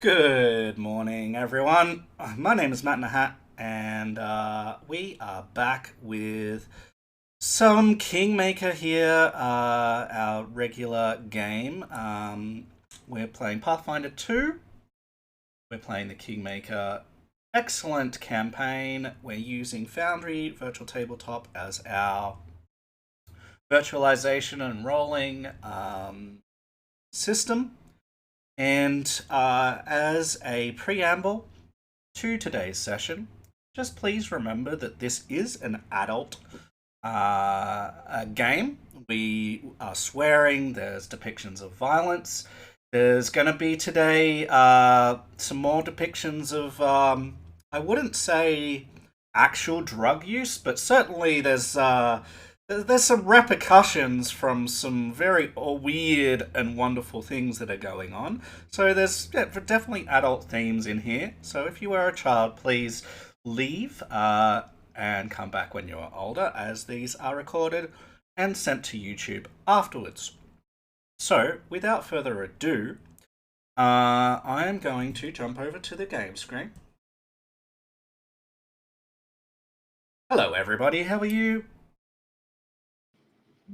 Good morning, everyone. My name is Matt in a Hat, and we are back with some Kingmaker here, our regular game. We're playing Pathfinder 2. We're playing the Kingmaker excellent campaign. We're using Foundry Virtual Tabletop as our virtualization and rolling system. And as a preamble to today's session, just please remember that this is an adult game. We are swearing, there's depictions of violence. There's going to be today some more depictions of, I wouldn't say actual drug use, but certainly there's some repercussions from some very weird and wonderful things that are going on. So there's definitely adult themes in here. So if you are a child, please leave and come back when you're older, as these are recorded and sent to YouTube afterwards. So without further ado, I am going to jump over to the game screen. Hello everybody, how are you?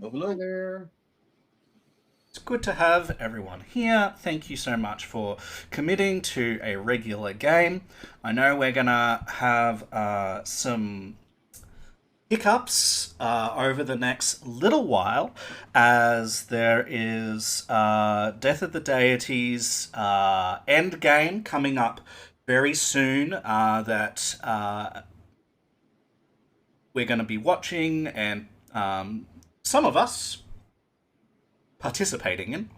Hello there. It's good to have everyone here. Thank you so much for committing to a regular game. I know we're going to have some hiccups over the next little while, as there is Death of the Deities end game coming up very soon that we're going to be watching, and some of us participating in.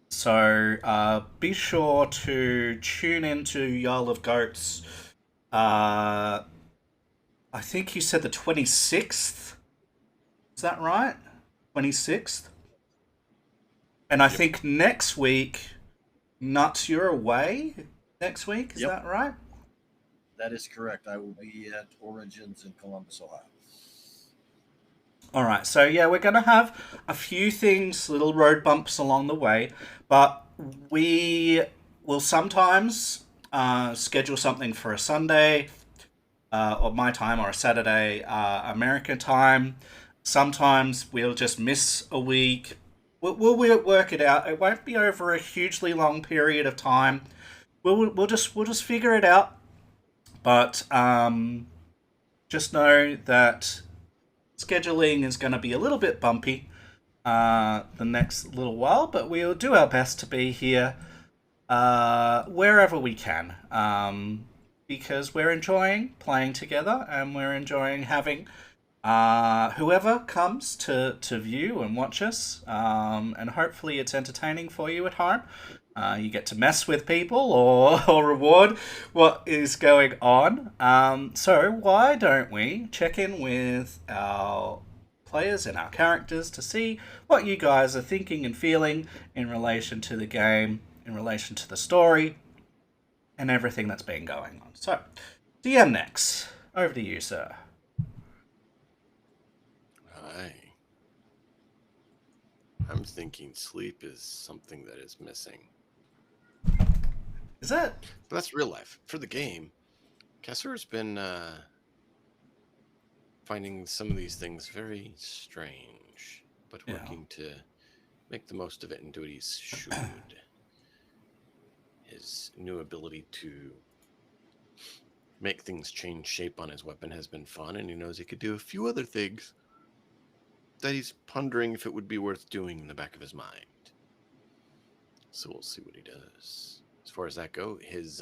So be sure to tune into Jarl of Goats. I think you said the 26th. Is that right? 26th? And I think next week, Nuts, you're away next week. Is that right? That is correct. I will be at Origins in Columbus, Ohio. All right, so yeah, we're going to have a few things, little road bumps along the way, but we will sometimes schedule something for a Sunday, or my time, or a Saturday, American time. Sometimes we'll just miss a week. We'll work it out. It won't be over a hugely long period of time. We'll just figure it out. But just know that scheduling is going to be a little bit bumpy the next little while, but we'll do our best to be here wherever we can, because we're enjoying playing together, and we're enjoying having whoever comes to view and watch us, and hopefully it's entertaining for you at home. You get to mess with people or reward what is going on. So why don't we check in with our players and our characters to see what you guys are thinking and feeling in relation to the game, in relation to the story, and everything that's been going on. So, DM next. Over to you, sir. Hi. I'm thinking sleep is something that is missing. Is it? But that's real life. For the game, Kesser's been finding some of these things very strange, but working to make the most of it and do what he should. His new ability to make things change shape on his weapon has been fun, and he knows he could do a few other things that he's pondering if it would be worth doing in the back of his mind. So we'll see what he does. As far as that go, he's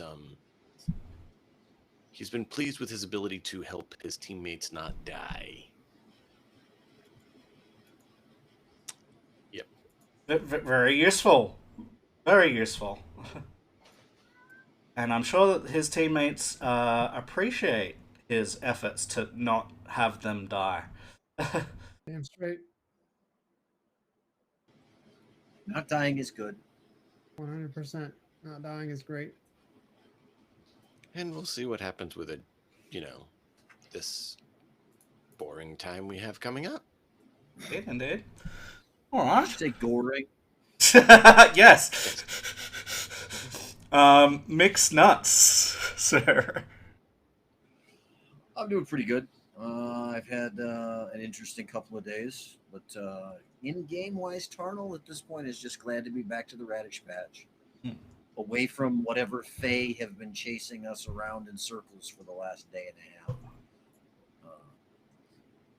been pleased with his ability to help his teammates not die. Yep. Very useful. Very useful. And I'm sure that his teammates appreciate his efforts to not have them die. Damn straight. Not dying is good. 100%. Not dying is great. And we'll see what happens with it, this boring time we have coming up. Indeed. All right. Say goring. Yes. Mixed nuts, sir. I'm doing pretty good. I've had an interesting couple of days, but in-game wise, Tarnal at this point is just glad to be back to the Radish Patch, away from whatever Fae have been chasing us around in circles for the last day and a half.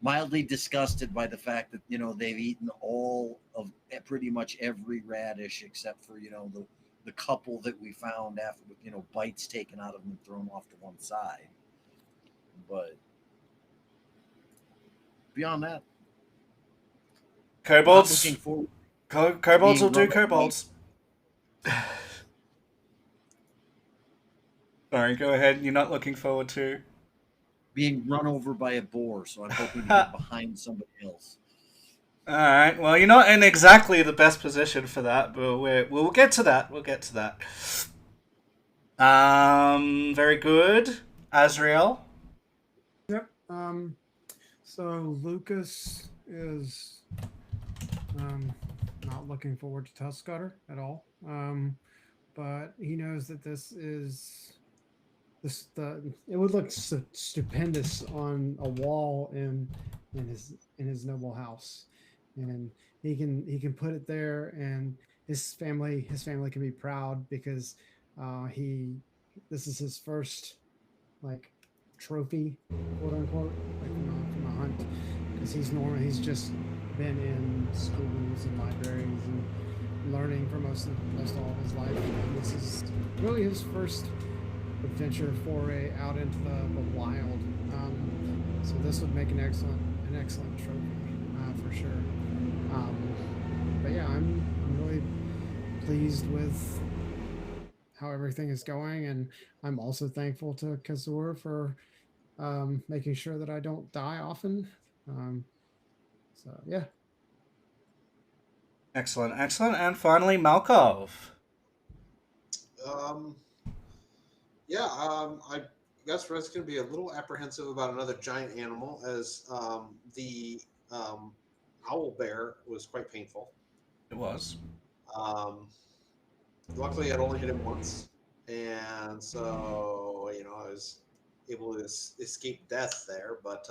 Mildly disgusted by the fact that they've eaten all of pretty much every radish except for the couple that we found after with bites taken out of them and thrown off to one side. But beyond that, Kobolds. looking forward. Kobolds will do being kobolds. Sorry, go ahead. You're not looking forward to being run over by a boar, so I'm hoping to get behind somebody else. All right. Well, you're not in exactly the best position for that, but we'll get to that. We'll get to that. Very good, Azrael. Yep. So Lucas is not looking forward to Tuskcutter at all. But he knows that it would look stupendous on a wall in his noble house, and he can put it there, and his family can be proud because this is his first like trophy, quote unquote, like from a hunt, because he's just been in schools and libraries and learning for most all of his life, and this is really his first adventure foray out into the wild. So this would make an excellent trophy for sure. But yeah, I'm really pleased with how everything is going, and I'm also thankful to Kazur for making sure that I don't die often. So yeah. Excellent. And finally, Malkov. I guess Red's going to be a little apprehensive about another giant animal, as the owl bear was quite painful. It was. Luckily, I'd only hit him once, and so I was able to escape death there. But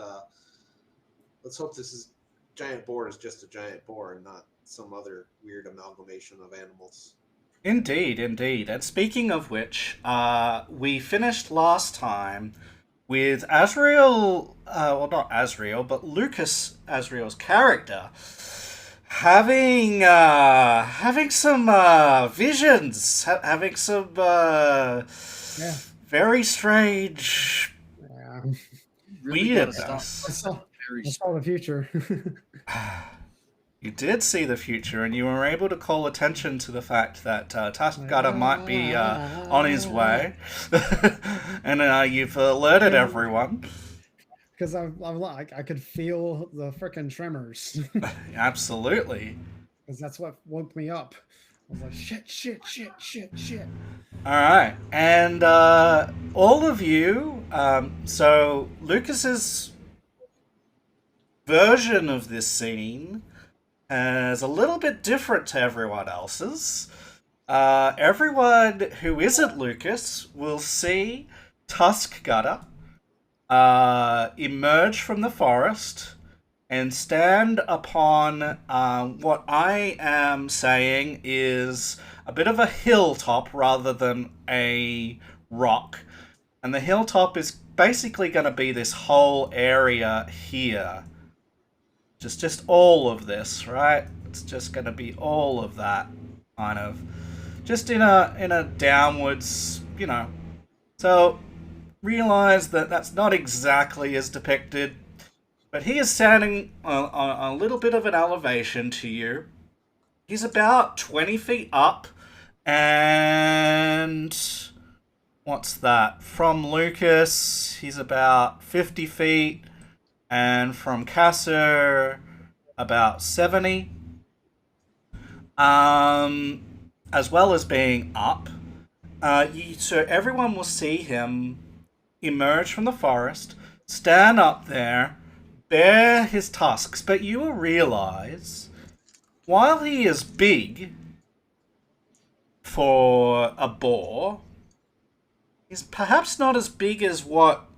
let's hope this giant boar is just a giant boar and not some other weird amalgamation of animals. Indeed. And speaking of which, we finished last time with Azrael, well, not Azrael, but Lucas, Azrael's character, having some visions, having some very strange weirdness. I saw the future. You did see the future, and you were able to call attention to the fact that Tuskcutter might be on his way, and you've alerted everyone. Because I could feel the frickin' tremors. Absolutely. Because that's what woke me up. I was like, shit. All right, and all of you. So Lucas's version of this scene is a little bit different to everyone else's. Everyone who isn't Lucas will see Tuskcutter emerge from the forest and stand upon what I am saying is a bit of a hilltop rather than a rock. And the hilltop is basically going to be this whole area here. Just all of this, right? It's just going to be all of that, kind of. Just in a downwards, So realize that that's not exactly as depicted, but he is standing on a little bit of an elevation to you. He's about 20 feet up, and what's that? From Lucas, he's about 50 feet, and from Kasser, about 70. As well as being up. So everyone will see him emerge from the forest, stand up there, bare his tusks, but you will realize, while he is big, for a boar. He's perhaps not as big as what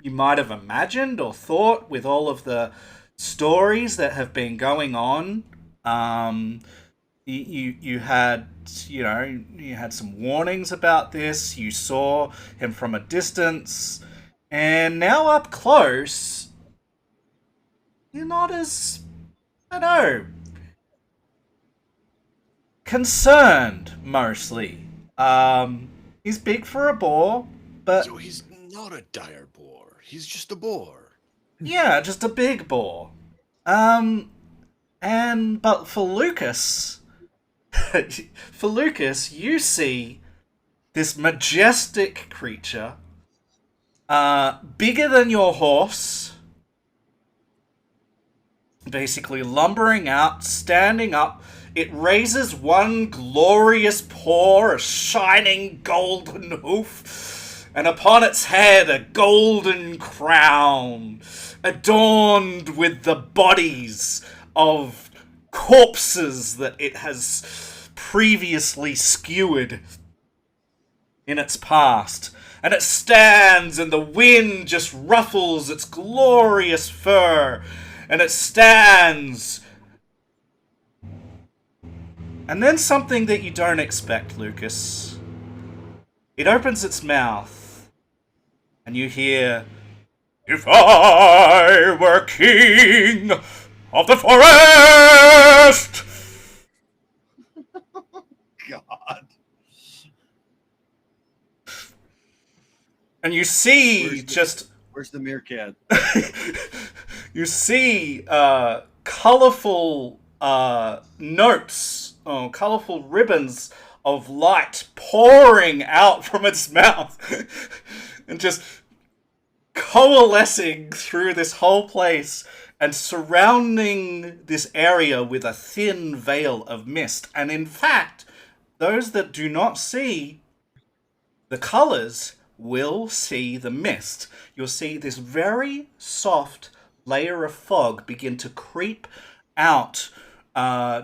you might have imagined or thought with all of the stories that have been going on. You had you had some warnings about this. You saw him from a distance, and now up close, you're not as, I don't know, concerned mostly. He's big for a boar, but So he's not a dire boar. He's just a boar. yeah, just a big boar. And but for Lucas, you see this majestic creature, bigger than your horse, basically lumbering out, standing up. It raises one glorious paw, a shining golden hoof, and upon its head a golden crown, adorned with the bodies of corpses that it has previously skewered in its past. And it stands, and the wind just ruffles its glorious fur, and it stands. And then something that you don't expect, Lucas. It opens its mouth, and you hear, "If I were king of the forest!" God. And you see Where's the meerkat? you see colorful notes, colorful ribbons of light pouring out from its mouth and just coalescing through this whole place and surrounding this area with a thin veil of mist. And in fact, those that do not see the colors will see the mist. You'll see this very soft layer of fog begin to creep out,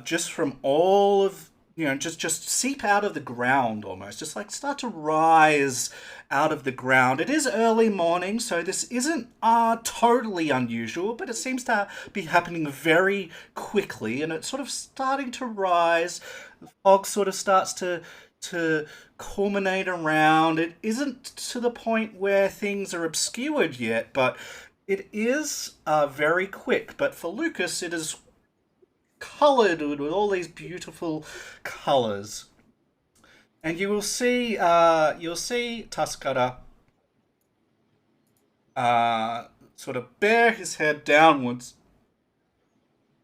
just from all of, just seep out of the ground almost, just like start to rise out of the ground. It is early morning, so this isn't totally unusual, but it seems to be happening very quickly, and it's sort of starting to rise. The fog sort of starts to culminate around. It isn't to the point where things are obscured yet, but it is very quick. But for Lucas, it is coloured with all these beautiful colours. And you'll see Tuskara sort of bear his head downwards.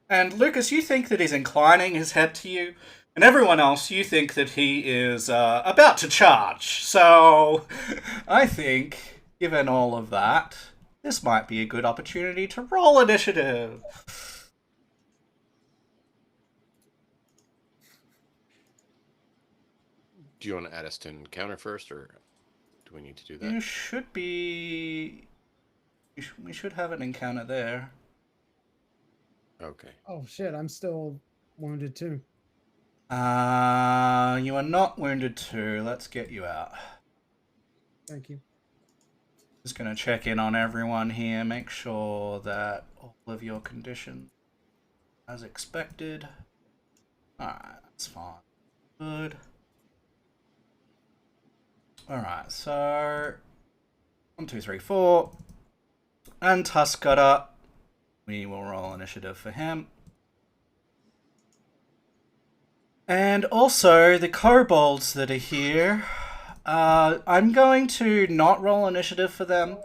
And Lucas, you think that he's inclining his head to you, and everyone else, you think that he is about to charge. So, I think, given all of that, this might be a good opportunity to roll initiative. Do you want to add us to encounter first, or do we need to do that? You should be... We should have an encounter there. Okay. Oh shit, I'm still wounded too. You are not wounded too. Let's get you out. Thank you. Just gonna check in on everyone here, make sure that all of your conditions as expected. Alright, that's fine. Good. Alright, so 1, 2, 3, 4. And Tuskara. We will roll initiative for him. And also the kobolds that are here. I'm going to not roll initiative for them,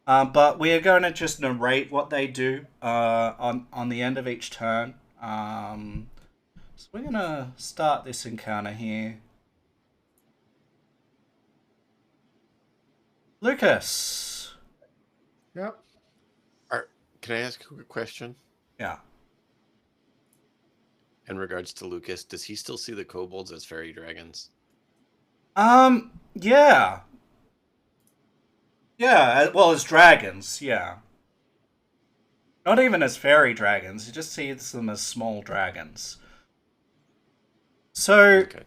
but we are going to just narrate what they do on the end of each turn. So we're going to start this encounter here. Lucas. Yep. Can I ask a quick question? Yeah. In regards to Lucas, does he still see the kobolds as fairy dragons? Yeah. Yeah, well, as dragons, yeah. Not even as fairy dragons, he just sees them as small dragons. So, Okay.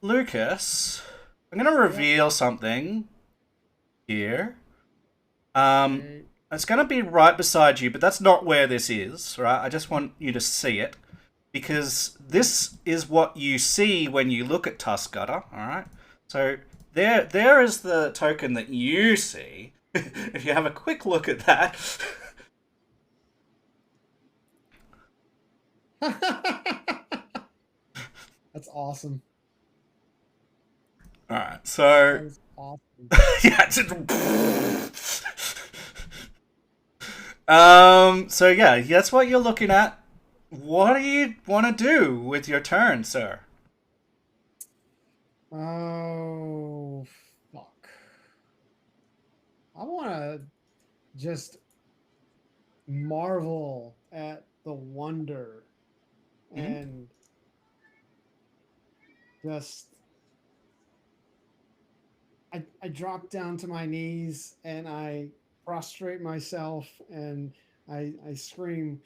Lucas, I'm gonna reveal something here. Okay. It's gonna be right beside you, but that's not where this is, right? I just want you to see it. Because this is what you see when you look at Tuskgutter, alright? So there is the token that you see. If you have a quick look at that. That's awesome. Alright, so That is awesome. yeah, so yeah, that's what you're looking at. What do you want to do with your turn, sir? Oh, fuck. I want to just marvel at the wonder and just. I drop down to my knees and I prostrate myself and I scream,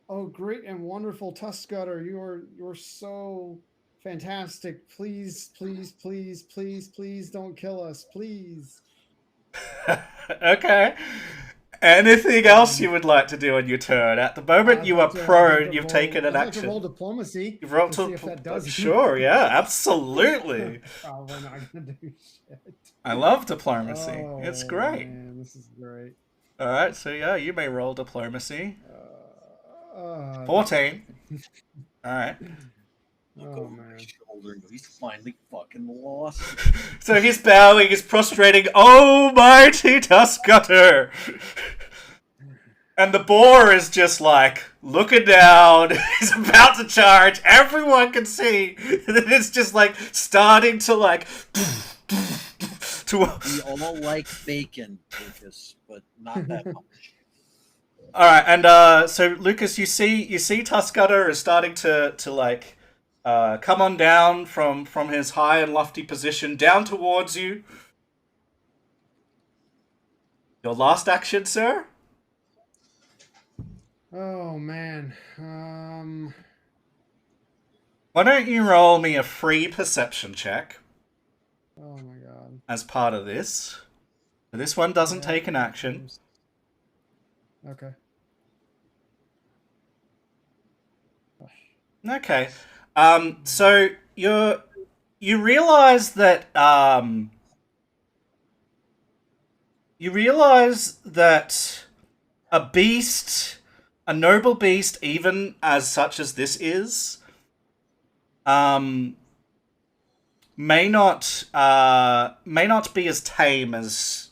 "Oh, great and wonderful Tuskgutter, you're so fantastic! Please, please, please, please, please don't kill us, please." Okay. Anything else you would like to do on your turn? At the moment, you are I'd like prone. to You've roll, taken an I'd like action. to roll diplomacy You've rolled to see if that does Sure, anything. yeah, absolutely. Probably not gonna do shit. I love diplomacy. Oh, It's great. man, this is great. All right, so yeah, you may roll diplomacy. 14. All right. Look Oh, over my man. shoulder and go, he's finally fucking lost. So he's bowing, he's prostrating. Oh, mighty Tuskgutter! And the boar is just like looking down. He's about to charge. Everyone can see that it's just like starting to like. We all like bacon, Lucas, but not that much. All right, and so Lucas, you see Tuskgutter is starting to like come on down from his high and lofty position down towards you. Your last action, sir? Oh man. Why don't you roll me a free perception check Oh my god. as part of this? This one doesn't take an action. Okay. Okay. So you realize that a beast, a noble beast, even as such as this is, may not be as tame as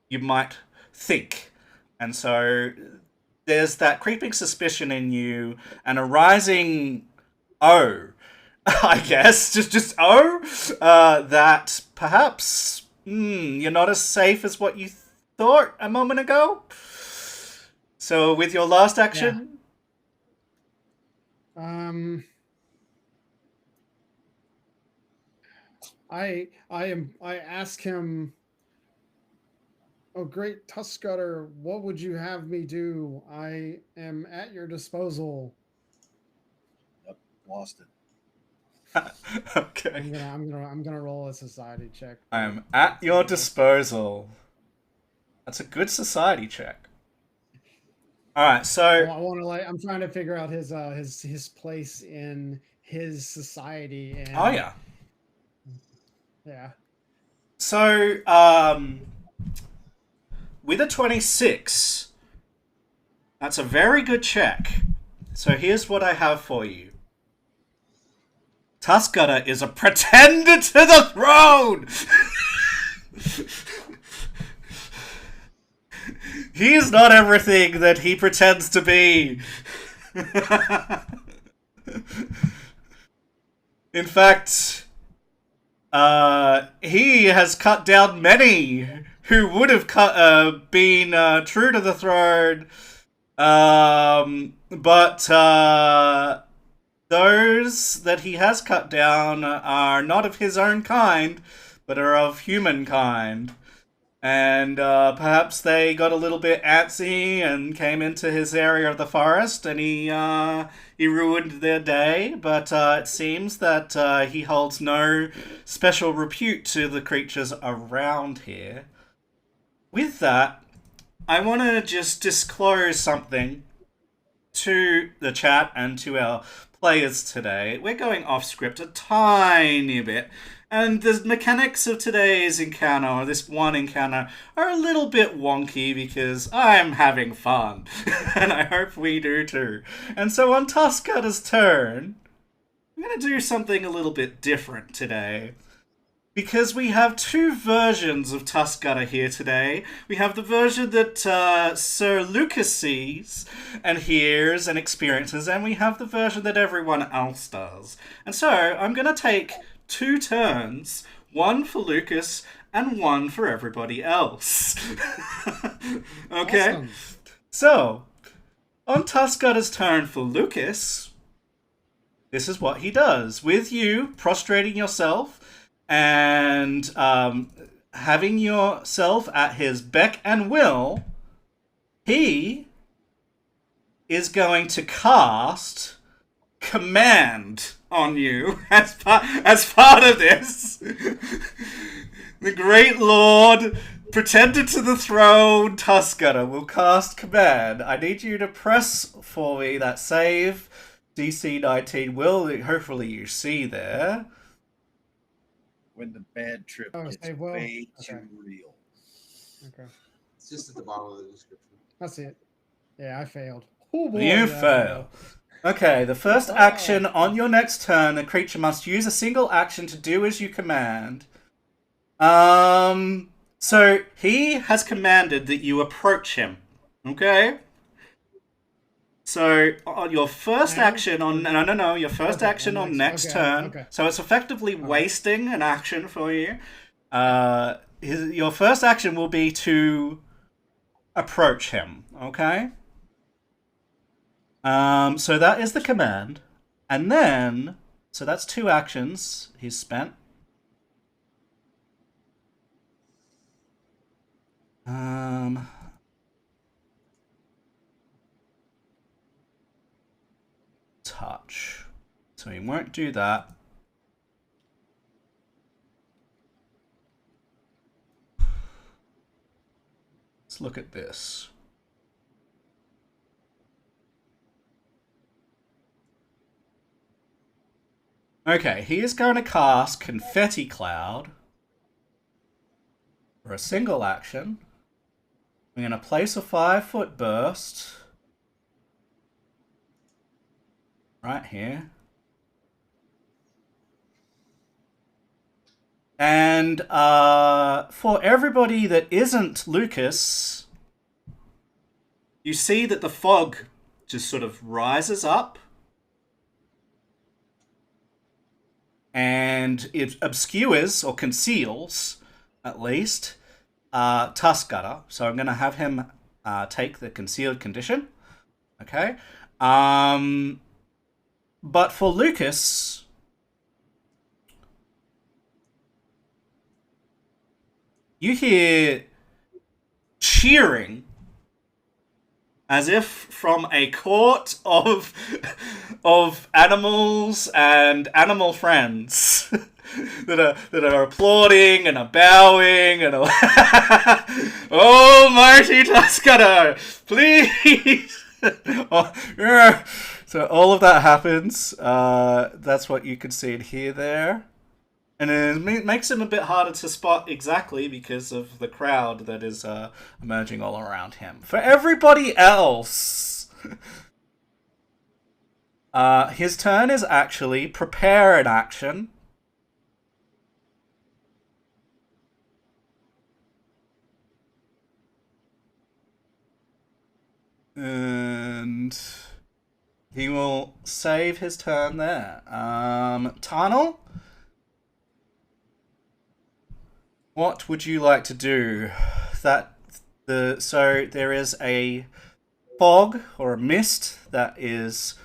you might think, and so there's that creeping suspicion in you and a rising I guess just that perhaps you're not as safe as what you thought a moment ago. So with your last action, I ask him, "Oh, great Tuskgutter, what would you have me do? I am at your disposal." Yep, lost it. okay, I'm gonna roll a society check. I am at your disposal. That's a good society check. All right, so I want to I'm trying to figure out his place in his society. And, oh yeah. Yeah. So with a 26, that's a very good check. So here's what I have for you. Tuskgutter is a pretender to the throne! He is not everything that he pretends to be. In fact, he has cut down many who would have been true to the throne, but those that he has cut down are not of his own kind, but are of humankind. And perhaps they got a little bit antsy and came into his area of the forest, and he ruined their day. But it seems that he holds no special repute to the creatures around here. With that, I want to just disclose something to the chat and to our players today. We're going off script a tiny bit, and the mechanics of today's encounter, or this one encounter, are a little bit wonky because I'm having fun, and I hope we do too. And so on Tuscutter's turn, I'm going to do something a little bit different today. Because we have two versions of Tuscutter here today. We have the version that Sir Lucas sees and hears and experiences, and we have the version that everyone else does. And so I'm going to take 2 turns, one for Lucas and one for everybody else. Okay? Awesome. So, on Tuscutter's turn for Lucas, this is what he does. With you prostrating yourself and having yourself at his beck and will, he is going to cast Command on you as part of this. The Great Lord, pretender to the throne, Tuscutter, will cast Command. I need you to press for me that save. DC 19 will, hopefully you see there. When the bad trip gets say will? way Okay. too real. Okay. It's just at the bottom of the description. That's it. Yeah, I failed. Oh boy. You yeah, I fail. Okay, the first action on your next turn, the creature must use a single action to do as you command. So he has commanded that you approach him. Okay? So on your first Now? action on your first Okay, action on next okay, turn. okay. So it's effectively wasting an action for you. Your first action will be to approach him. Okay? So that is the command. And then, so that's 2 actions he's spent. Touch. So he won't do that. Let's look at this. Okay, he is going to cast Confetti Cloud for a single action. I'm going to place a 5-foot burst right here. And for everybody that isn't Lucas, you see that the fog just sort of rises up. And it obscures, or conceals, at least, Tuscutter. So I'm going to have him take the concealed condition. Okay? But for Lucas, you hear cheering as if from a court of animals and animal friends that are applauding and are bowing and are oh mighty Tuscutter, please. Oh, yeah. So all of that happens. That's what you can see and hear there. And it makes him a bit harder to spot exactly because of the crowd that is emerging all around him. For everybody else, his turn is actually prepare an action. And he will save his turn there. Tarnal? What would you like to do? So there is a fog or a mist that is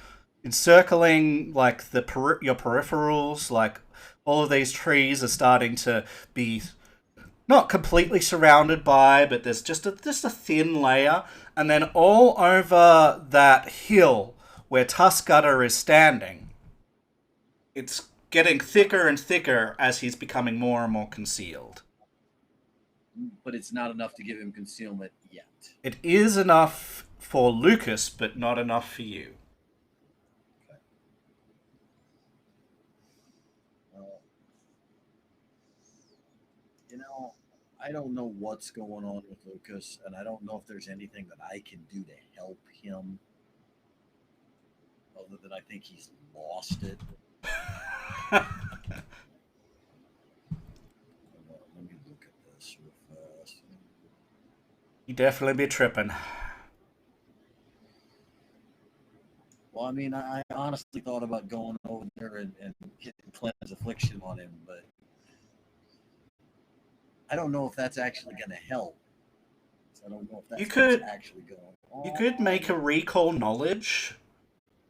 encircling like your peripherals. Like all of these trees are starting to be not completely surrounded by, but there's just a thin layer, and then all over that hill where Tuscutter is standing, it's getting thicker and thicker as he's becoming more and more concealed. But it's not enough to give him concealment yet. It is enough for Lucas, but not enough for you. Okay. Well, I don't know what's going on with Lucas, and I don't know if there's anything that I can do to help him, other than I think he's lost it. Let me look at this real fast. You definitely be tripping. Well, I mean, I honestly thought about going over there and hitting Cleanse Affliction on him, but I don't know if that's actually going to help. I don't know if that's what's actually going on. You could make a recall knowledge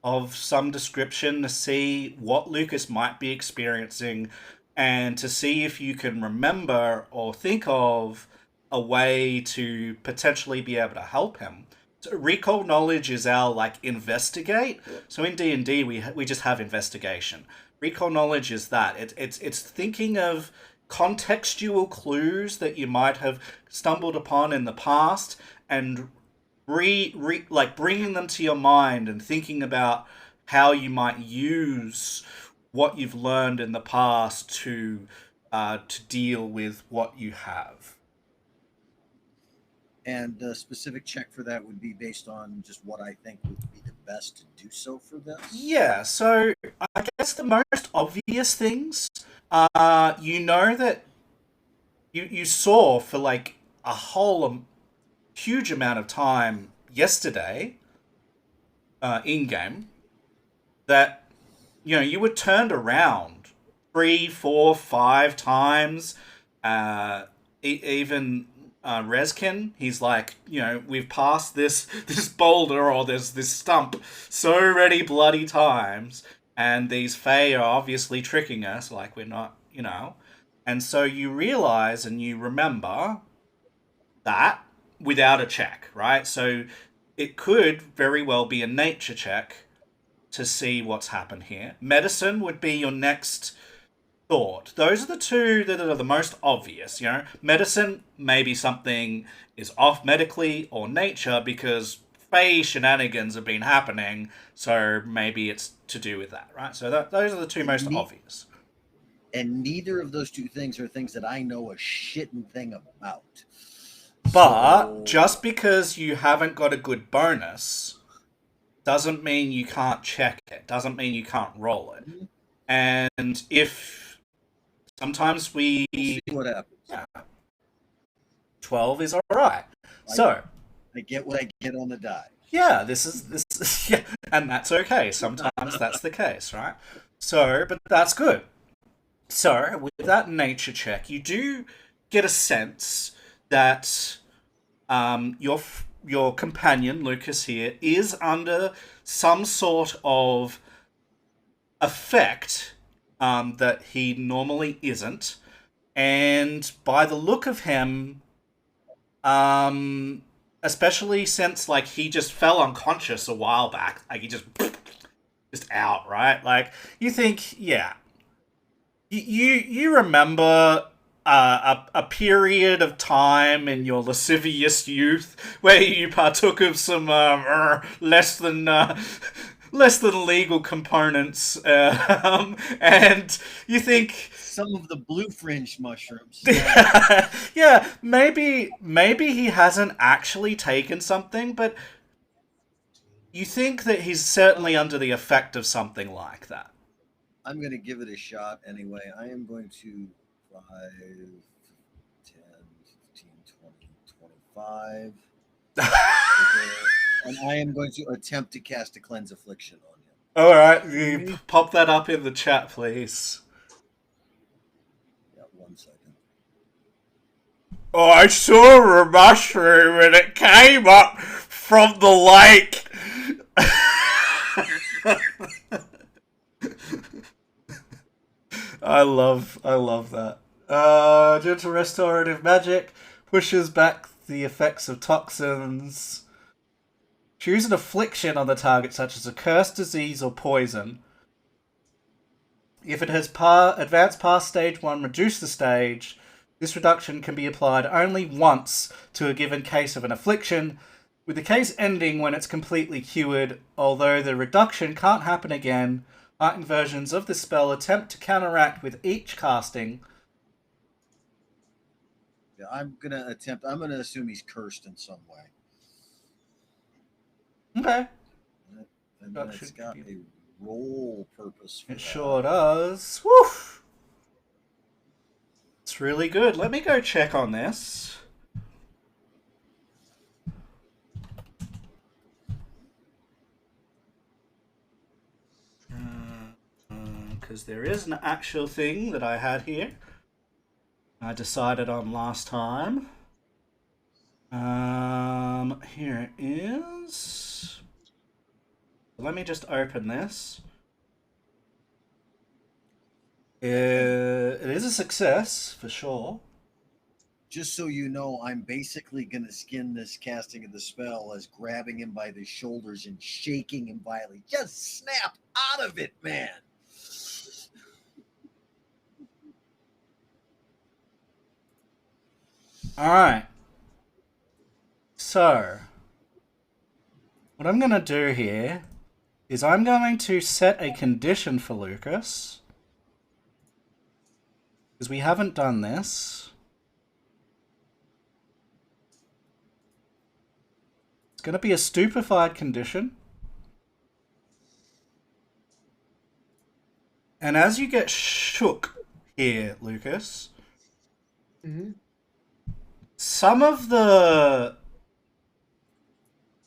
of some description to see what Lucas might be experiencing and to see if you can remember or think of a way to potentially be able to help him. So recall knowledge is our like investigate. So in D&D we just have investigation. Recall knowledge is that it's thinking of contextual clues that you might have stumbled upon in the past and like bringing them to your mind and thinking about how you might use what you've learned in the past to deal with what you have. And the specific check for that would be based on just what I think would be the best to do so for this? Yeah, so I guess the most obvious things, you know that you saw for like a whole huge amount of time yesterday, in-game, that, you were turned around 3, 4, 5 times, even Rezkin, he's like, we've passed this boulder or this stump so many bloody times, and these Fae are obviously tricking us, like we're not, and so you realize and you remember that without a check, right? So it could very well be a nature check to see what's happened here. Medicine would be your next thought. Those are the two that are the most obvious, Medicine, maybe something is off medically, or nature, because Fae shenanigans have been happening, so maybe it's to do with that, right? So those are the two most obvious. And neither of those two things are things that I know a shitting thing about. But just because you haven't got a good bonus doesn't mean you can't check it, doesn't mean you can't roll it. Mm-hmm. And if sometimes we'll see what happens. Yeah, 12 is alright. So I get what I get on the die. Yeah, this is yeah, and that's okay. Sometimes that's the case, right? So, but that's good. So, with that nature check, you do get a sense that your companion, Lucas here, is under some sort of effect that he normally isn't. And by the look of him, especially since like he just fell unconscious a while back, like he just out, right? Like you think, yeah, you remember a period of time in your lascivious youth where you partook of some less than legal components, and you think some of the blue fringe mushrooms. Yeah, maybe he hasn't actually taken something, but you think that he's certainly under the effect of something like that. I'm going to give it a shot anyway. I am going to 5, 10, 15, 20, 25. And I am going to attempt to cast a Cleanse Affliction on him. All right, you pop that up in the chat, please. Yeah, 1 second. Oh, I saw a mushroom and it came up from the lake. I love that. Gentle restorative magic pushes back the effects of toxins. Choose an affliction on the target, such as a curse, disease, or poison. If it has advanced past stage 1, reduce the stage. This reduction can be applied only once to a given case of an affliction, with the case ending when it's completely cured, although the reduction can't happen again. Heightened versions of this spell attempt to counteract with each casting. Yeah, I'm gonna assume he's cursed in some way. Okay. And then it's got a roll purpose for It that. sure does. Woof! It's really good. Let me go check on this. Because there is an actual thing that I had here. I decided on last time. Here it is. Let me just open this. It is a success, for sure. Just so you know, I'm basically going to skin this casting of the spell as grabbing him by the shoulders and shaking him violently. Just snap out of it, man. Alright. So, what I'm going to do here is I'm going to set a condition for Lucas. Because we haven't done this. It's going to be a stupefied condition. And as you get shook here, Lucas, some of the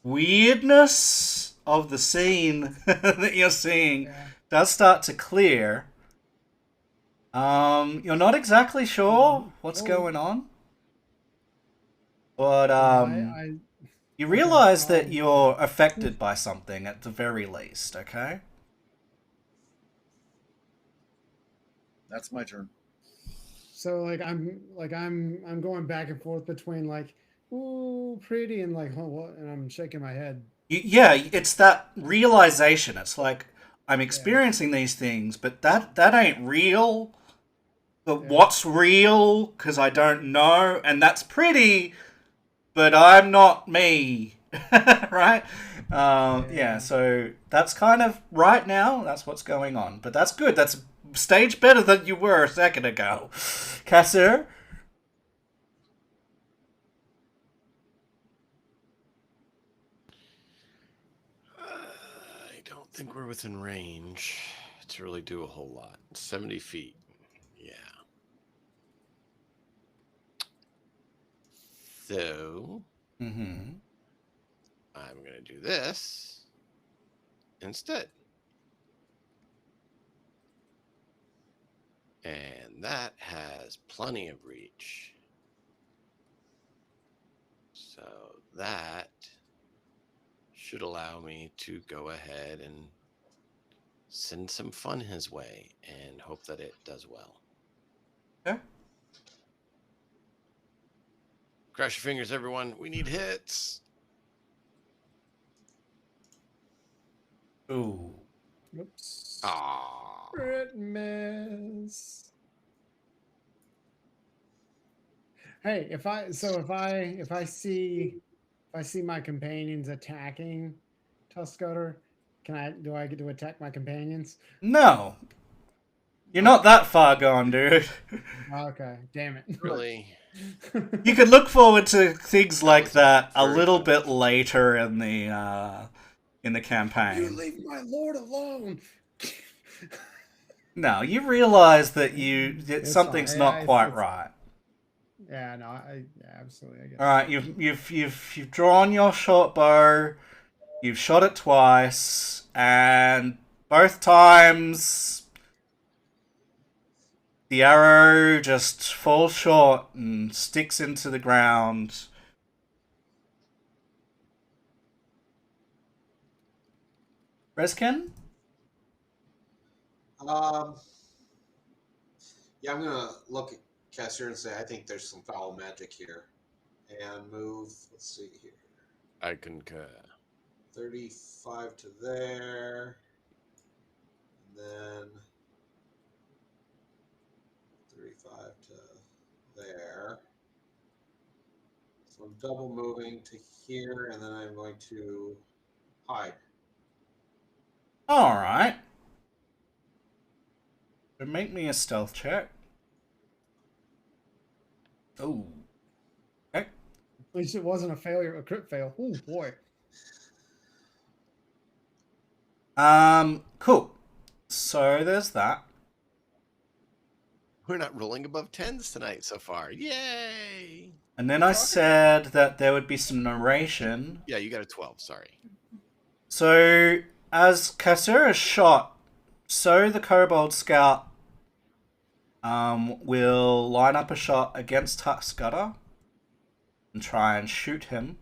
weirdness of the scene that you're seeing does start to clear. You're not exactly sure what's going on. But you realize that you're affected by something at the very least, okay? That's my turn. So I'm going back and forth between like, ooh, pretty, and like, oh, what? And I'm shaking my head. Yeah, it's that realization. It's like I'm experiencing these things, but that ain't real. But what's real? Because I don't know, and that's pretty, but I'm not me, right? Yeah. So that's kind of right now. That's what's going on, but that's good. That's a stage better than you were a second ago, Cassir. I don't think we're within range to really do a whole lot. 70 feet. Yeah. So, I'm going to do this instead. And that has plenty of reach. So that should allow me to go ahead and send some fun his way and hope that it does well. Okay. Cross your fingers, everyone. We need hits. Ooh. Oops. Aww. Crit miss. Hey, if I see my companions attacking Tuskoter, do I get to attack my companions? No. You're not that far gone, dude. Okay, damn it. Really? You could look forward to things like that a little bit later in the campaign. You leave my lord alone. No, you realize that something's not quite right. Yeah, no, absolutely. I get All right, you've drawn your short bow, you've shot it twice, and both times the arrow just falls short and sticks into the ground. Reskin? Yeah, I'm gonna look at Cassier and say, I think there's some foul magic here. And move, let's see here. I concur. 35 to there. And then 35 to there. So I'm double moving to here, and then I'm going to hide. All right. So make me a stealth check. Oh. Okay. At least it wasn't a failure, a crit fail. Oh boy. Cool. So there's that. We're not rolling above 10s tonight so far. Yay! And then I said that there would be some narration. Yeah, you got a 12, sorry. So as Cassura is shot, so the Kobold Scout will line up a shot against Tuxcutter and try and shoot him.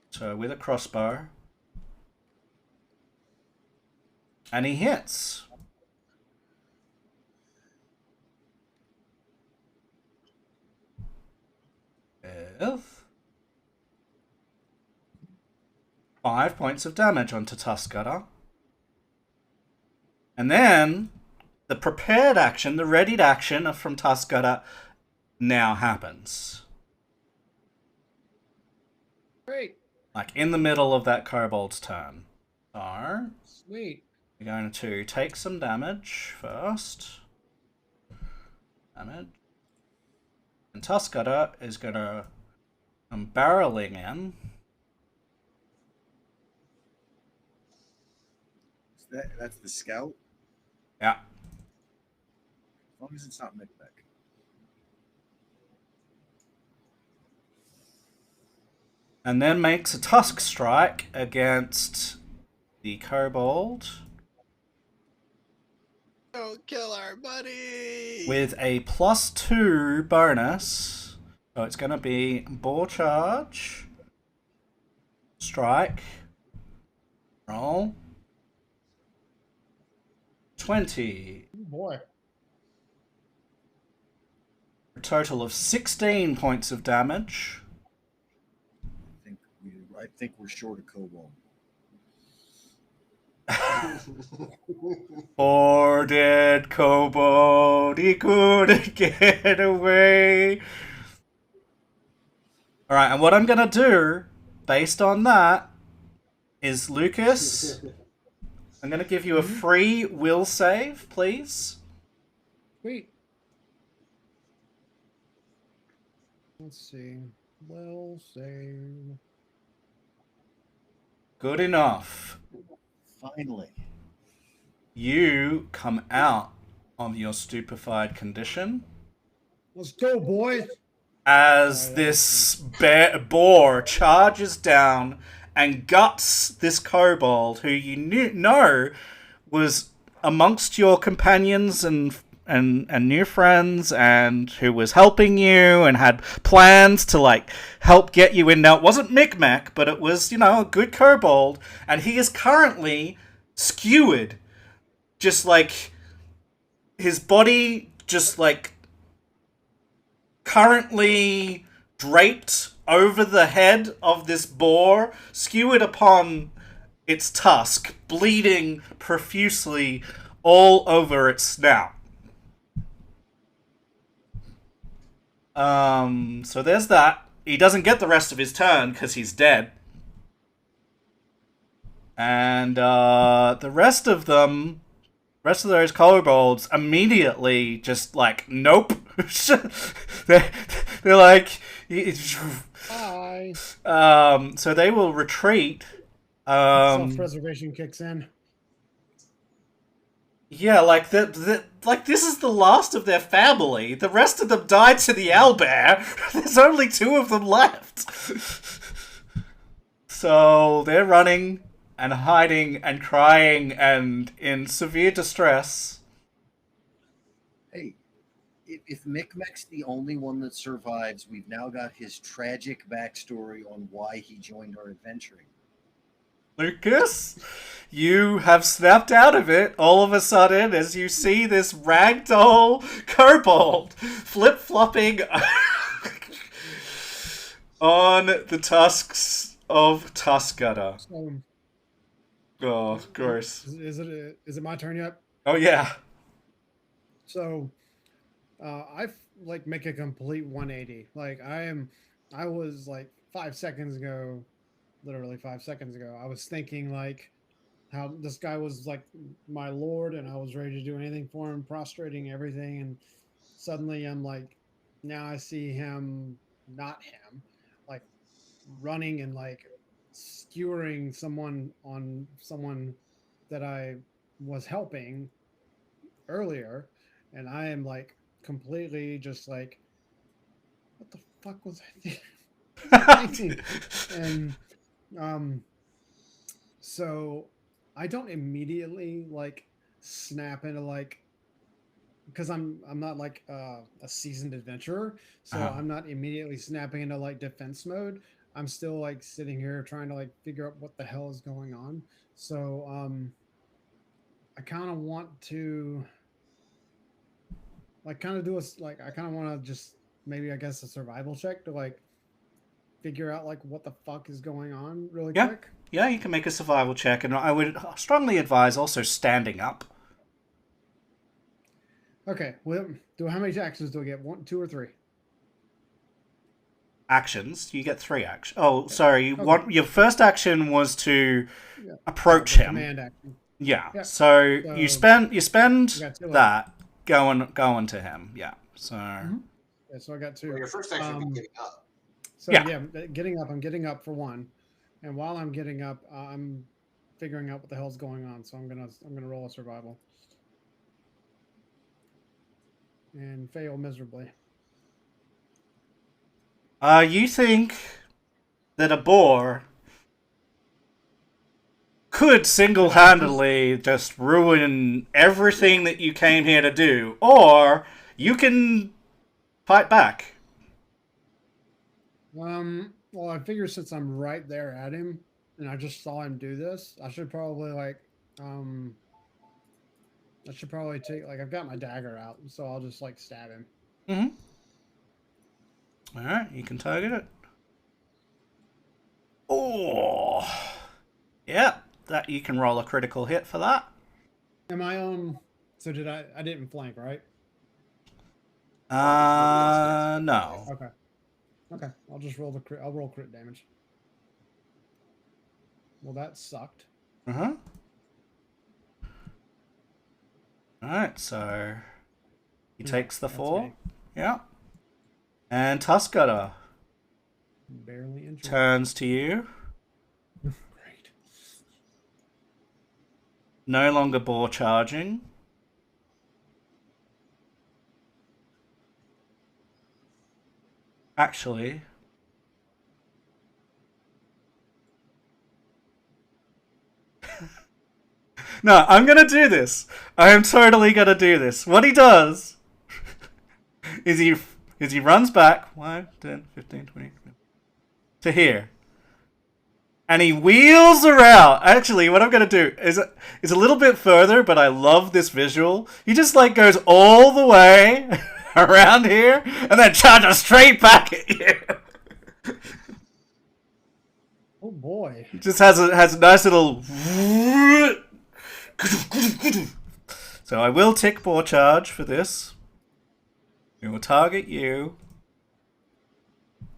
So with a crossbow. And he hits. With 5 points of damage onto Tuxcutter. And then the prepared action, the readied action from Tuxcutter now happens. Great. Like in the middle of that kobold's turn. So Sweet. we're going to take some damage first. Damage. And Tuxcutter is going to come barreling in. That's the scout. Yeah. As long as it's not Micmac. And then makes a tusk strike against the kobold. Don't kill our buddy! With a +2 bonus. So it's going to be ball charge. Strike. Roll. 20. Oh boy. A total of 16 points of damage. I think we're short of kobold. Poor dead kobold, he couldn't get away. Alright, and what I'm gonna do, based on that, is Lucas, I'm gonna give you a free will save, please. Sweet. Let's see. Will save. Good enough. Finally. You come out of your stupefied condition Let's go, boys. as this boar charges down and guts this kobold who you know was amongst your companions and new friends and who was helping you and had plans to like help get you in. Now it wasn't Micmac, but it was, a good kobold, and he is currently skewered, just like his body just like currently draped over the head of this boar, skewered upon its tusk, bleeding profusely all over its snout. So there's that. He doesn't get the rest of his turn because he's dead. And the rest of those kobolds immediately just like, nope. they're like, Bye. so they will retreat. Self-preservation kicks in. Yeah, like this is the last of their family. The rest of them died to the owlbear. There's only 2 of them left. So they're running and hiding and crying and in severe distress. Hey, if Micmac's the only one that survives, we've now got his tragic backstory on why he joined our adventuring. Lucas, you have snapped out of it all of a sudden as you see this ragdoll kobold flip-flopping on the tusks of Tuskgutter. So, Oh, gross. is it my turn yet? Oh, yeah. So, like make a complete 180. Like I was like 5 seconds ago, literally 5 seconds ago, I was thinking like how this guy was like my lord, and I was ready to do anything for him, prostrating everything, and suddenly I'm like, now I see him, not him, like running and like skewering someone that I was helping earlier, and I am like completely just like, what the fuck was I thinking? And um, so I don't immediately like snap into like, because I'm not like a seasoned adventurer, so Uh-huh. I'm not immediately snapping into like defense mode. I'm still like sitting here trying to like figure out what the hell is going on. So I kind of want to like kind of do a like I kind of want to just maybe I guess a survival check to like figure out like what the fuck is going on really Yeah. quick. Yeah, you can make a survival check, and I would strongly advise also standing up. Okay, well, how many actions do I get? One, two, or three? Actions. You get 3 actions. Oh, Okay. sorry. Okay. Your first action was to Yeah. approach The him. command action. Yeah. Yeah. So you spend I got two that going to him. Yeah. So Yeah, so I got two. Well, your first action would be getting up. So Yeah. getting up. I'm getting up for one, and while I'm getting up, I'm figuring out what the hell's going on. So I'm gonna roll a survival and fail miserably. You think that a boar could single-handedly just ruin everything that you came here to do, or you can fight back. Well, I figure since I'm right there at him, and I just saw him do this, I should probably like, I should probably take like I've got my dagger out, so I'll just like stab him. All right, you can target it. Oh, yeah, that you can roll a critical hit for that. Am I So did I? I didn't flank, right? No. Okay. Okay. I'll just roll the crit. I'll roll crit damage. Well, that sucked. Uh-huh. Alright, so he takes the 4. Me. Yeah. And Tuskgutter Barely injured. turns to you. Great. No longer boar charging. Actually, no, I'm gonna do this. I am totally gonna do this. What he does is he runs back 5, 10, 15, 20 to here. And he wheels around. Actually, what I'm gonna do is a little bit further, but I love this visual. He just like goes all the way around here and then charges straight back at you. Oh boy. He just has a nice little. So I will tick boar charge for this. We will target you.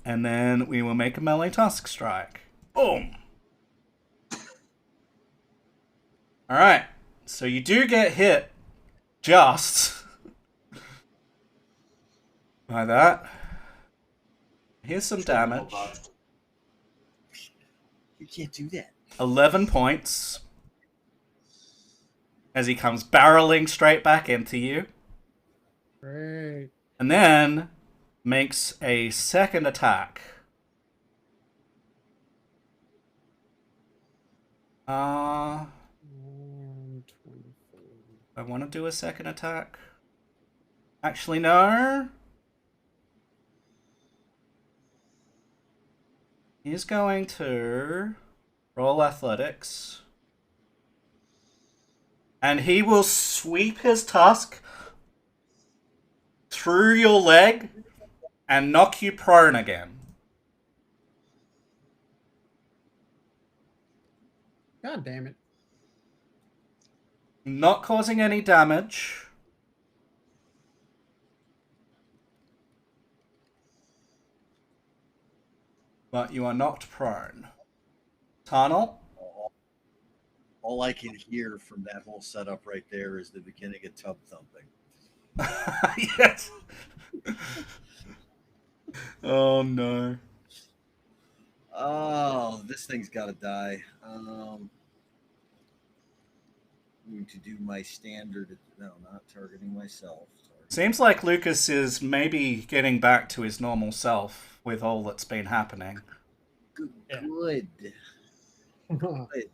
And then we will make a melee tusk strike. Boom! Alright. So you do get hit just by that. Here's some damage. You can't do that. 11 points. As he comes barreling straight back into you. Great. And then makes a second attack. I want to do a second attack. Actually, no. He's going to Roll athletics. And he will sweep his tusk through your leg and knock you prone again. God damn it. Not causing any damage. But you are knocked prone. Tarnal? All I can hear from that whole setup right there is the beginning of tub thumping. Yes. Oh no. Oh, this thing's got to die. Going to do my standard. No, not targeting myself. Seems like Lucas is maybe getting back to his normal self with all that's been happening. Good. Yeah. Good. Good.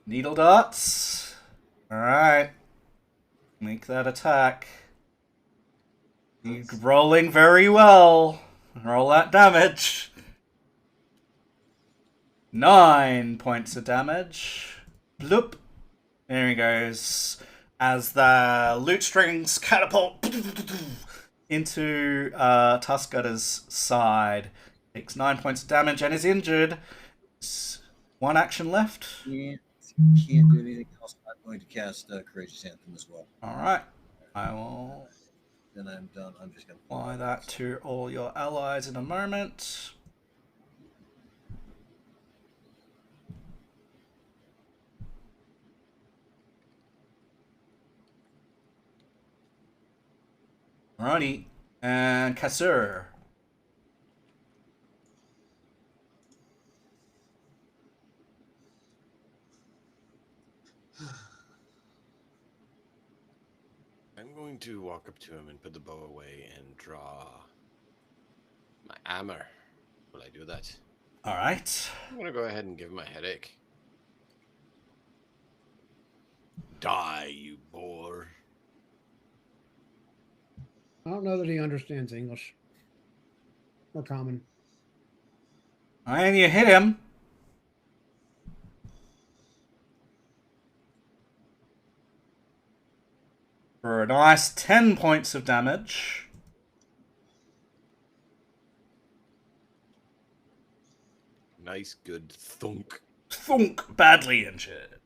Needle darts. Alright. Make that attack. You're rolling very well. Roll that damage. 9 points of damage. Bloop. There he goes. As the loot strings catapult into Tuskgutter's side. Takes 9 points of damage and is injured. One action left. Can't do anything else. I'm going to cast Courageous Anthem as well. Alright. I will Then I'm done. I'm just going to apply that to all your allies in a moment. Alrighty. And Kassur. I'm going to walk up to him and put the bow away and draw my hammer. Will I do that? Alright. I'm going to go ahead and give him a headache. Die, you boar. I don't know that he understands English or common. And you hit him. For a nice 10 points of damage. Nice, good thunk. Thunk. Badly injured.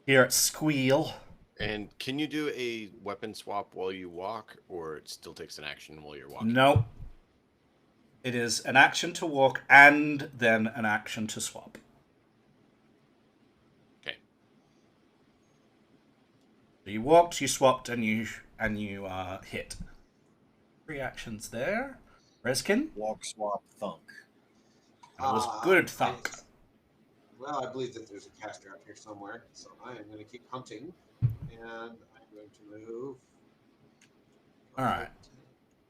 Hear it squeal. And can you do a weapon swap while you walk, or it still takes an action while you're walking? Nope. It is an action to walk and then an action to swap. Okay. You walked, you swapped, and you hit. 3 actions there. Reskin? walk, swap, thunk. It was good thunk. Well, I believe that there's a caster out here somewhere, so I am going to keep hunting, and I'm going to move. All right.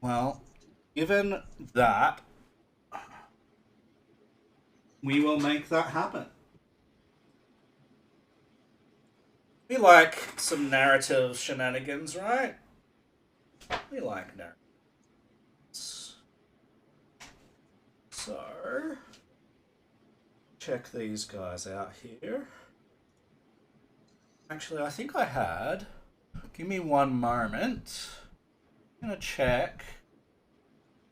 Well, given that, we will make that happen. We like some narrative shenanigans, right? We like narratives. So, check these guys out here. Actually, I think I had. Give me one moment. I'm gonna check.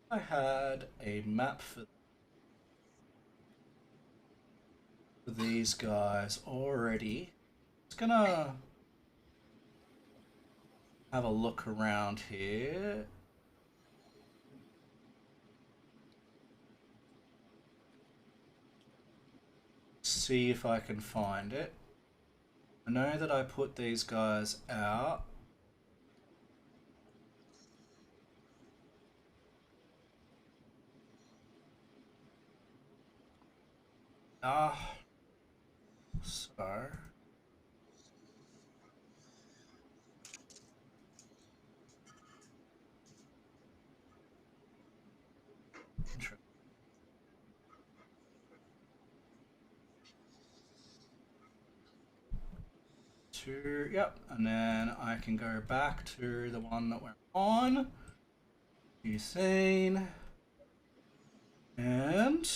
I had a map for these guys already. Just gonna have a look around here. See if I can find it. I know that I put these guys out. So yep, and then I can go back to the one that we're on. Usain. And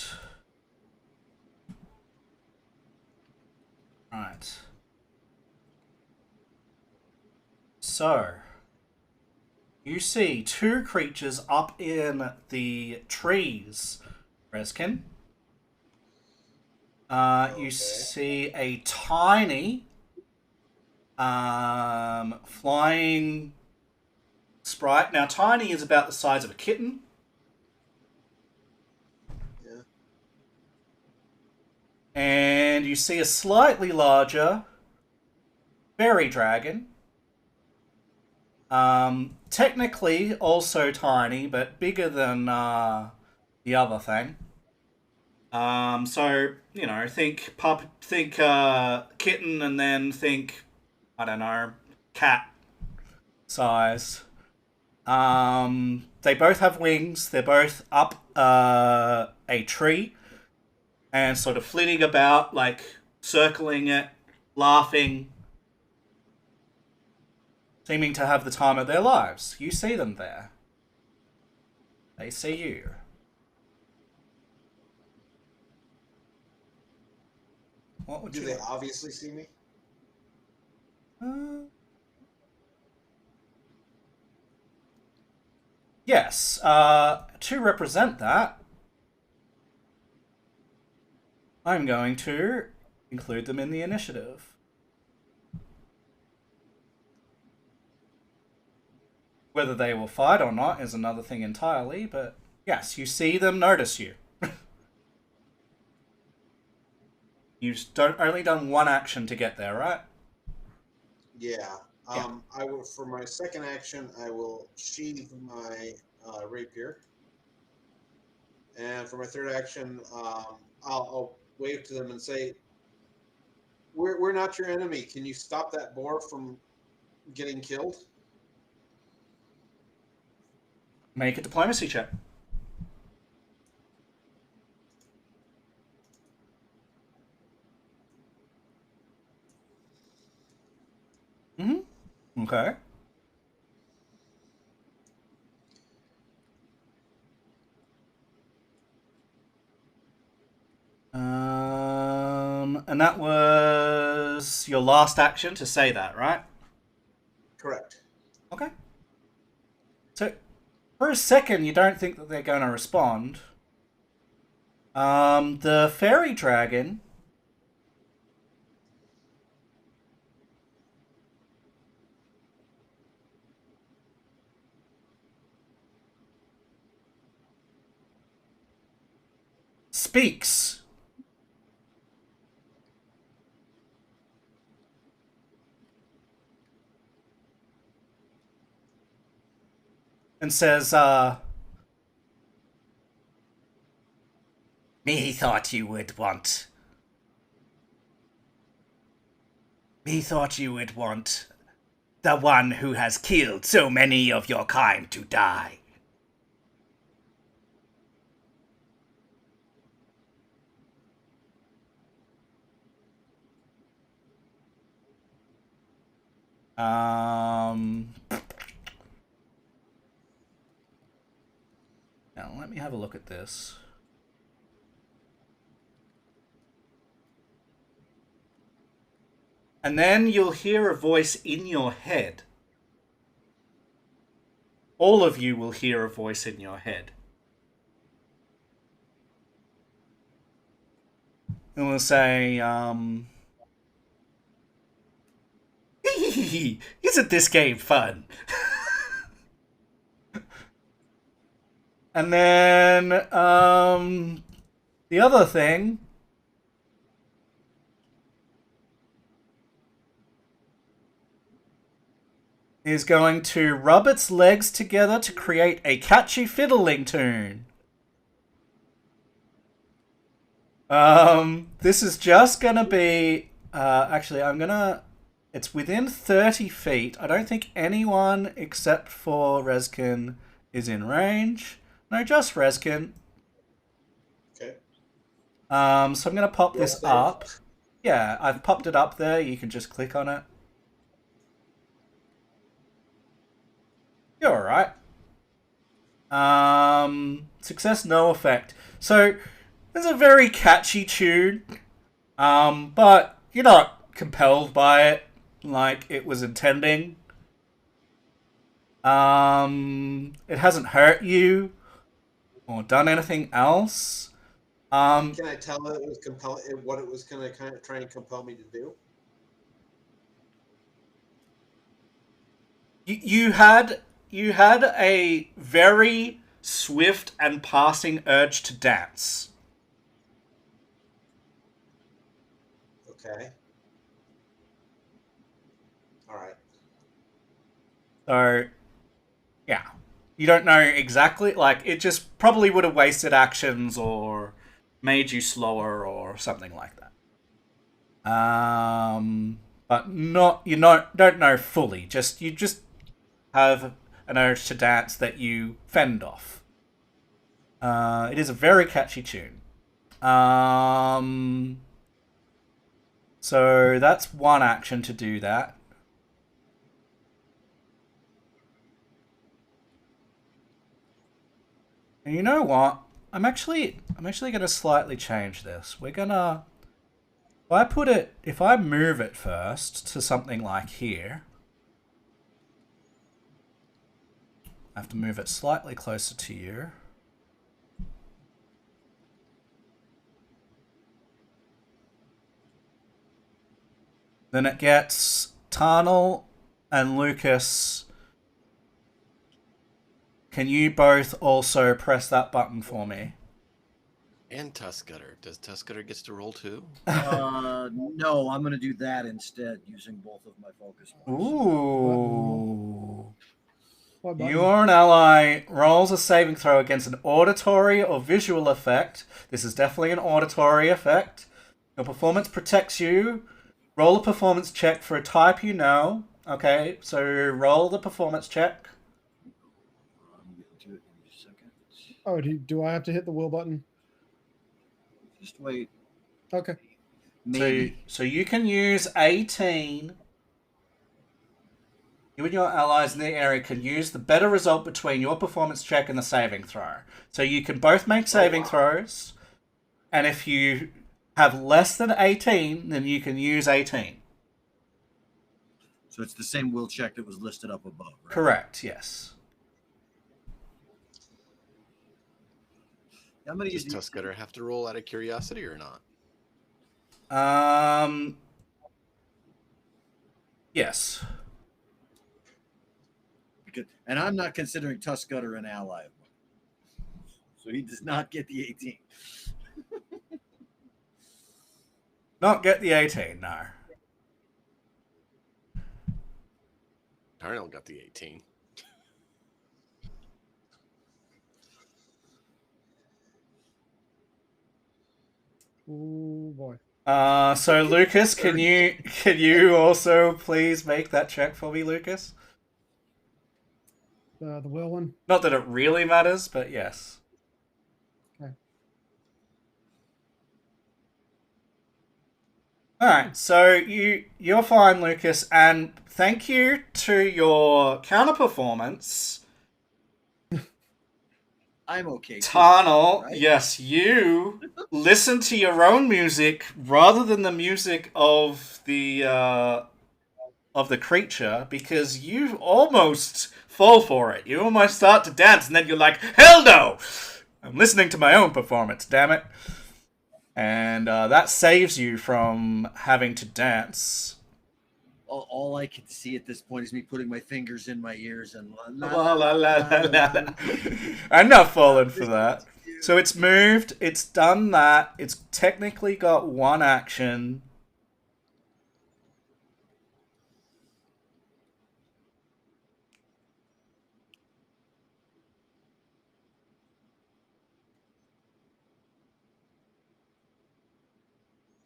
right. So you see two creatures up in the trees, Reskin. You Okay. see a tiny flying sprite. Now, tiny is about the size of a kitten. Yeah. And you see a slightly larger fairy dragon. Technically also tiny, but bigger than the other thing. So you know, think kitten, and then think, I don't know, cat size. They both have wings. They're both up a tree and sort of flitting about, like circling it, laughing, seeming to have the time of their lives. You see them there. They see you. What would Do you they like? obviously see me? Uh, yes. To represent that, I'm going to include them in the initiative. Whether they will fight or not is another thing entirely, but yes, you see them notice you. You've only done one action to get there, right? Yeah. Yeah. I will, for my second action, I will sheathe my rapier, and for my third action, I'll wave to them and say, we're not your enemy. Can you stop that boar from getting killed?" Make a diplomacy check. Mm-hmm. Okay. And that was your last action to say that, right? Correct. Okay. So, for a second, you don't think that they're going to respond. The fairy dragon speaks. And says, Me thought you would want. Me thought you would want the one who has killed so many of your kind to die. Um. Now, let me have a look at this. And then you'll hear a voice in your head. All of you will hear a voice in your head. And will say, isn't this game fun? And then, the other thing is going to rub its legs together to create a catchy fiddling tune. This is just gonna be. Actually, I'm gonna. It's within 30 feet. I don't think anyone except for Reskin is in range. No, just Reskin. Okay. So I'm gonna pop You're this safe. up. Yeah, I've popped it up there. You can just click on it. You're alright. Success, no effect. So it's a very catchy tune, but you're not compelled by it like it was intending. It hasn't hurt you or done anything else. Can I tell it was what it was going to kind of try and compel me to do? You had a very swift and passing urge to dance. Okay. All right. So, yeah. You don't know exactly, like, it just probably would have wasted actions or made you slower or something like that. But don't know fully. You just have an urge to dance that you fend off. It is a very catchy tune. So that's one action to do that. And you know what? I'm actually gonna slightly change this. We're gonna if I move it first to something like here, I have to move it slightly closer to you. Then it gets Tarnal and Lucas. Can you both also press that button for me? And Tuskgutter. Does Tuskgutter gets to roll too? No, I'm going to do that instead, using both of my focus points. Ooh. What button? You or an ally rolls a saving throw against an auditory or visual effect. This is definitely an auditory effect. Your performance protects you. Roll a performance check for a type you know. Okay, so roll the performance check. I'm getting to it in a second. Oh, do I have to hit the will button? Just wait. Okay. Maybe. So you can use 18. You and your allies in the area can use the better result between your performance check and the saving throw. So you can both make saving throws, and if you have less than 18, then you can use 18. So it's the same will check that was listed up above, right? Correct, yes. I'm going to Does use Tuskgutter have to roll out of curiosity or not? Yes. And I'm not considering Tuskgutter an ally of mine. So he does not get the 18. Not get the 18, no. Tarnal got the 18. Oh boy. So Lucas, can you also please make that check for me, Lucas? The will one. Not that it really matters, but yes. Okay. Alright, so you're fine, Lucas, and thank you to your counter performance. I'm okay. Tarnal, right? yes, you listen to your own music rather than the music of the creature, because you almost fall for it. You almost start to dance, and then you're like, hell no! I'm listening to my own performance, damn it. And that saves you from having to dance. All I can see at this point is me putting my fingers in my ears and La, la, la, la, la. I'm not falling for that. So it's moved, it's done that, it's technically got one action.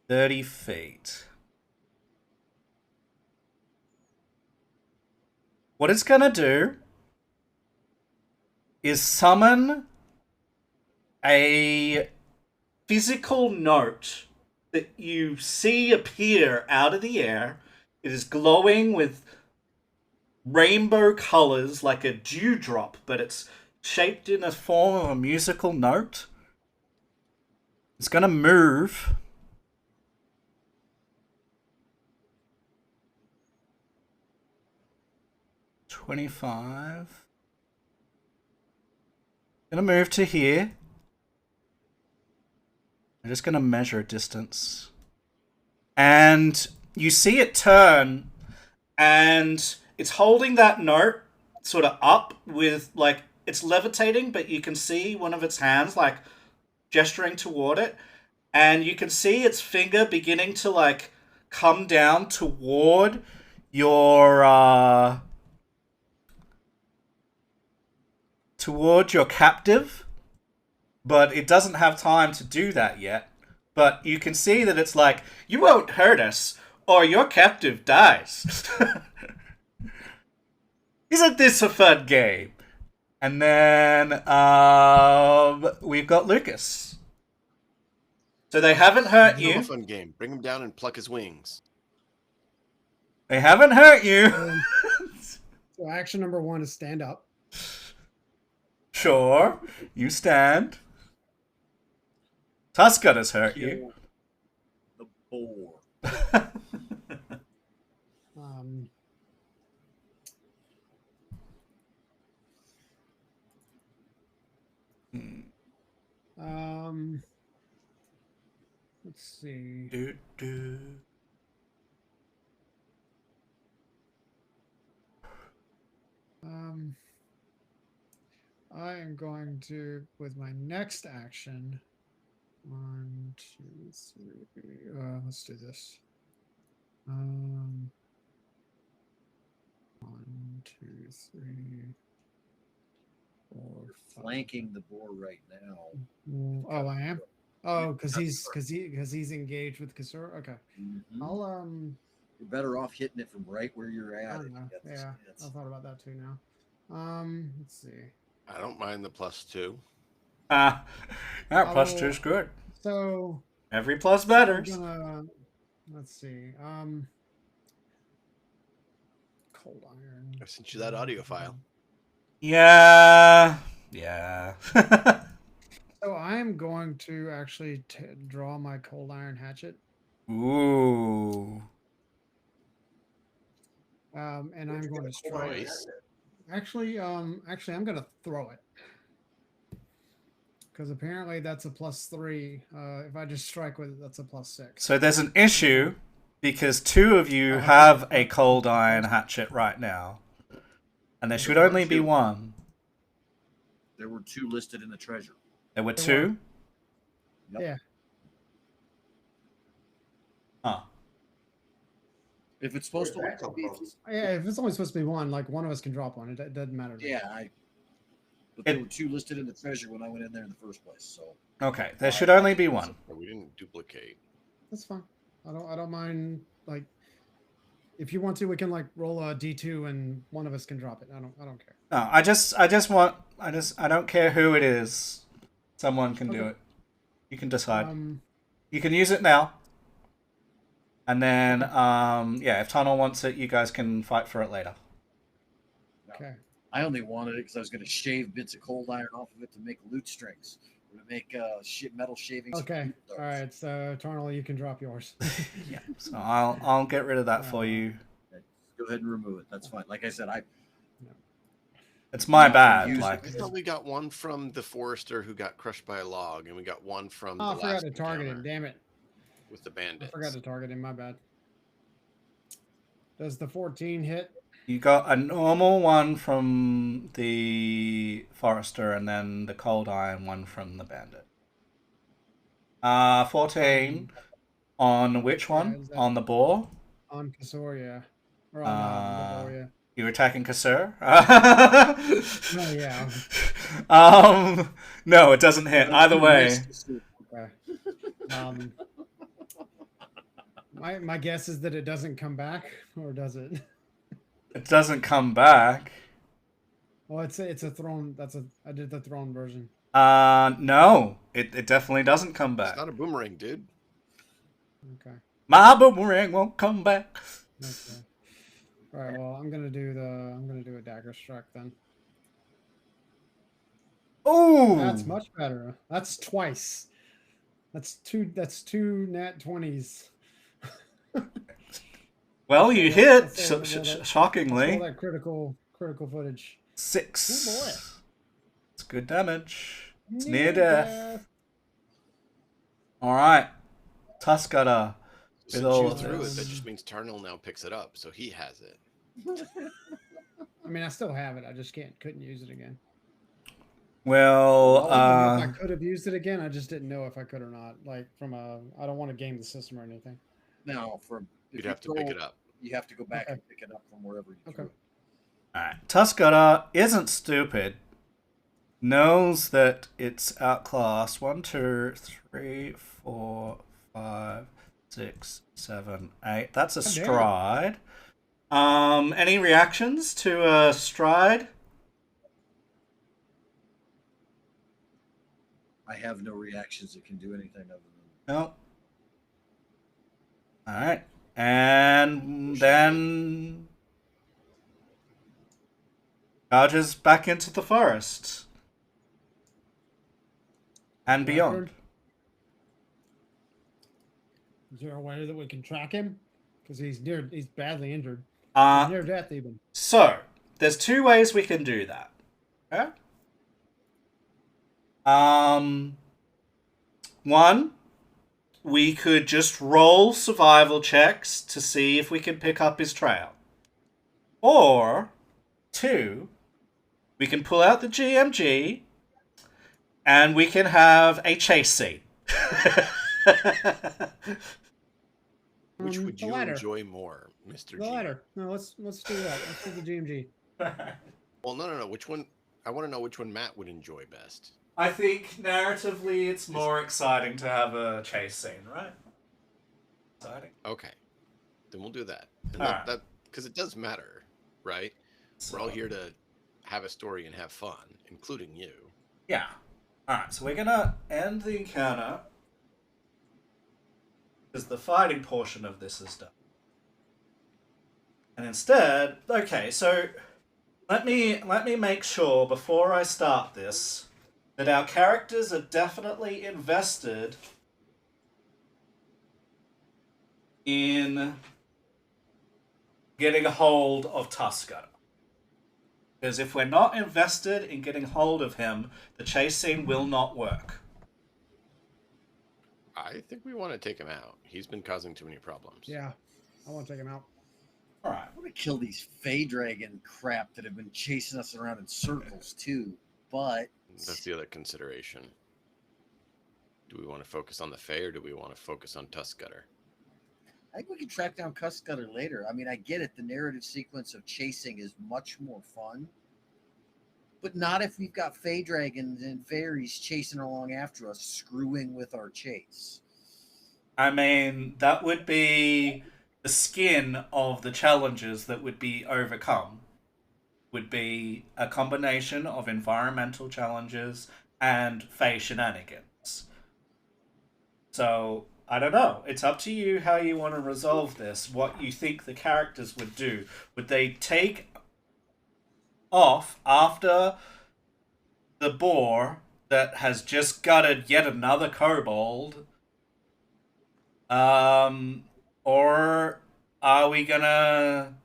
$30. What it's gonna do is summon a physical note that you see appear out of the air. It is glowing with rainbow colors like a dewdrop, but it's shaped in a form of a musical note. It's gonna move. $25. Gonna move to here. I'm just gonna measure distance. And you see it turn, and it's holding that note sort of up with, like, it's levitating, but you can see one of its hands, like, gesturing toward it. And you can see its finger beginning to, like, come down toward your, toward your captive. But it doesn't have time to do that yet. But you can see that it's like, you won't hurt us, or your captive dies. Isn't this a fun game? And then we've got Lucas. So they haven't hurt You know, a you. fun game. Bring him down and pluck his wings. They haven't hurt you. So action number 1 is stand up. Sure, you stand. Tusker has hurt you. The boar. Let's see. Do. I am going to, with my next action, 1, 2, 3. Let's do this. 1, 2, 3, 4, 5. Flanking the boar right now. Oh, I am. Oh, because he's engaged with Kasura. Okay, Mm-hmm. I'll You're better off hitting it from right where you're I at. don't know. Yeah, I thought about that too now. Let's see. I don't mind the +2. That +2 is good. So Every plus matters. Let's see. Cold iron. I sent you that audio file. Yeah. So I'm going to actually draw my cold iron hatchet. Ooh. And I'm going to strike. Nice. Actually, I'm going to throw it. Because apparently that's a +3. If I just strike with it, that's a +6. So there's an issue because 2 of you have a cold iron hatchet right now. And there should only be 1. There were 2 listed in the treasure. There were 2? Yep. Yeah. Huh. If it's supposed Where'd to that come be, from? Yeah, if it's only supposed to be 1, like one of us can drop one. It doesn't matter. to me. yeah, but there were 2 listed in the treasure when I went in there in the first place. So Okay, there should only be 1. We didn't duplicate. That's fine. I don't mind. Like, if you want to, we can like roll a D2 and one of us can drop it. I don't care. No, I don't care who it is. Someone can do Okay. it. You can decide. You can use it now. And then, if Tunnel wants it, you guys can fight for it later. Okay. I only wanted it because I was going to shave bits of cold iron off of it to make loot strings, or to make metal shavings. Okay. All right. So, Tarnal, you can drop yours. Yeah. So I'll get rid of that for you. Go ahead and remove it. That's fine. Like I said, It's my Not bad. use it. Like, I thought we got one from the forester who got crushed by a log, and we got one from Oh, I the forgot last to target him. encounter Damn it. with the I bandits. forgot to target him. My bad. Does the 14 hit? you got a normal one from the forester, and then the cold iron one from the bandit. 14 on which one? is that- On the boar? On Kasor, yeah. Or on the boar, yeah. You're attacking Kasur? No, yeah. No, it doesn't hit. Either way. Okay. My guess is that it doesn't come back, or does it? It doesn't come back. Well, it's a throne. I did the throne version. No. It definitely doesn't come It's back. not a boomerang, dude. Okay. My boomerang won't come back. Okay. All right. Well, I'm gonna do a dagger strike then. Oh, That's much better. That's twice. That's two nat 20s. well, you hit. Let's roll that Shockingly, critical footage. Oh boy. 6. It's good damage. It's near Near death. All right, Tuskata. With Since all you of threw it, this. that just means Tarnal now picks it up, so he has it. I mean, I still have it. I just couldn't use it again. Well, I could have used it again. I just didn't know if I could or not. Like I don't want to game the system or anything. No, You'd have to pick it up. You have to go back Okay. and pick it up from wherever you threw it. all right. Tuskata isn't stupid. Knows that it's outclassed. 1, 2, 3, 4, 5, 6, 7, 8. That's a God damn. stride. Any reactions to a stride? I have no reactions that can do anything other than. No. All right, and then charges back into the forest and beyond. Record? Is there a way that we can track him? Because he's badly injured. He's near death even. So there's 2 ways we can do that. Okay. One, we could just roll survival checks to see if we can pick up his trail. Or 2, we can pull out the GMG and we can have a chase scene. Which would the you latter. enjoy more, Mr. The G? latter. No, let's do that. Let's do the GMG. Well, no. Which one? I want to know which one Matt would enjoy best. I think narratively it's more exciting to have a chase scene, right? Exciting. Okay, then we'll do that. And Alright. that because it does matter, right? We're all here to have a story and have fun, including you. Yeah. Alright, so we're gonna end the encounter because the fighting portion of this is done. And instead, okay, so let me make sure before I start this that our characters are definitely invested in getting a hold of Tusker. Because if we're not invested in getting hold of him, the chase scene will not work. I think we want to take him out. He's been causing too many problems. Yeah, I want to take him out. All right. I want to kill these Fey Dragon crap that have been chasing us around in circles too. But That's the other consideration. Do we want to focus on the Fae or do we want to focus on Tuskgutter? I think we can track down Cusscutter later. I mean, I get it. The narrative sequence of chasing is much more fun. But not if we've got Fey Dragons and fairies chasing along after us, screwing with our chase. I mean, that would be the skin of the challenges that would be overcome. Would be a combination of environmental challenges and Fey shenanigans. So, I don't know. It's up to you how you want to resolve this, what you think the characters would do. Would they take off after the boar that has just gutted yet another kobold? Or are we gonna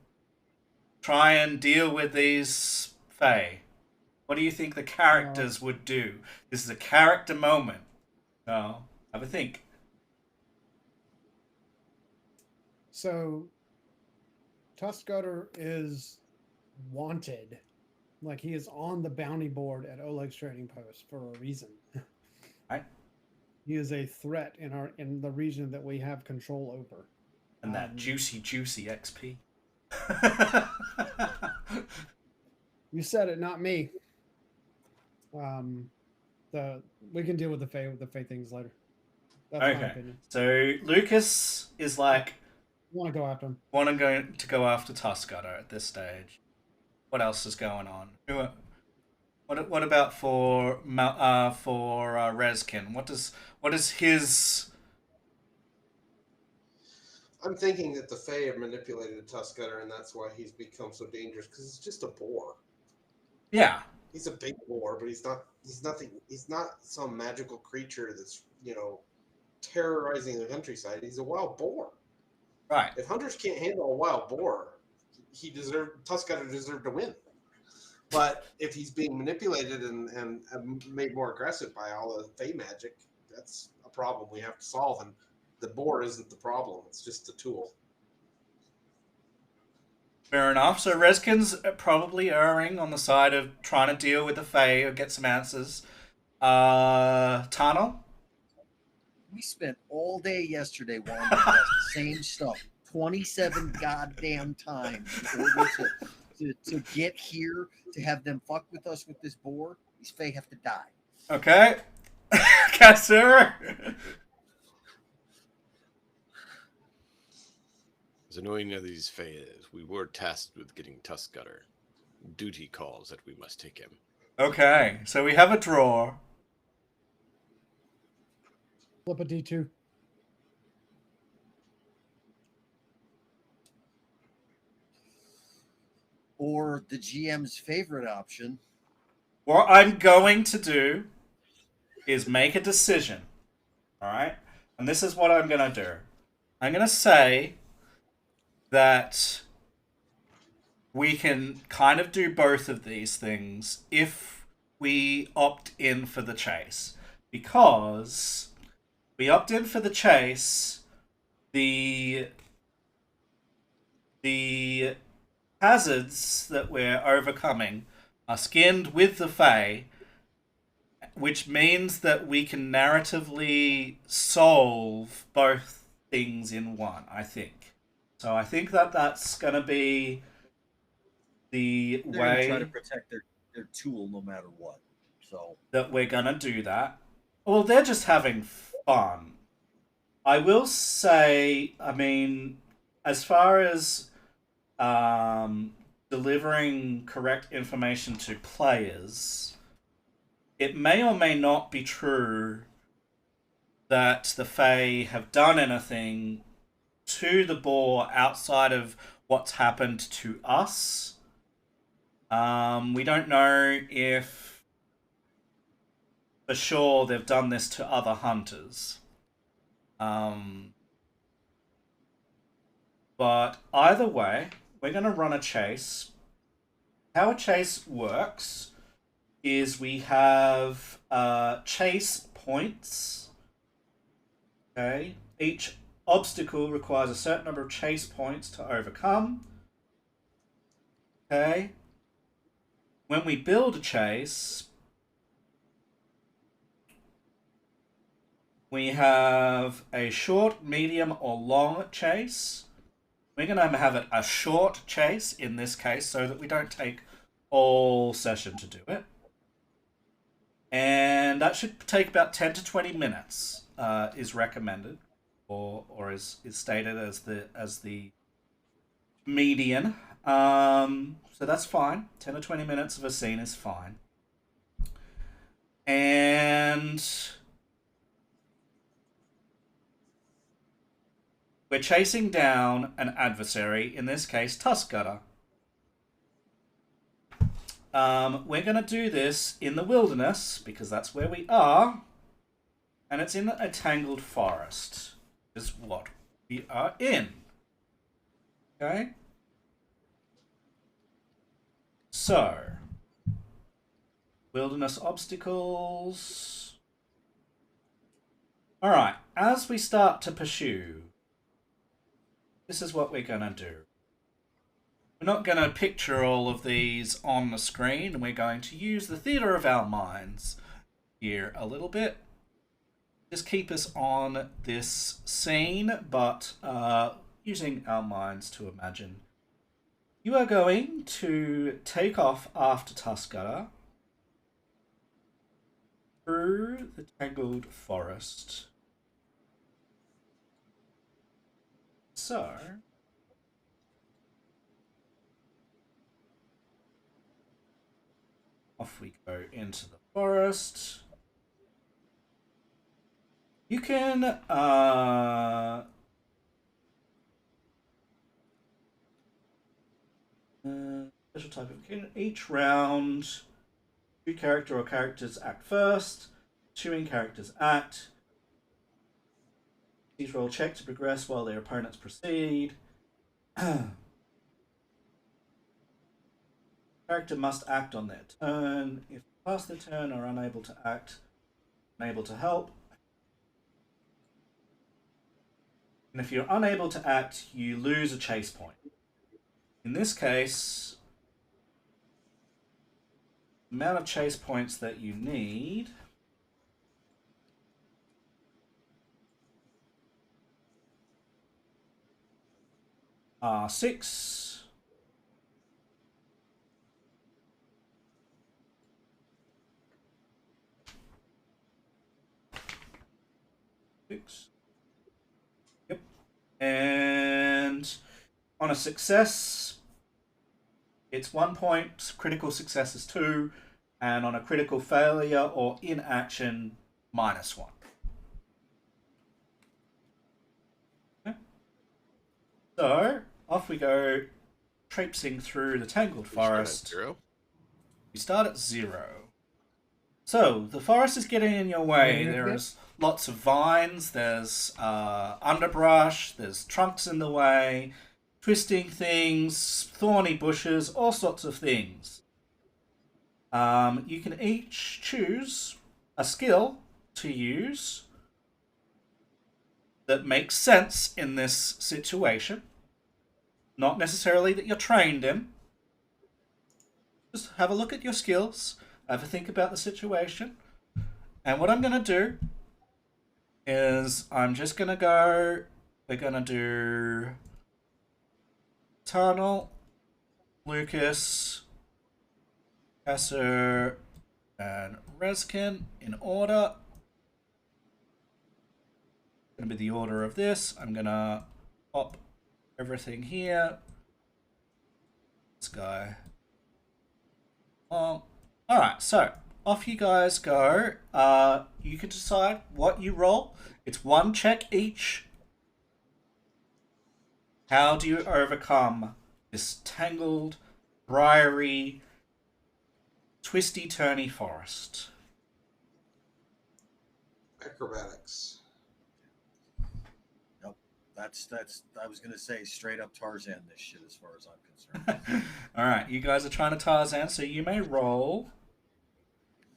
try and deal with these Fae? What do you think the characters would do? This is a character moment. So, have a think. So, Tuskgutter is wanted. Like, he is on the bounty board at Oleg's trading post for a reason. Right. He is a threat in the region that we have control over. And that juicy XP. You said it, not me. We can deal with the Fae things later. That's my Okay. opinion. So Lucas is like Want to go after him? wanting to go after Tuskgutter at this stage. What else is going on? What about for Rezkin? What is his? I'm thinking that the Fae have manipulated Tuskgutter, and that's why he's become so dangerous, because it's just a boar. Yeah. He's a big boar, but he's not he's nothing. He's not some magical creature that's terrorizing the countryside. He's a wild boar. Right. If hunters can't handle a wild boar, Tuskgutter deserved to win. But if he's being manipulated and made more aggressive by all the Fey magic, that's a problem we have to solve. And the boar isn't the problem; it's just the tool. Fair enough. So Reskin's probably erring on the side of trying to deal with the Fae or get some answers. Tunnel? We spent all day yesterday wanting to test the same stuff 27 goddamn times in order to get here, to have them fuck with us with this boar. These Fae have to die. Okay. Cassura? As annoying as these Fae is, we were tasked with getting Tuskgutter. Duty calls that we must take him. Okay, so we have a draw. Flip a D2. Or the GM's favorite option. What I'm going to do is make a decision. Alright? And this is what I'm going to do. I'm going to say that we can kind of do both of these things if we opt in for the chase. Because we opt in for the chase, the hazards that we're overcoming are skinned with the Fae, which means that we can narratively solve both things in one, I think. So I think that that's going to be the They're going to try way to protect their tool no matter what. So that we're going to do that. Well, they're just having fun. I will say, I mean, as far as delivering correct information to players, it may or may not be true that the Fae have done anything to the boar outside of what's happened to us. We don't know if for sure they've done this to other hunters. But either way, we're going to run a chase. How a chase works is we have chase points. Okay, each obstacle requires a certain number of chase points to overcome. Okay, when we build a chase, we have a short, medium, or long chase. We're going to have it a short chase in this case so that we don't take all session to do it. And that should take about 10 to 20 minutes, is recommended, or is stated as the median. So that's fine. 10 to 20 minutes of a scene is fine. And we're chasing down an adversary, in this case, Tuskgutter. We're going to do this in the wilderness, because that's where we are. And it's in a tangled forest, is what we are in. Okay? So, wilderness obstacles. Alright, as we start to pursue, this is what we're going to do. We're not going to picture all of these on the screen. We're going to use the theatre of our minds here a little bit. Just keep us on this scene, but using our minds to imagine. You are going to take off after Tuskgutter through the tangled forest. So, off we go into the forest. You can special type of each round 2 character or characters act first. 2 in-characters act. These roll check to progress while their opponents proceed. Character must act on their turn. If they pass their turn or unable to act, unable to help. And if you're unable to act, you lose a chase point. In this case, the amount of chase points that you need are 6. 6. Yep. And on a success, it's 1 point. Critical success is 2. And on a critical failure or inaction, -1. Okay. So, off we go, traipsing through the Tangled Forest. We start at 0. So, the forest is getting in your way. There's lots of vines, there's underbrush, there's trunks in the way, twisting things, thorny bushes, all sorts of things. You can each choose a skill to use that makes sense in this situation. Not necessarily that you're trained in. Just have a look at your skills, have a think about the situation. And what I'm going to do is I'm just going to go, we're going to do Tunnel, Lucas, Kasser, and Reskin in order. Going to be the order of this. I'm going to pop everything here. This guy. Alright, so off you guys go. You can decide what you roll. It's 1 check each. How do you overcome this tangled, briary, twisty-turny forest? Acrobatics. Yep. That's I was gonna say straight up Tarzan this shit as far as I'm concerned. Alright, you guys are trying to Tarzan, so you may roll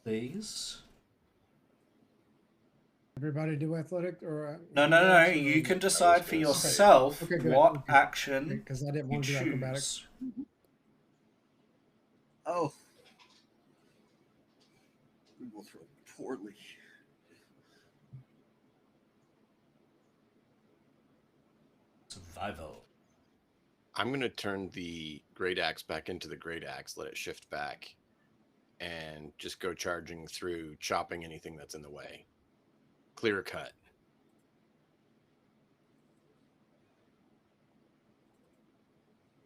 these. Everybody do athletic or No. You can decide for yourself what action because I didn't want to do acrobatics. Oh, we both rolled poorly. Survival. I'm going to turn the great axe back into the great axe, let it shift back, and just go charging through, chopping anything that's in the way. Clear cut.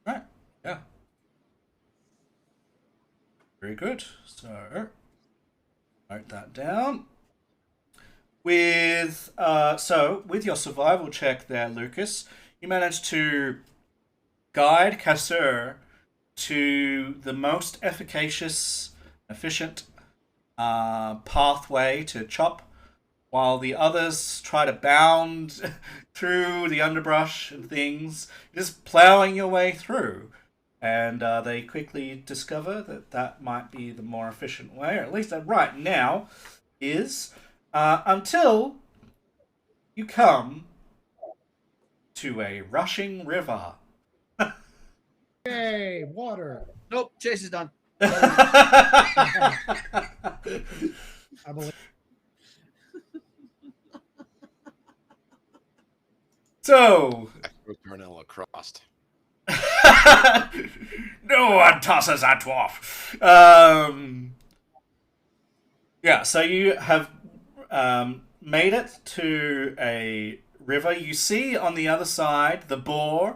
Right. Yeah. Very good. So, note that down. With with your survival check there, Lucas, you managed to guide Kasser to the most efficacious, efficient pathway to chop, while the others try to bound through the underbrush and things, just plowing your way through. And they quickly discover that that might be the more efficient way, or at least right now is, until you come to a rushing river. Yay, water. Nope, chase is done. I believe. So, Parnell across. no one tosses that dwarf. Yeah, so you have made it to a river. You see on the other side, the boar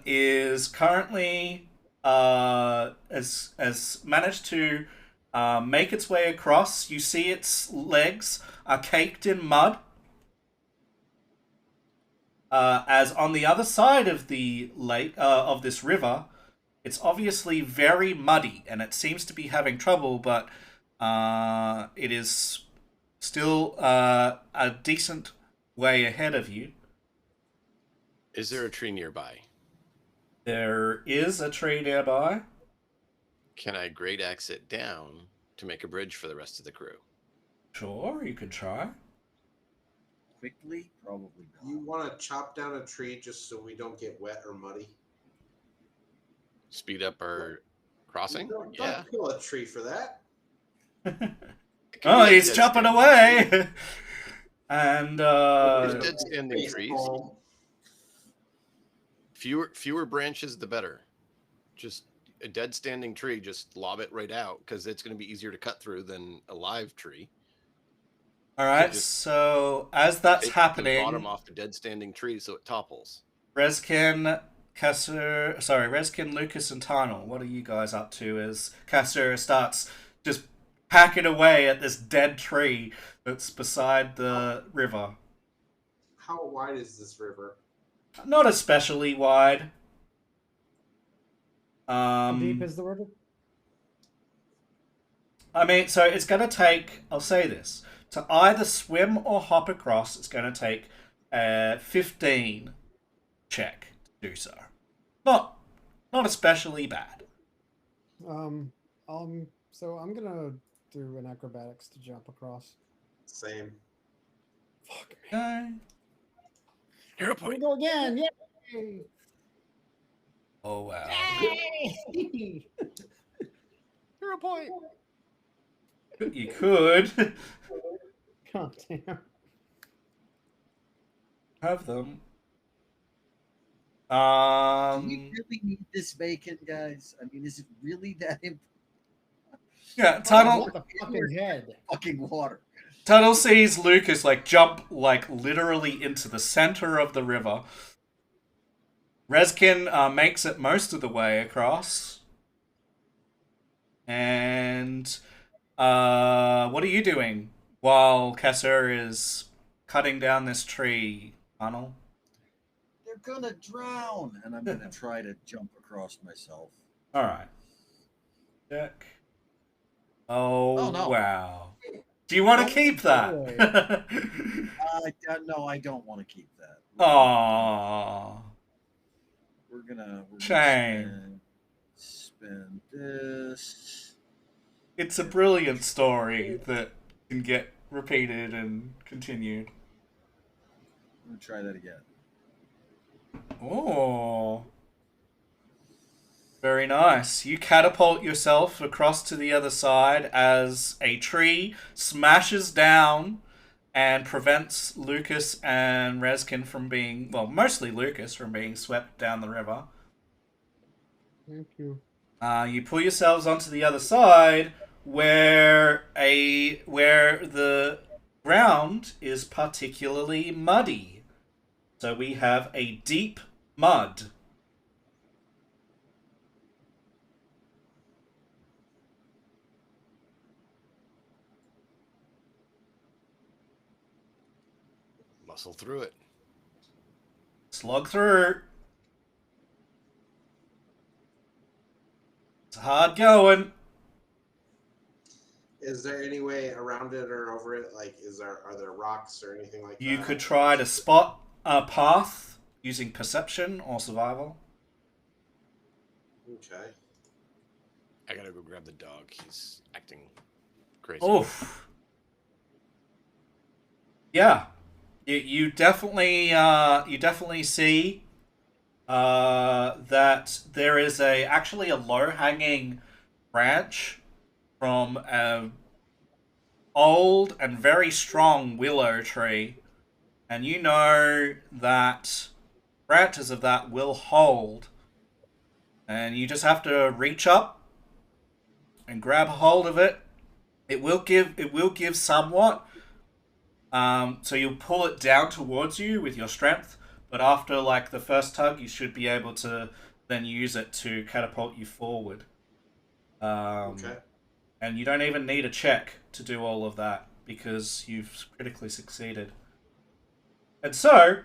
is currently has managed to make its way across. You see its legs are caked in mud. As on the other side of the lake, of this river, It's obviously very muddy, and it seems to be having trouble, but it is still a decent way ahead of you. Is there a tree nearby? There is a tree nearby. Can I great axe it down to make a bridge for the rest of the crew? Sure, you could try. Quickly, probably not. You want to chop down a tree just so we don't get wet or muddy? Speed up our crossing? Don't Yeah. kill a tree for that. Oh, he's chopping away! And There's dead standing Face trees. palm. Fewer branches, the better. Just a dead standing tree, just lob it right out because it's going to be easier to cut through than a live tree. all right, just so as that's Take happening, the bottom off the dead standing tree so it topples. Reskin, Lucas, and Tarnal, what are you guys up to as Casser starts just packing away at this dead tree that's beside the river? How wide is this river? Not especially wide. How deep is the river? I mean, so it's going to take, I'll say this, to either swim or hop across, it's going to take a 15 check to do so. Not especially bad. So I'm gonna do an acrobatics to jump across. Same. Fuck me. Okay. Hero Here we point. go again. Yay! Oh, wow. Yay! Hero point. You could God damn. have them. Do we really need this bacon, guys? I mean, is it really that important? Yeah, I Tunnel want the fucking head. Fucking water. Tunnel sees Lucas like jump like literally into the center of the river. Reskin makes it most of the way across. And what are you doing while Kasser is cutting down this tree, Tunnel? They're gonna drown, and I'm gonna try to jump across myself. All right. Check. Oh, no. wow. Do you want to keep that? No, I don't want to keep that. Aww. We're gonna Shame. spend this. It's a brilliant story that can get repeated and continued. I'm gonna try that again. Oh. Very nice. You catapult yourself across to the other side as a tree smashes down and prevents Lucas and Reskin from being, well, mostly Lucas, from being swept down the river. Thank you. You pull yourselves onto the other side where the ground is particularly muddy. So we have a deep mud. Muscle through it. Slog through. It's hard going. Is there any way around it or over it? Like, are there rocks or anything like that? You could try to spot a path using perception or survival. Okay. I gotta go grab the dog. He's acting crazy. Oof. Yeah. You definitely see that there is actually a low hanging branch from a old and very strong willow tree, and you know that branches of that will hold, and you just have to reach up and grab a hold of it. It will give somewhat. So you'll pull it down towards you with your strength, but after like the first tug, you should be able to then use it to catapult you forward. Okay. And you don't even need a check to do all of that because you've critically succeeded. And so,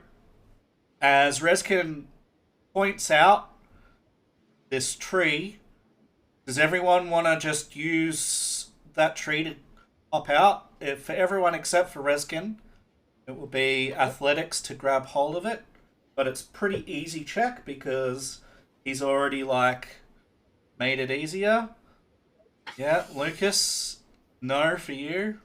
as Reskin points out, this tree. Does everyone want to just use that tree to hop out? For everyone except for Reskin, it will be athletics to grab hold of it. But it's pretty easy check because he's already, like, made it easier. Yeah, Lucas, no for you.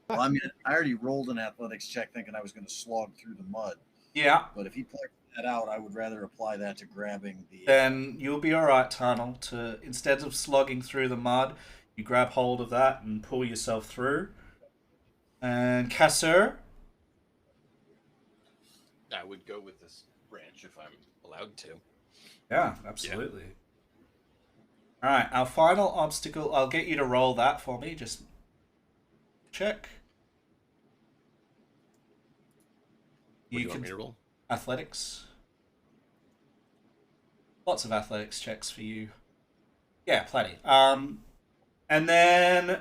Well, I mean, I already rolled an athletics check thinking I was going to slog through the mud. Yeah, But if he points that out, I would rather apply that to grabbing the. then you'll be alright, Tunnel. To instead of slogging through the mud, you grab hold of that and pull yourself through. And Cassur, I would go with this branch if I'm allowed to. yeah, absolutely. Alright, our final obstacle, I'll get you to roll that for me, just check. What do you want me to roll? Athletics. Lots of athletics checks for you. Yeah, plenty. And then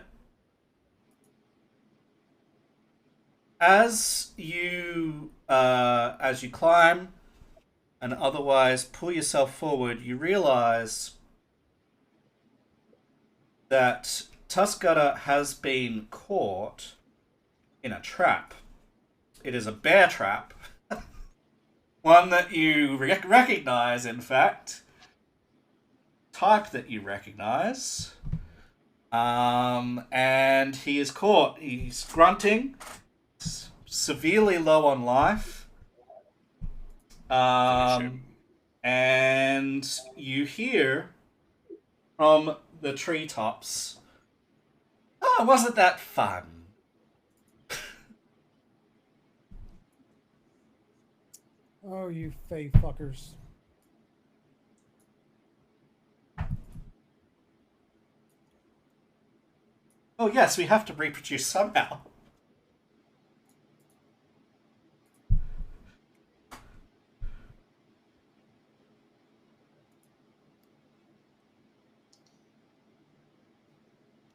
as you climb and otherwise pull yourself forward, you realize that Tuscutter has been caught in a trap. It is a bear trap. One that you recognize, in fact. Type that you recognize. And he is caught. He's grunting, severely low on life. And you hear from the treetops, "Oh, wasn't that fun?" Oh, you fey fuckers. Oh yes, we have to reproduce somehow.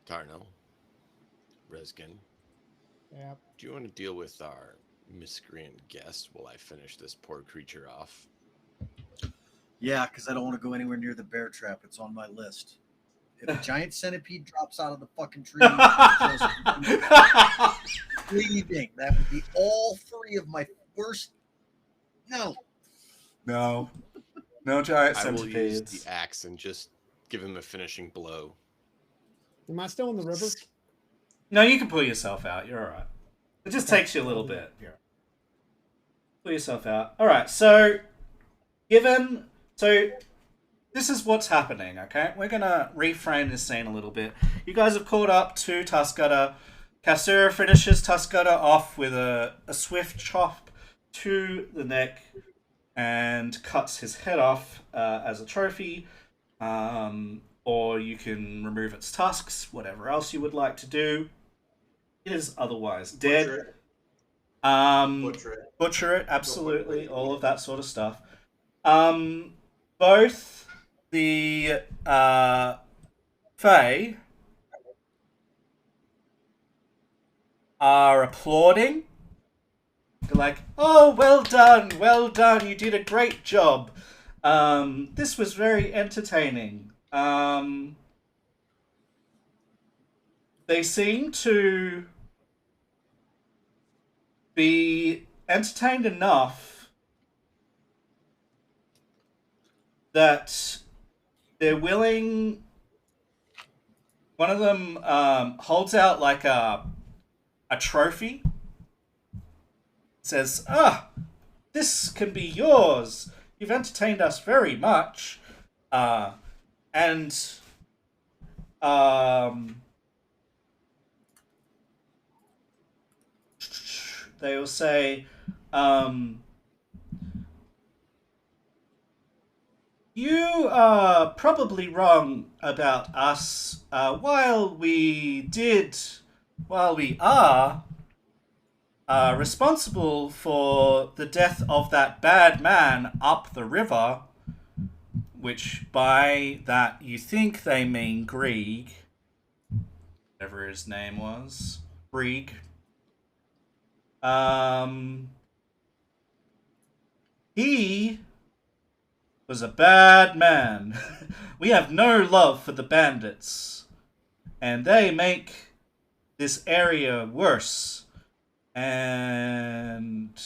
Tarno, Reskin, Yep. do you want to deal with our miscreant guest while I finish this poor creature off? Yeah, because I don't want to go anywhere near the bear trap. It's on my list. If a giant centipede drops out of the fucking tree, leaving. That would be all three of my worst. No. No giant I will use centipedes. the axe and just give him a finishing blow. Am I still in the river? No, you can pull yourself out. You're alright. It just takes you a little bit. Yeah. Pull yourself out. Alright, so this is what's happening, okay? We're gonna reframe this scene a little bit. You guys have caught up to Tuscutter. Cassura finishes Tuscutter off with a swift chop to the neck and cuts his head off as a trophy. Or you can remove its tusks, whatever else you would like to do. It is otherwise dead. Butcher it, absolutely, all of that sort of stuff. Both the Fae are applauding. They're like, "Oh, well done, you did a great job. This was very entertaining." They seem to be entertained enough that they're willing. One of them holds out like a trophy. Says, this can be yours. You've entertained us very much. And they will say, you are probably wrong about us. While we are responsible for the death of that bad man up the river, which by that you think they mean Grieg, whatever his name was, Brieg. He was a bad man. We have no love for the bandits. And they make this area worse. And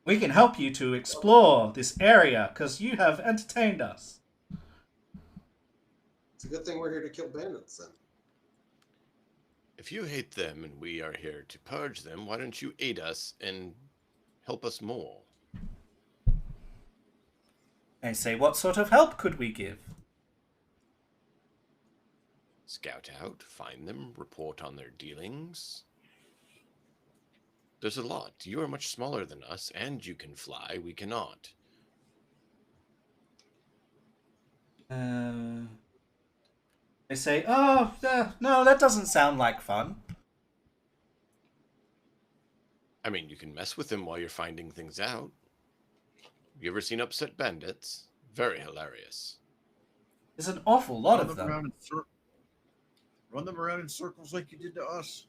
we can help you to explore this area because you have entertained us. It's a good thing we're here to kill bandits then. If you hate them and we are here to purge them, why don't you aid us and help us more? I say, what sort of help could we give? Scout out, find them, report on their dealings. There's a lot. You are much smaller than us, and you can fly. We cannot. They say, oh, no, that doesn't sound like fun. I mean, you can mess with them while you're finding things out. You ever seen Upset Bandits? Very hilarious. There's an awful lot of them. Run them around in circles like you did to us.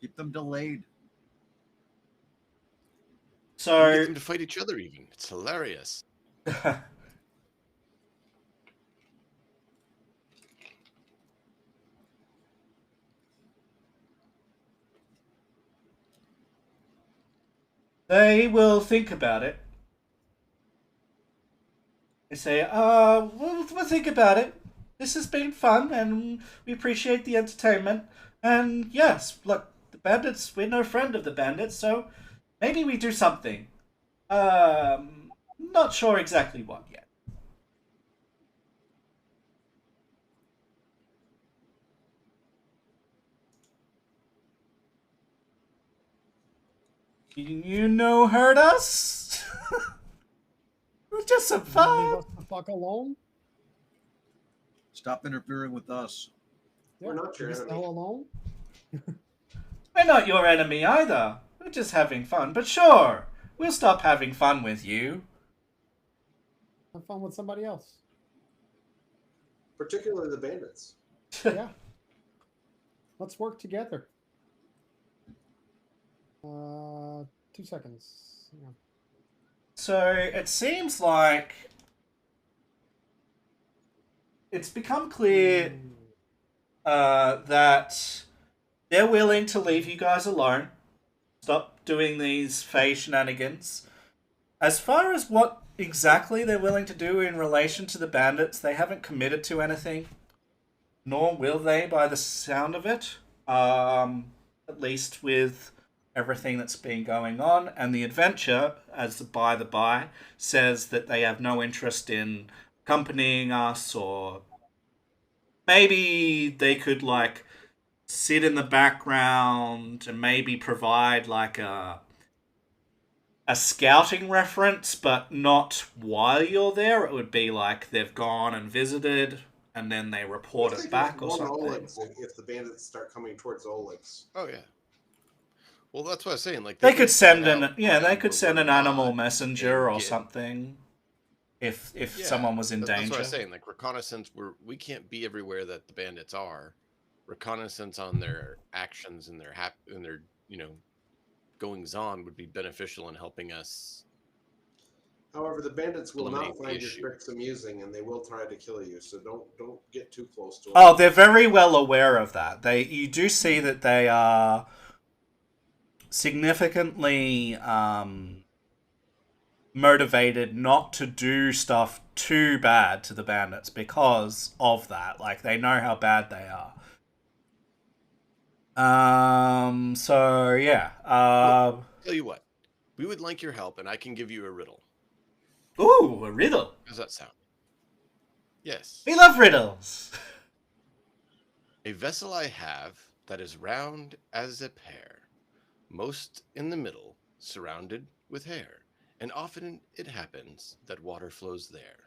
Keep them delayed. You get So them to fight each other even. It's hilarious. they will think about it. They say, we'll think about it. This has been fun, and we appreciate the entertainment. And yes, look, the bandits, we're no friend of the bandits, so maybe we do something. Not sure exactly what yet. You know, hurt us? It was just some Leave fun. us the fuck alone. Stop interfering with us. We're not your leave us the enemy. hell alone. We're not your enemy either. We're just having fun. But sure, we'll stop having fun with you. Have fun with somebody else. Particularly the bandits. Yeah. Let's work together. 2 seconds. Yeah. So it seems like it's become clear that they're willing to leave you guys alone. Stop doing these Fey shenanigans. As far as what exactly they're willing to do in relation to the bandits, they haven't committed to anything. Nor will they by the sound of it. At least with everything that's been going on. And the adventure, as the by the by, says that they have no interest in accompanying us, or maybe they could like sit in the background and maybe provide like a scouting reference, but not while you're there. It would be like they've gone and visited and then they report it back or something. Olex if the bandits start coming towards Olex. Oh yeah. Well, that's what I was saying. Like They could send set an out they around could where send we're an animal not messenger and or get- something if Yeah, someone was in That's danger. what I was saying. Like reconnaissance, we can't be everywhere that the bandits are. Reconnaissance on their actions and their goings on would be beneficial in helping us. However, the bandits will Eliminate not the find your issue. tricks amusing, and they will try to kill you. So don't get too close to them. Oh, they're very well aware of that. You do see that they are significantly motivated not to do stuff too bad to the bandits because of that. Like, they know how bad they are. So yeah. Tell you what, we would like your help, and I can give you a riddle. Ooh, a riddle. How does that sound? Yes. We love riddles. A vessel I have that is round as a pear, most in the middle, surrounded with hair, and often it happens that water flows there.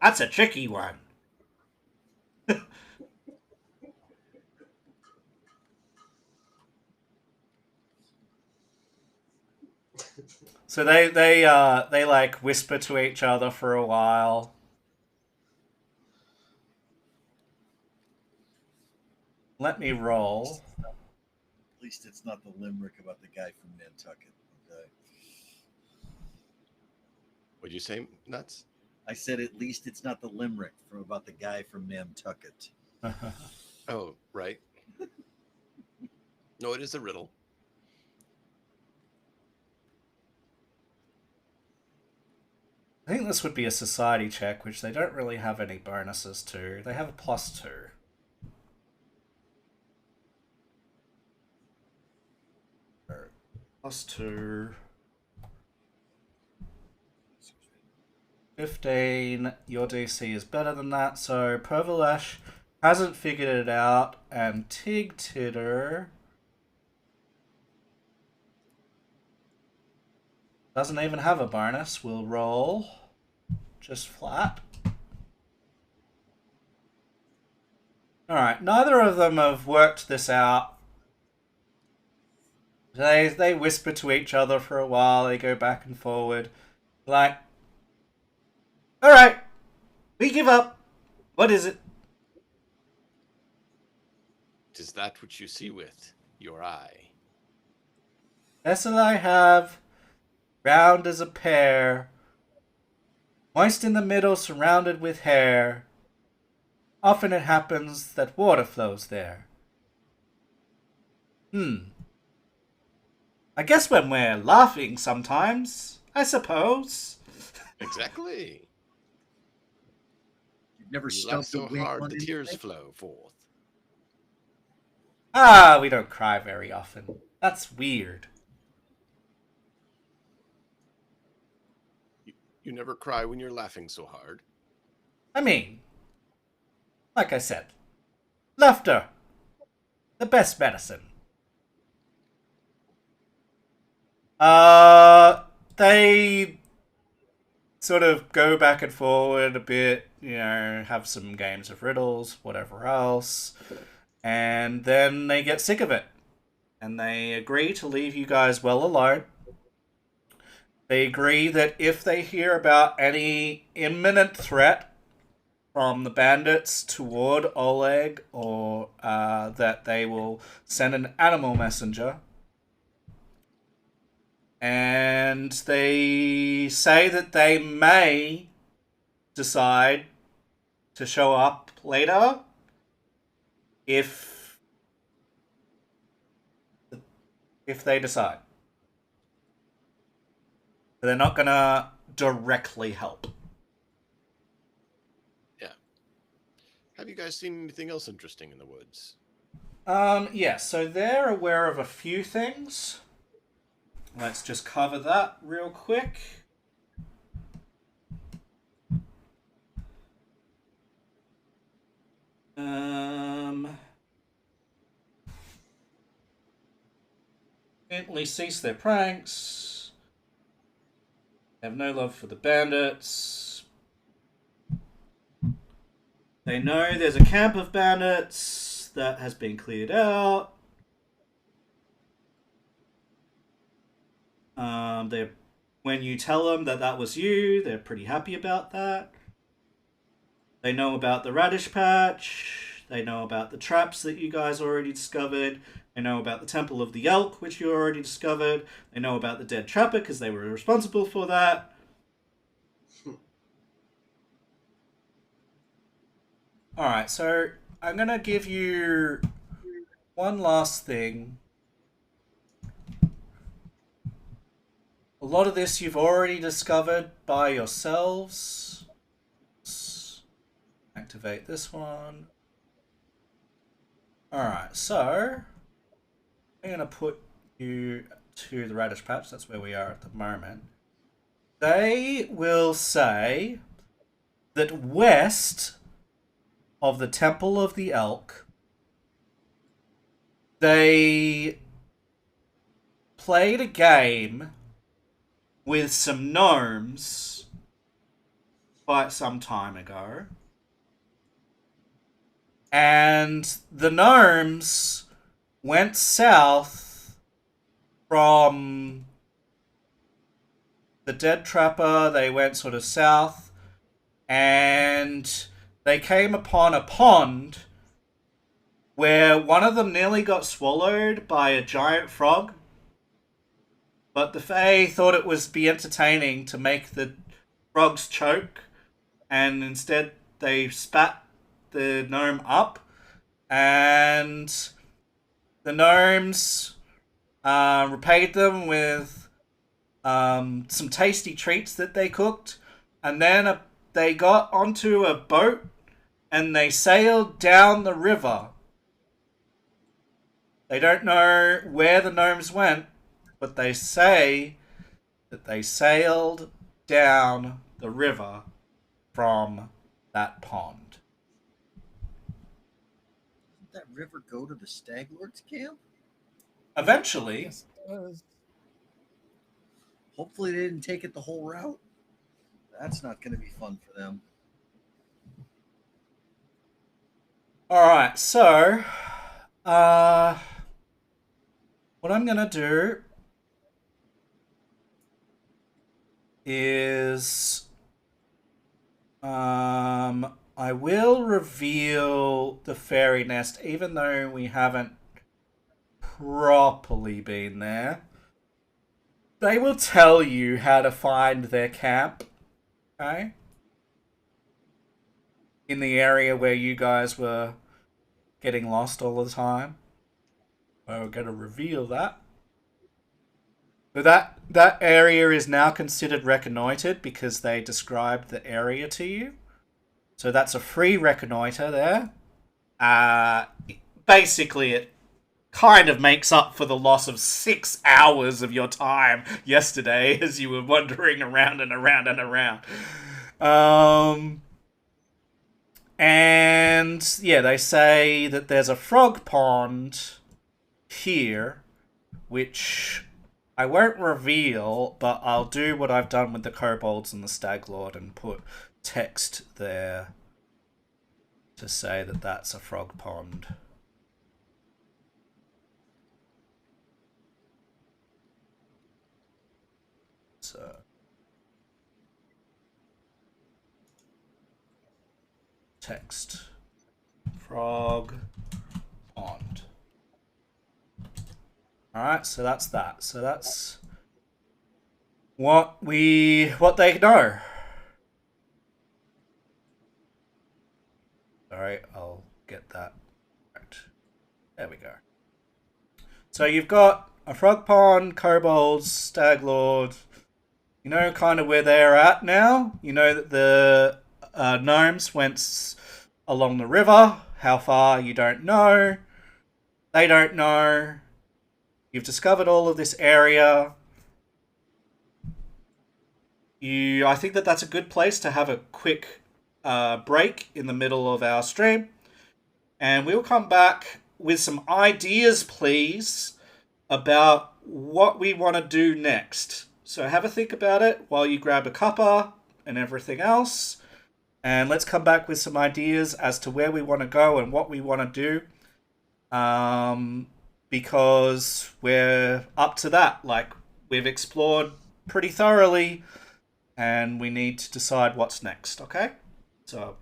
That's a tricky one. So they like whisper to each other for a while. Let me roll. At least it's not the limerick about the guy from Nantucket. Okay? What'd you say, Nuts? I said at least it's not the limerick from about the guy from Nantucket. Oh, right. No, it is a riddle. I think this would be a society check, which they don't really have any bonuses to. They have a +2. +2. 15. Your DC is better than that, so Pervalash hasn't figured it out, and Tig Titter doesn't even have a bonus. We'll roll just flat. Alright, neither of them have worked this out. They whisper to each other for a while, they go back and forward. Like, alright, we give up. What is it? Is that what you see with your eye? Vessel I have, round as a pear, moist in the middle, surrounded with hair. Often it happens that water flows there. I guess when we're laughing sometimes, I suppose. Exactly. You've never You laugh stumped so a wig hard on the tears anything? flow forth. Ah, we don't cry very often. That's weird. You never cry when you're laughing so hard. I mean, like I said, laughter, the best medicine. They sort of go back and forward a bit, have some games of riddles, whatever else, and then they get sick of it. And they agree to leave you guys well alone. They agree that if they hear about any imminent threat from the bandits toward Oleg, or that they will send an animal messenger. And they say that they may decide to show up later if they decide. They're not gonna directly help. Yeah. Have you guys seen anything else interesting in the woods? Yeah, so they're aware of a few things. Let's just cover that real quick. Instantly cease their pranks. They have no love for the bandits. They know there's a camp of bandits that has been cleared out. When you tell them that that was you, they're pretty happy about that. They know about the radish patch. They know about the traps that you guys already discovered. They know about the Temple of the Elk, which you already discovered. They know about the dead trapper because they were responsible for that. Alright, so I'm going to give you one last thing. A lot of this you've already discovered by yourselves. Let's activate this one. Alright, so I'm going to put you to the radish patch. That's where we are at the moment. They will say that west of the Temple of the Elk, they played a game with some gnomes quite some time ago. And the gnomes went south from the dead trapper. They went sort of south, and they came upon a pond where one of them nearly got swallowed by a giant frog, but the Fae thought it would be entertaining to make the frogs choke, and instead they spat the gnome up, and the gnomes repaid them with some tasty treats that they cooked, and then they got onto a boat and they sailed down the river. They don't know where the gnomes went, but they say that they sailed down the river from that pond. Didn't that river go to the Stag Lord's camp? Eventually, Yes, it does. Hopefully they didn't take it the whole route. That's not going to be fun for them. alright, so what I'm gonna do is I will reveal the fairy nest even though we haven't properly been there. They will tell you how to find their camp, okay? In the area where you guys were getting lost all the time. We're going to reveal that. So that area is now considered reconnoitered because they described the area to you. So that's a free reconnoiter there. Basically, it kind of makes up for the loss of 6 hours of your time yesterday as you were wandering around and around and around. And yeah, they say that there's a frog pond here, which I won't reveal, but I'll do what I've done with the kobolds and the stag lord and put text there to say that that's a frog pond. So text frog pond. Alright, so that's that. So that's what they know. Alright, I'll get that right. There we go. So you've got a frog pond, kobolds, stag lord. You know kind of where they're at now. You know that the gnomes went along the river. How far, you don't know. They don't know. You've discovered all of this area. I think that that's a good place to have a quick break in the middle of our stream. And we'll come back with some ideas, please, about what we want to do next. So have a think about it while you grab a cuppa and everything else. And let's come back with some ideas as to where we want to go and what we want to do. Because we're up to that. Like, we've explored pretty thoroughly, and we need to decide what's next, okay? So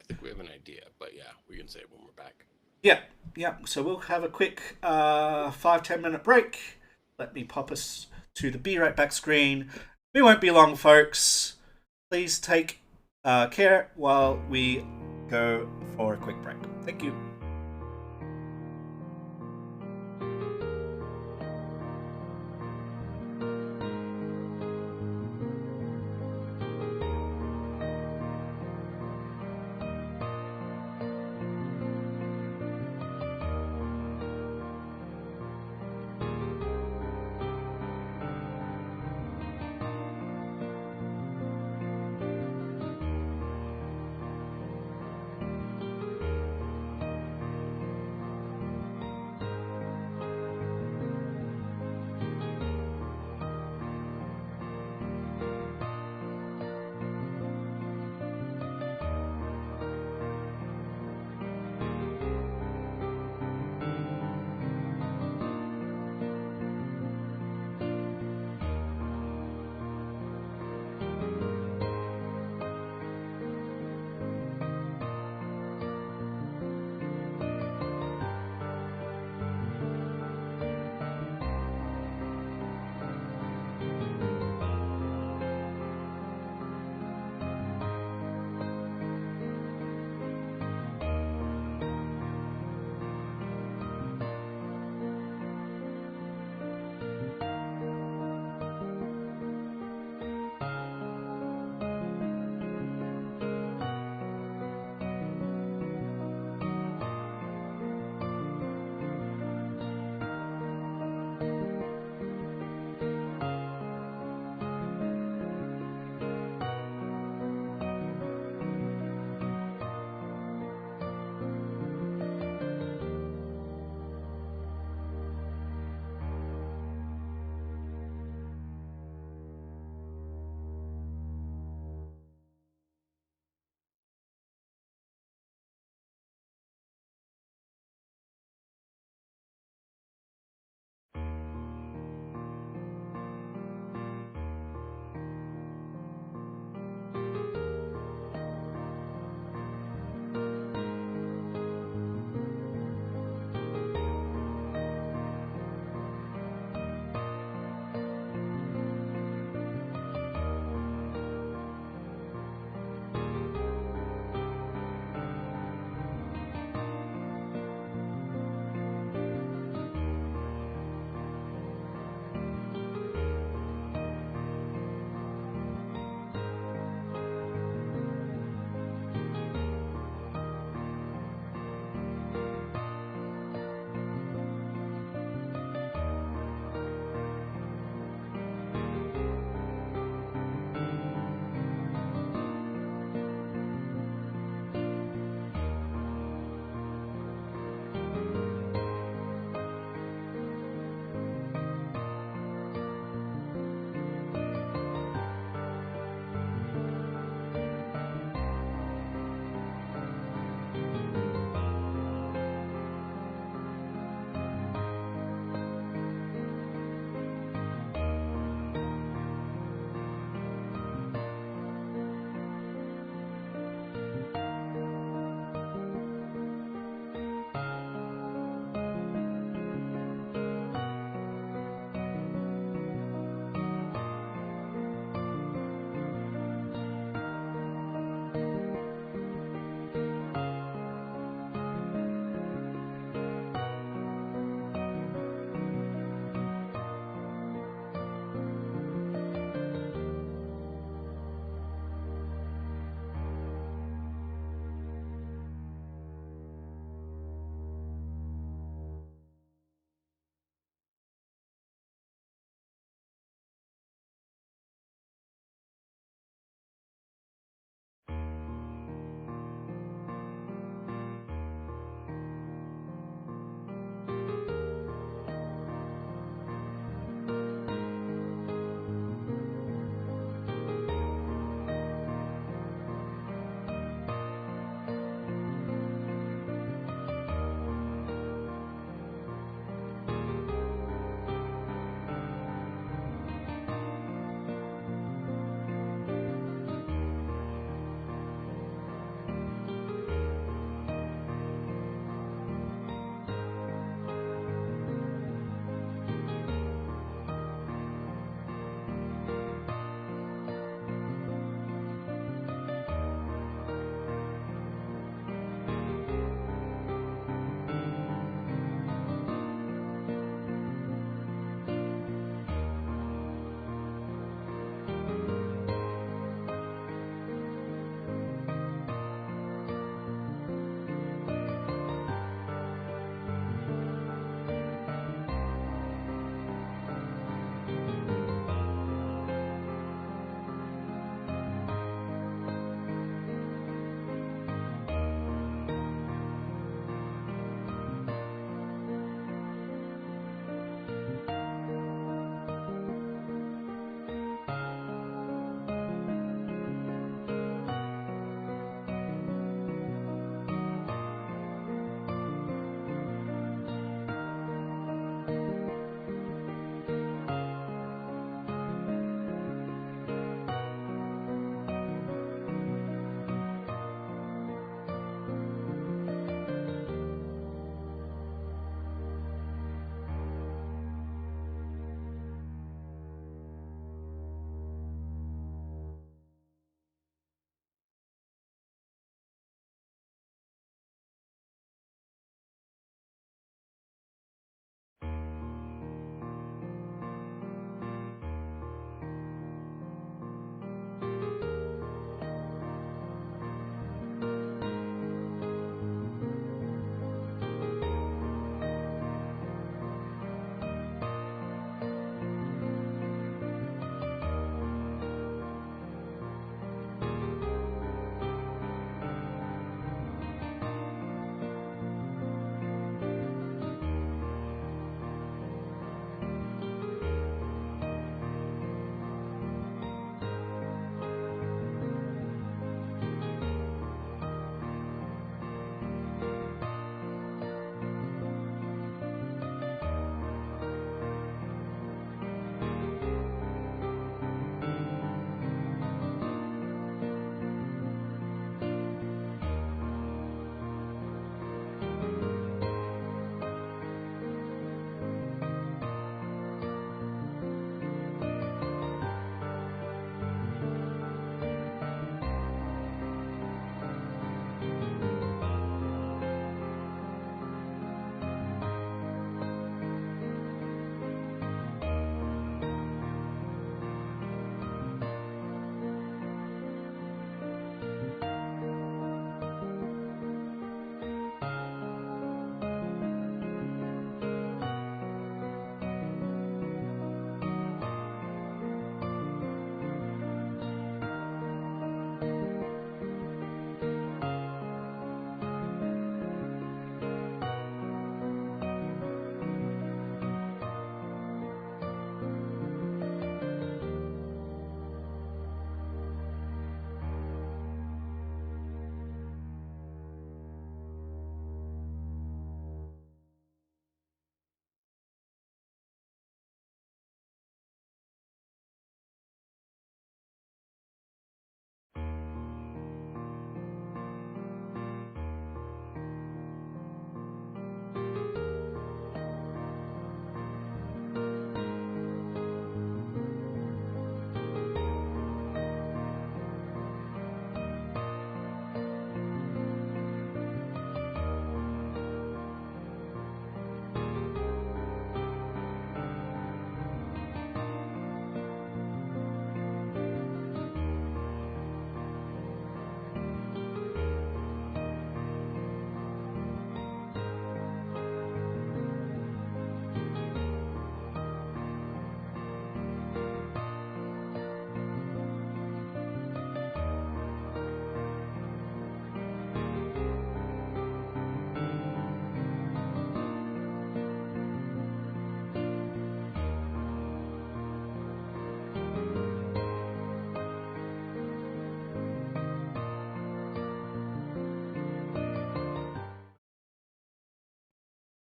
I think we have an idea, but yeah, we can say it when we're back. yeah. So we'll have a quick 5-10 minute break. Let me pop us to the Be Right Back screen. We won't be long, folks. Please take care while we go for a quick break. Thank you.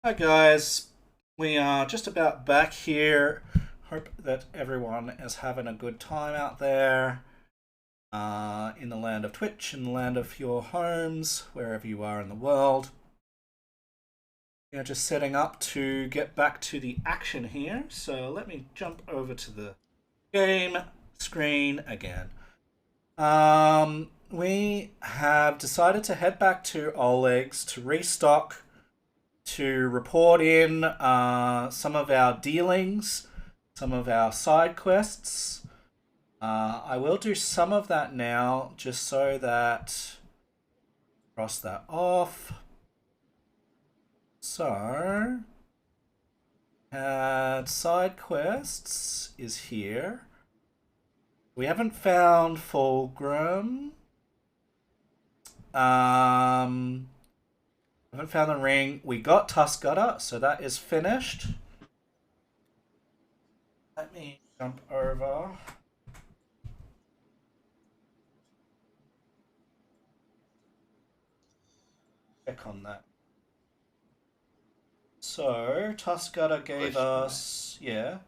Hi guys, we are just about back here. Hope that everyone is having a good time out there in the land of Twitch, in the land of your homes, wherever you are in the world. We are just setting up to get back to the action here, so let me jump over to the game screen again. We have decided to head back to Oleg's to restock, to report in some of our dealings, some of our side quests. I will do some of that now, just so that cross that off. So, side quests is here. We haven't found Fulgrim. Haven't found the ring. We got Tuscutter, so that is finished. Let me jump over. Check on that. So, Tuscutter gave us... Yeah.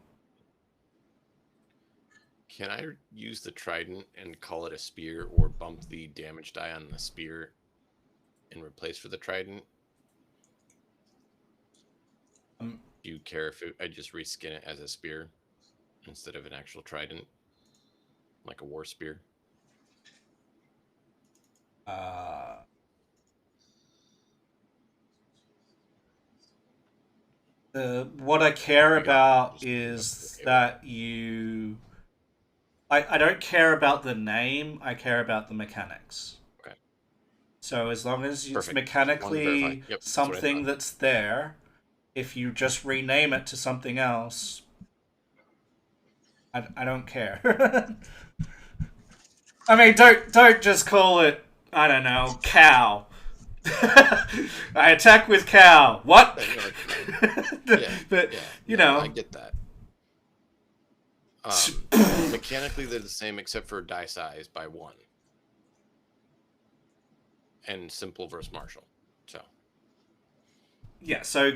Can I use the trident and call it a spear, or bump the damage die on the spear in replace for the trident? Do you care if I just reskin it as a spear instead of an actual trident, like a war spear? What I care about is that you... I don't care about the name, I care about the mechanics. Okay. So as long as it's Perfect. mechanically Yep, something that's there, if you just rename it to something else, I don't care. I mean, don't just call it, I don't know, cow. I attack with cow. What? But you know, I get that. Mechanically, they're the same except for die size by 1, and simple versus martial. So yeah. So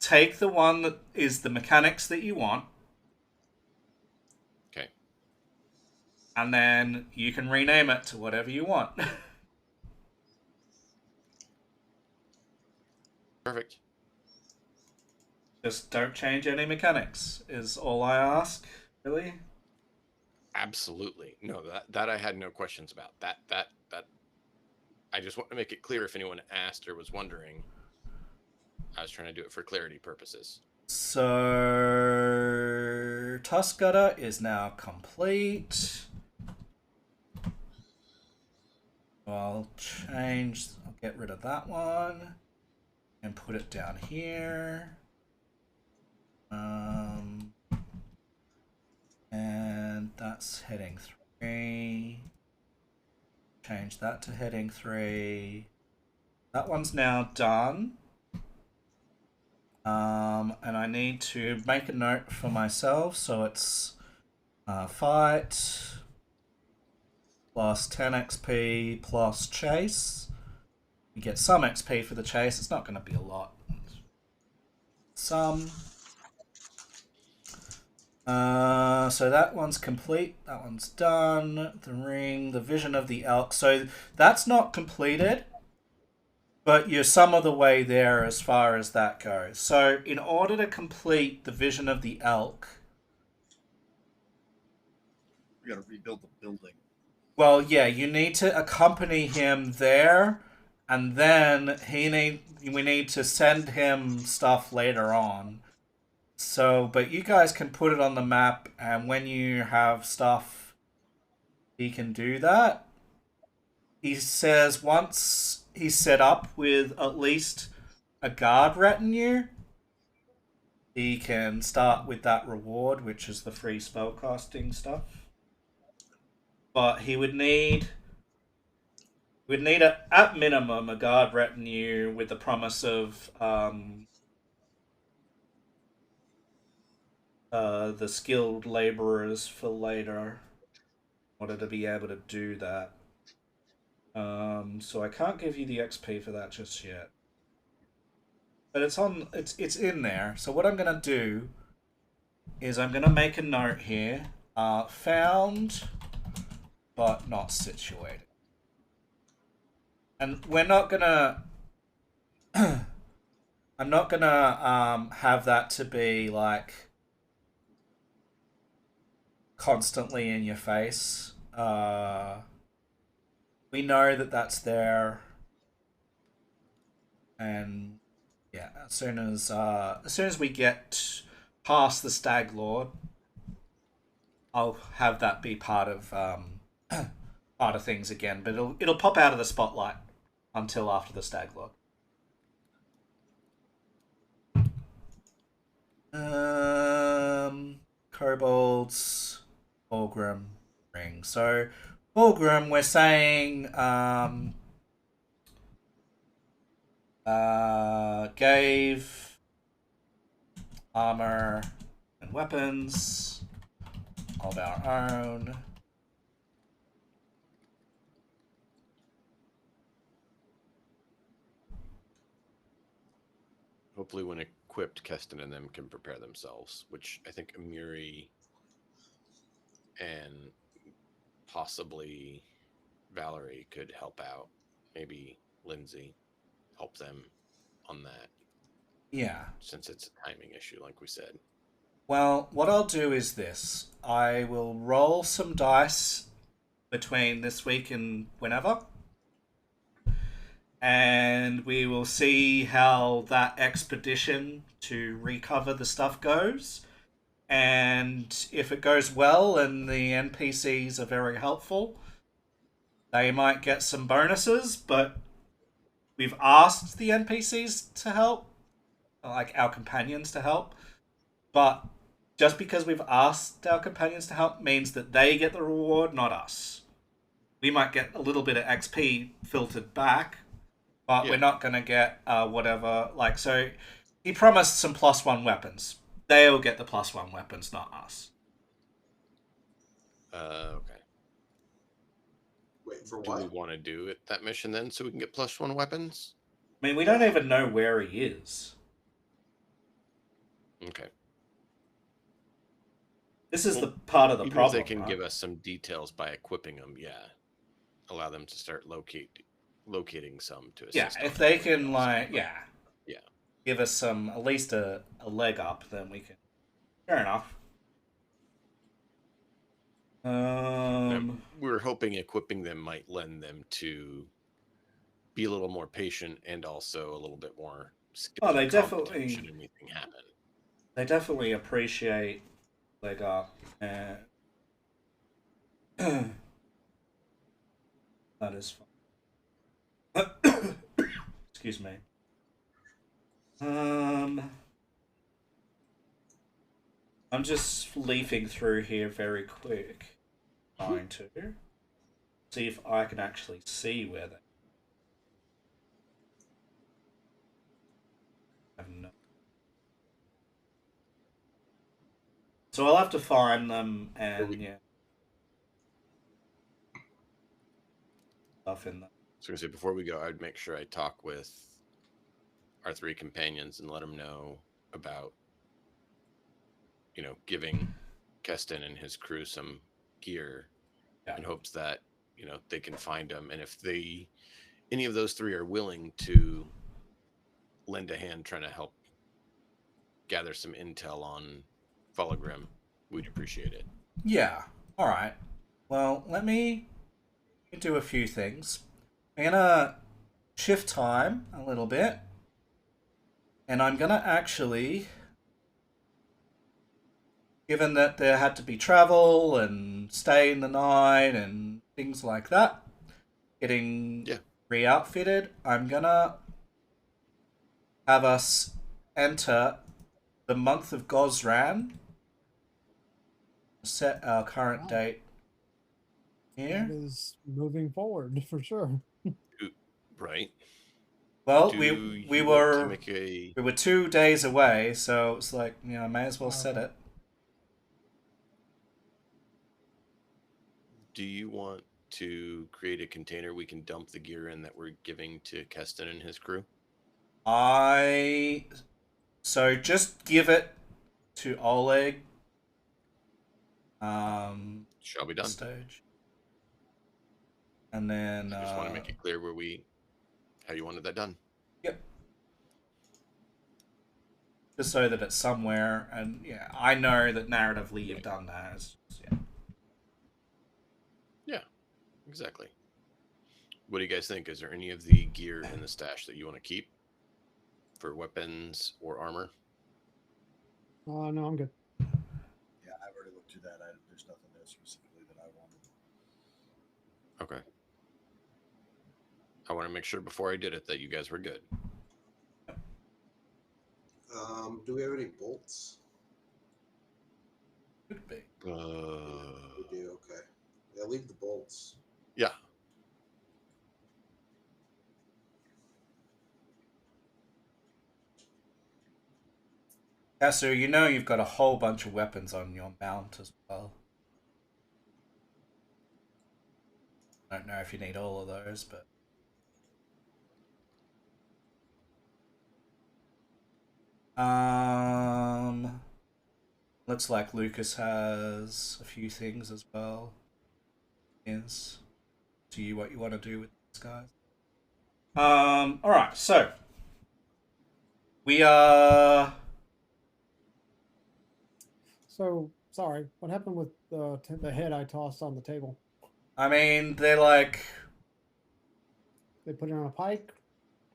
take the one that is the mechanics that you want. okay. And then you can rename it to whatever you want. Perfect. Just don't change any mechanics, is all I ask, really. Absolutely. No, that I had no questions about. That I just want to make it clear if anyone asked or was wondering. I was trying to do it for clarity purposes. So Tuscutter is now complete. I'll get rid of that one and put it down here. And that's heading 3. Change that to heading 3. That one's now done. And I need to make a note for myself, so it's fight plus 10 XP plus chase. You get some XP for the chase. It's not going to be a lot. Some. So that one's complete. That one's done. The ring, the vision of the elk. So that's not completed, but you're some of the way there as far as that goes. So in order to complete the vision of the elk, We got to rebuild the building. well, yeah, you need to accompany him there, and then we need to send him stuff later on. So, but you guys can put it on the map, and when you have stuff, he can do that. He says once he's set up with at least a guard retinue, he can start with that reward, which is the free spellcasting stuff. But he would need at minimum a guard retinue with the promise of the skilled laborers for later, in order to be able to do that. So I can't give you the XP for that just yet. but it's in there. So what I'm gonna do is I'm gonna make a note here. Found but not situated. And we're not gonna I'm not gonna have that to be like constantly in your face. We know that that's there, and yeah, as soon as we get past the Stag Lord, I'll have that be part of part of things again. But it'll pop out of the spotlight until after the Stag Lord. Kobolds, Orgrim, Ring. So Orgrim, we're saying gave armor and weapons of our own. Hopefully, when equipped, Keston and them can prepare themselves, which I think Amiri and possibly Valerie could help out. Maybe Lindsay help them on that. Yeah. Since it's a timing issue, like we said. Well, what I'll do is this. I will roll some dice between this week and whenever. And we will see how that expedition to recover the stuff goes. And if it goes well and the NPCs are very helpful, they might get some bonuses, but we've asked the NPCs to help, like our companions to help. But just because we've asked our companions to help means that they get the reward, not us. We might get a little bit of XP filtered back, but we're not going to get whatever. Like, so he promised some +1 weapons. They'll get the +1 weapons, not us. Okay. Wait, for Do what? we want to do it that mission then, so we can get +1 weapons? I mean, we don't even know where he is. Okay. This is the part of the Even problem. if they can right? give us some details by equipping them, allow them to start locating some to assist. Yeah, if they can, like, yeah, give us some at least a leg up, then we can. Fair enough. We're hoping equipping them might lend them to be a little more patient and also a little bit more skilled. Oh, they definitely should anything happen. They definitely appreciate leg up, and that is fun. Excuse me. I'm just leafing through here very quick, trying to see if I can actually see where they. No. So I'll have to find them and stuff in them. So I say before we go, I'd make sure I talk with our 3 companions and let them know about, giving Keston and his crew some gear in hopes that, they can find them. And if any of those 3 are willing to lend a hand trying to help gather some intel on Volagrim, we'd appreciate it. Yeah. All right. Well, let me do a few things. I'm gonna shift time a little bit, and I'm gonna actually, given that there had to be travel and stay in the night and things like that, getting re-outfitted, I'm gonna have us enter the month of Gozran. Set our current date here. That is moving forward for sure. Right. Well, we were 2 days away, so it's like, I may as well set it. Do you want to create a container we can dump the gear in that we're giving to Keston and his crew? So just give it to Oleg. Shall be done. Stage. And then I just want to make it clear how you wanted that done. Yep. Just so that it's somewhere, and yeah, I know that narratively you've done that. Yeah, exactly. What do you guys think? Is there any of the gear in the stash that you want to keep for weapons or armor? No, I'm good. Yeah, I've already looked through that. There's nothing there specifically that I wanted. Okay. I want to make sure before I did it that you guys were good. Do we have any bolts? Could be. We do. Okay. Yeah, leave the bolts. Yeah. Yeah, so you know you've got a whole bunch of weapons on your mount as well. I don't know if you need all of those, but looks like Lucas has a few things as well. Yes. To you what you want to do with these guys. Alright, so we are So sorry, what happened with the head I tossed on the table? I mean, they're like They put it on a pike.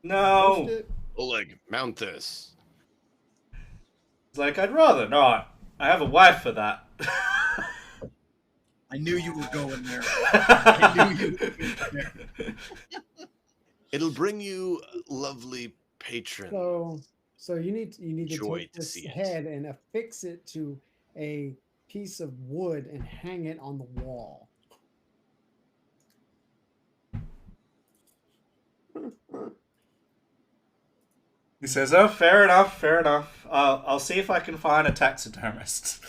no. Roast it? Oleg, mount this. It's like I'd rather not. I have a wife for that. I knew you were going there. I knew you were going there. It'll bring you lovely patrons. So you need to Joy take to this see it. head and affix it to a piece of wood and hang it on the wall. He says, "Oh, fair enough, fair enough. I'll see if I can find a taxidermist."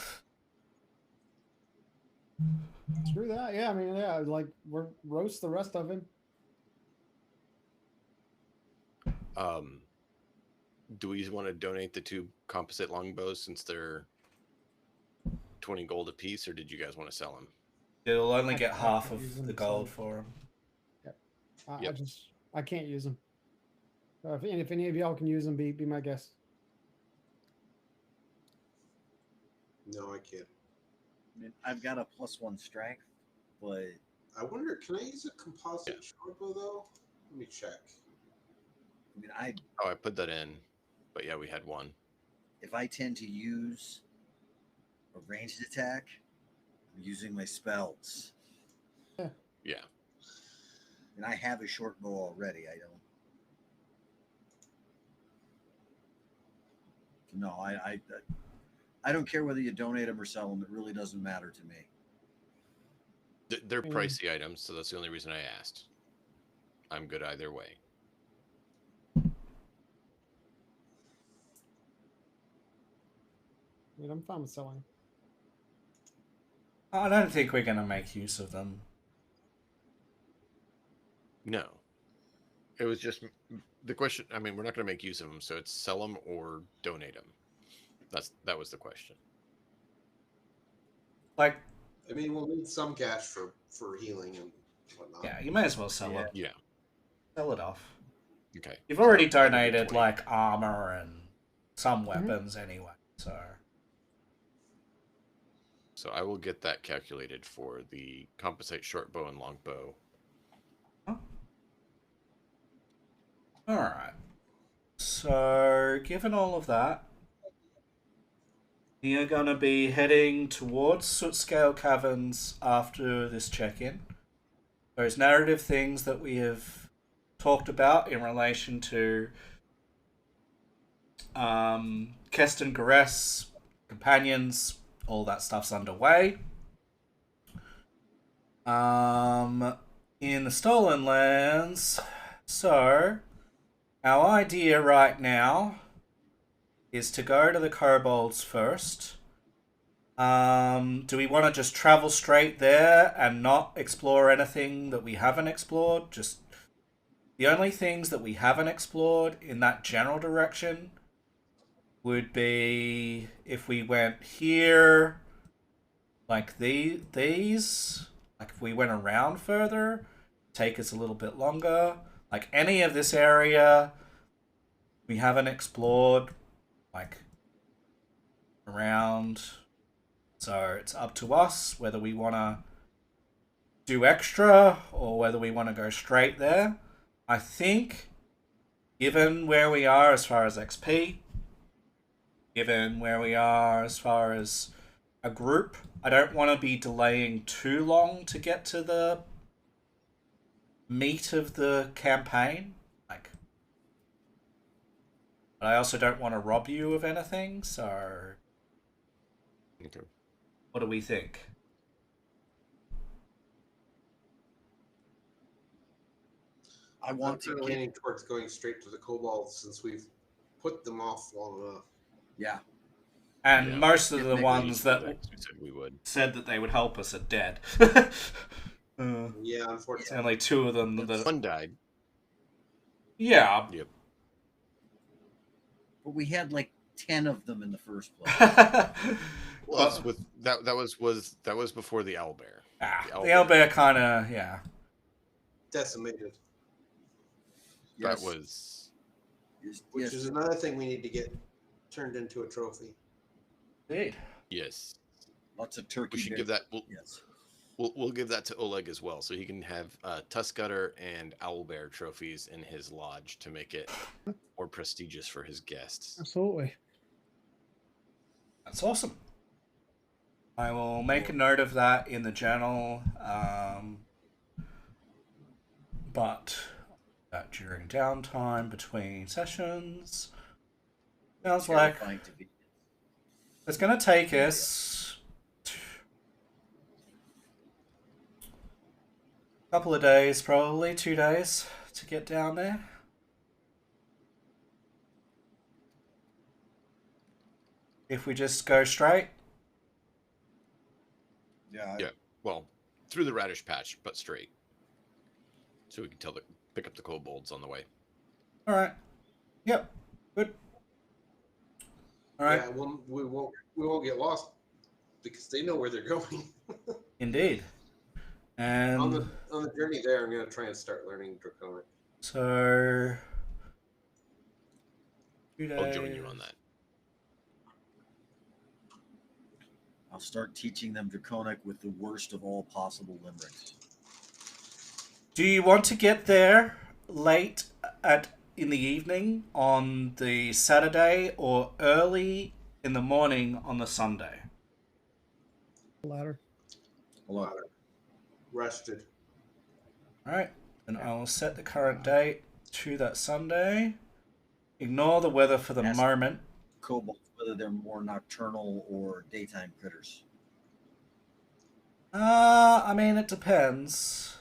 Screw that. Yeah, I mean, yeah, like we're roast the rest of him. Do we want to donate the 2 composite longbows since they're 20 gold a piece, or did you guys want to sell them? It'll only I get can't half use of them, the gold for him. Yep. I can't use them. If any of y'all can use them, be my guest. No, I can't. I mean, I've got a +1 strength, but I wonder, can I use a composite shortbow though? Let me check. I mean, I put that in, but yeah, we had one. if I tend to use a ranged attack, I'm using my spells. Yeah. And I have a short bow already. I don't care whether you donate them or sell them. It really doesn't matter to me. They're pricey items, so that's the only reason I asked. I'm good either way. I mean, I'm fine with selling. I don't think we're going to make use of them. No. It was just the question. I mean, we're not going to make use of them, so it's sell them or donate them. That was the question. Like, I mean, we'll need some cash for healing and whatnot. yeah, you may as well sell it. Yeah. Sell it off. Okay. You've already So, donated 20. like armor and some weapons anyway, so. So I will get that calculated for the compensate short bow and long bow. Alright. So, given all of that, you're going to be heading towards Soot Scale Caverns after this check-in. Those narrative things that we have talked about in relation to Keston Garess, companions, all that stuff's underway. In the Stolen Lands, so our idea right now is to go to the kobolds first. Do we want to just travel straight there and not explore anything that we haven't explored? Just The only things that we haven't explored in that general direction would be if we went here, like these, like if we went around further, take us a little bit longer. Like any of this area we haven't explored, like around. So it's up to us whether we want to do extra or whether we want to go straight there. I think, given where we are as far as XP, given where we are as far as a group, I don't want to be delaying too long to get to the meat of the campaign. Like, but I also don't want to rob you of anything, so Okay. what do we think? I I'm want to sort of get, leaning towards going straight to the kobolds since we've put them off long enough. yeah. And Yeah. most of If the they ones that We said we would. said that they would help us are dead. Yeah, unfortunately. Only two of them That's- that. One died. Yeah. Yep. But we had like 10 of them in the first place. Well, it's with that was before the owlbear. The owlbear kind of, yeah. Decimated. That Yes. was Which Yes. is another thing we need to get turned into a trophy. Indeed. yes. Lots of turkey. We should bacon. give that. Yes. We'll give that to Oleg as well, so he can have Tuskgutter and Owlbear trophies in his lodge to make it more prestigious for his guests. Absolutely. That's awesome. I will make a note of that in the journal. But that during downtime between sessions. Sounds like Terrifying to be. it's going to take us a couple of days, probably 2 days, to get down there. If we just go straight. Yeah. Yeah. Well, through the radish patch, but straight, so we can pick up the kobolds on the way. All right. Yep. Good. All right. Yeah, we won't get lost because they know where they're going. Indeed. And on the journey there, I'm going to try and start learning Draconic. so 2 days. I'll join you on that. I'll start teaching them Draconic with the worst of all possible limericks. Do you want to get there late in the evening on the Saturday or early in the morning on the Sunday? Ladder. Hello. Rested. All right. Then I will set the current date to that Sunday. Ignore the weather for the Yes. moment. Kobolds, whether they're more nocturnal or daytime critters. I mean, it depends.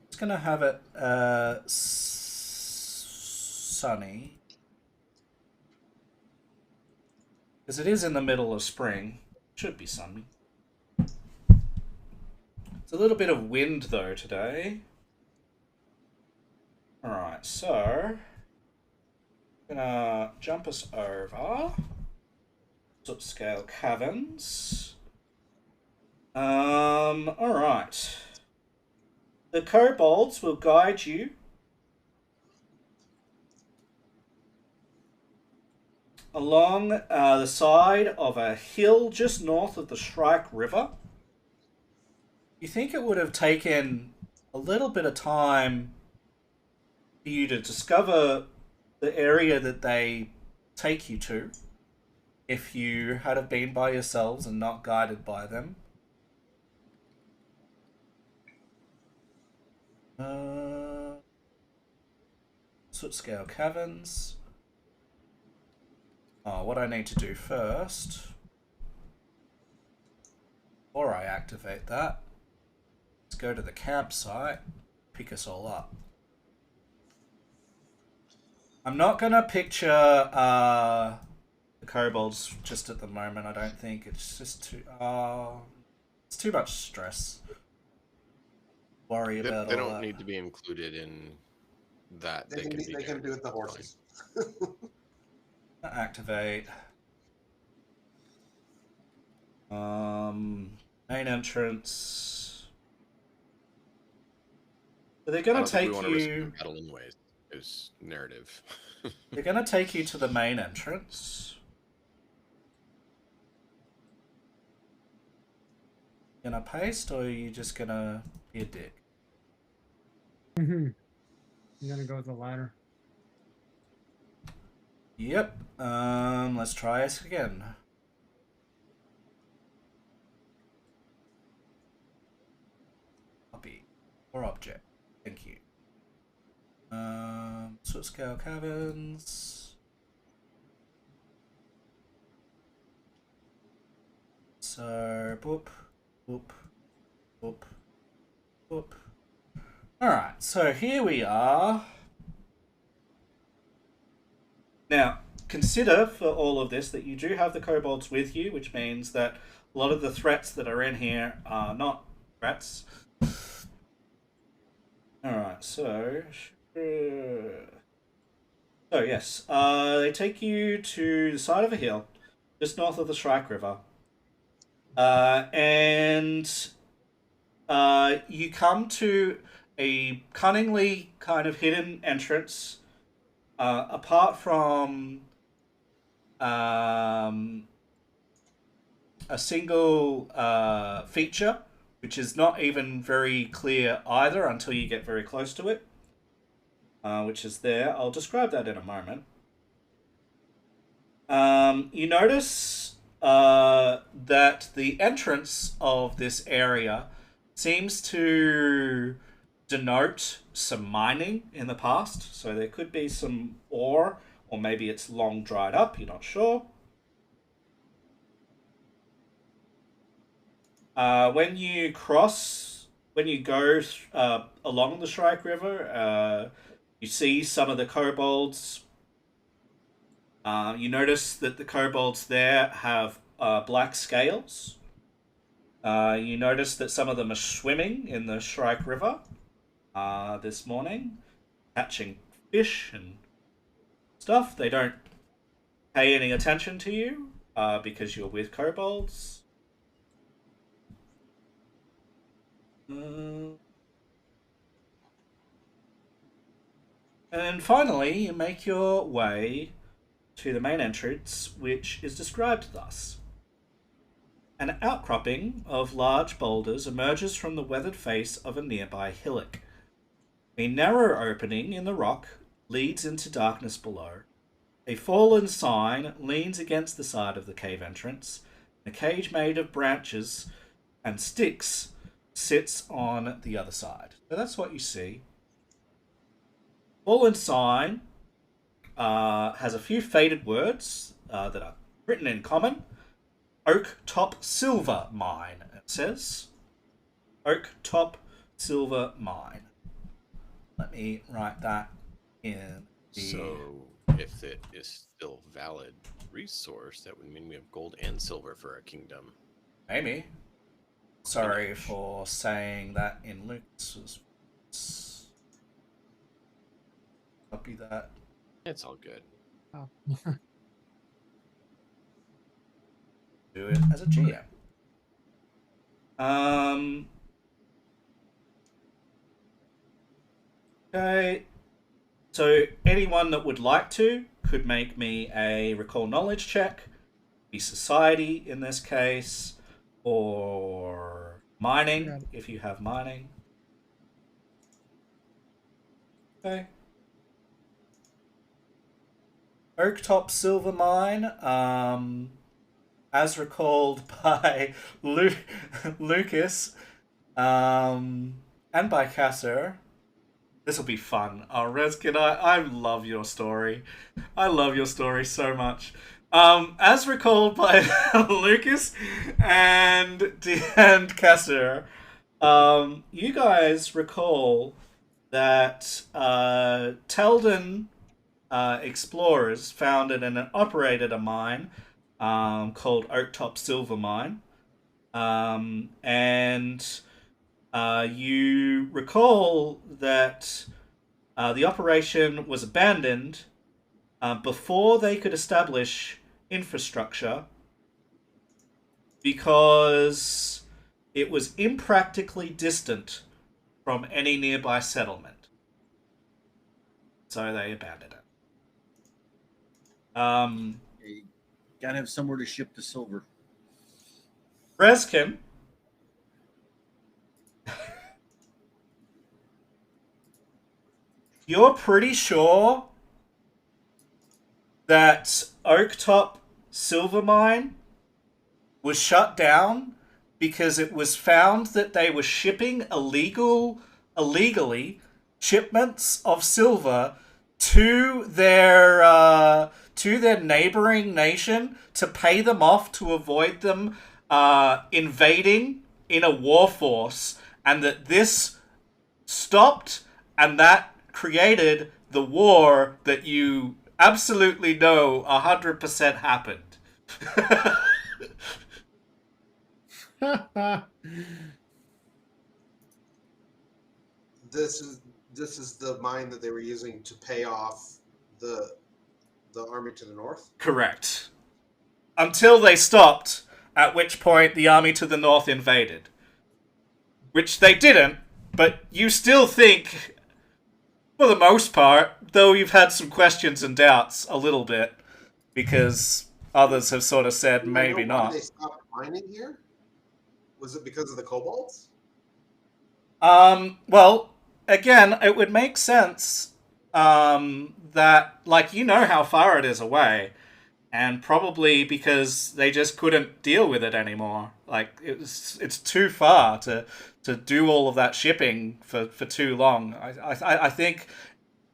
It's gonna have it sunny because it is in the middle of spring. Should be sunny. It's a little bit of wind though today. All right, so gonna jump us over subscale caverns. All right. The kobolds will guide you along the side of a hill just north of the Strike River. You think it would have taken a little bit of time for you to discover the area that they take you to if you had have been by yourselves and not guided by them. Soot Scale Caverns. Oh, what I need to do first, before I activate that, is go to the campsite, pick us all up. I'm not gonna picture the kobolds just at the moment. I don't think it's just too. It's too much stress. worry about They all don't that. need to be included in that. They can be do with the fine. horses. Activate. Main entrance. So they're I gonna don't think we take want to risk you. the battle anyways. Is narrative. They're gonna take you to the main entrance. Gonna paste, or are you just gonna be a dick? I'm gonna go with the latter. Yep. Let's try it again. Copy or object. Thank you. Sort scale caverns. So boop, boop, boop, boop. Alright, so here we are. Now, consider for all of this that you do have the kobolds with you, which means that a lot of the threats that are in here are not threats. Alright, so... So, yes, they take you to the side of a hill, just north of the Shrike River. And you come to a cunningly kind of hidden entrance. Apart from a single feature, which is not even very clear either until you get very close to it, which is there. I'll describe that in a moment. You notice that the entrance of this area seems to denote some mining in the past. So there could be some ore, or maybe it's long dried up, you're not sure. When you go along the Shrike River, you see some of the kobolds. You notice that the kobolds there have black scales. You notice that some of them are swimming in the Shrike River this morning, catching fish and stuff. They don't pay any attention to you because you're with kobolds. And finally, you make your way to the main entrance, which is described thus. An outcropping of large boulders emerges from the weathered face of a nearby hillock. A narrow opening in the rock leads into darkness below. A fallen sign leans against the side of the cave entrance. A cage made of branches and sticks sits on the other side. So that's what you see. Fallen sign has a few faded words that are written in common. Oak Top Silver Mine, it says. Oak Top Silver Mine. Let me write that in the... So, if it is still valid resource, that would mean we have gold and silver for our kingdom. Maybe. Sorry for saying that in Lucas's. Copy that. It's all good. Oh. Do it as a GM. Okay. So anyone that would like to could make me a recall knowledge check. Be society in this case, or mining if you have mining. Okay. Oaktop Silver Mine, as recalled by Lucas, and by Kasser. This will be fun. Oh, Rezkin, I love your story. I love your story so much. As recalled by Lucas and Kasser, you guys recall that Teldon explorers founded and operated a mine called Oaktop Silver Mine, and You recall that the operation was abandoned before they could establish infrastructure because it was impractically distant from any nearby settlement. So they abandoned it. You gotta have somewhere to ship the silver. Reskin, you're pretty sure that Oaktop Silver Mine was shut down because it was found that they were shipping illegally shipments of silver to their neighboring nation to pay them off to avoid them invading in a war force, and that this stopped and that created the war that you absolutely know 100% happened. This is the mine that they were using to pay off the army to the north. Correct. Until they stopped, at which point the army to the north invaded. Which they didn't, but you still think, for the most part, though you've had some questions and doubts a little bit, because others have sort of said maybe I know why not. they stopped mining here? Was it because of the kobolds? Well, again, it would make sense that, like, you know how far it is away, and probably because they just couldn't deal with it anymore. Like, it's too far to do all of that shipping for too long. I think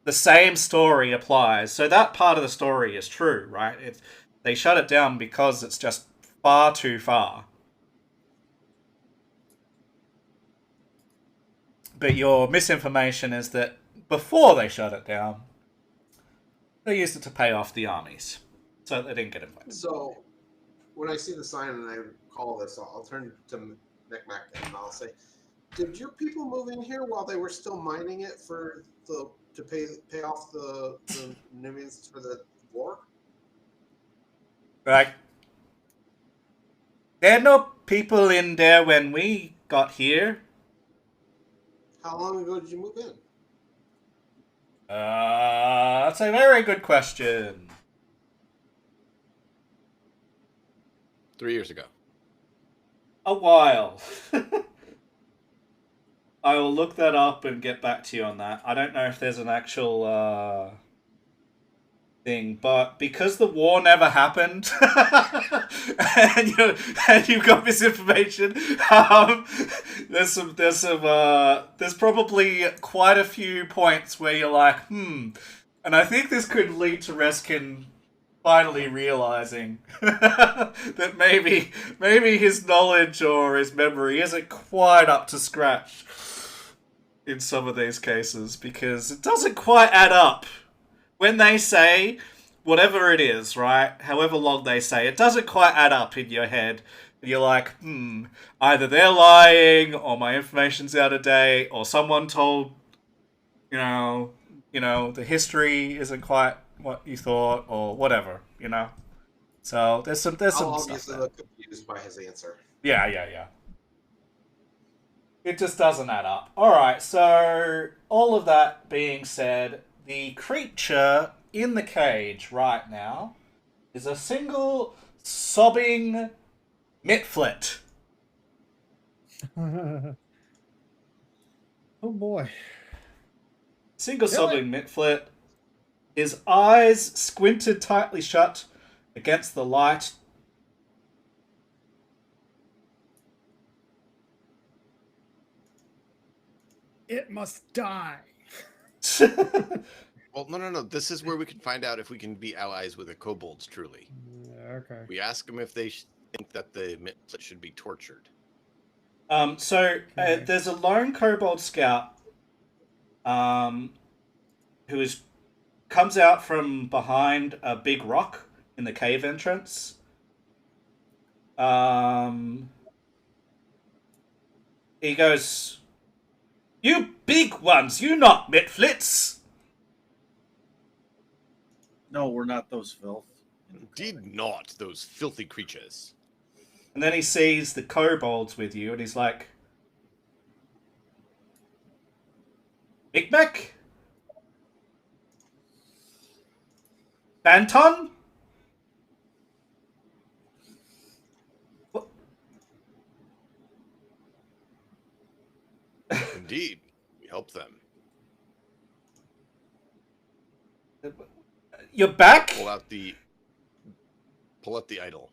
the same story applies. So that part of the story is true, right? They shut it down because it's just far too far. But your misinformation is that before they shut it down, they used it to pay off the armies, so they didn't get invaded. So when I see the sign and I call this, I'll turn to Micmac and I'll say, "Did your people move in here while they were still mining it to pay off the Numians for the war?" Right? There are no people in there when we got here. How long ago did you move in? That's a very good question. 3 years ago. A while. I will look that up and get back to you on that. I don't know if there's an actual thing, but because the war never happened, and you've got misinformation, there's probably quite a few points where you're like, and I think this could lead to Reskin finally realizing that maybe his knowledge or his memory isn't quite up to scratch in some of these cases, because it doesn't quite add up. When they say whatever it is, right? However long they say, it doesn't quite add up in your head. You're like, either they're lying, or my information's out of date, or someone told, the history isn't quite what you thought, or whatever, So there's some I'll stuff obviously there. look confused by his answer. Yeah. It just doesn't add up. Alright, so all of that being said, the creature in the cage right now is a single sobbing mitflet. Oh boy. Single sobbing mitflet. His eyes squinted tightly shut against the light. It must die. Well, no. This is where we can find out if we can be allies with the kobolds truly. Okay. We ask them if they think that the mitflet should be tortured. Okay. There's a lone kobold scout who comes out from behind a big rock in the cave entrance. He goes, You big ones, you not Mitflits. No, we're not those filth. Indeed not, those filthy creatures. And then he sees the kobolds with you, and he's like, Big Mac? Banton? What? Indeed, we help them. You're back? Pull out the idol.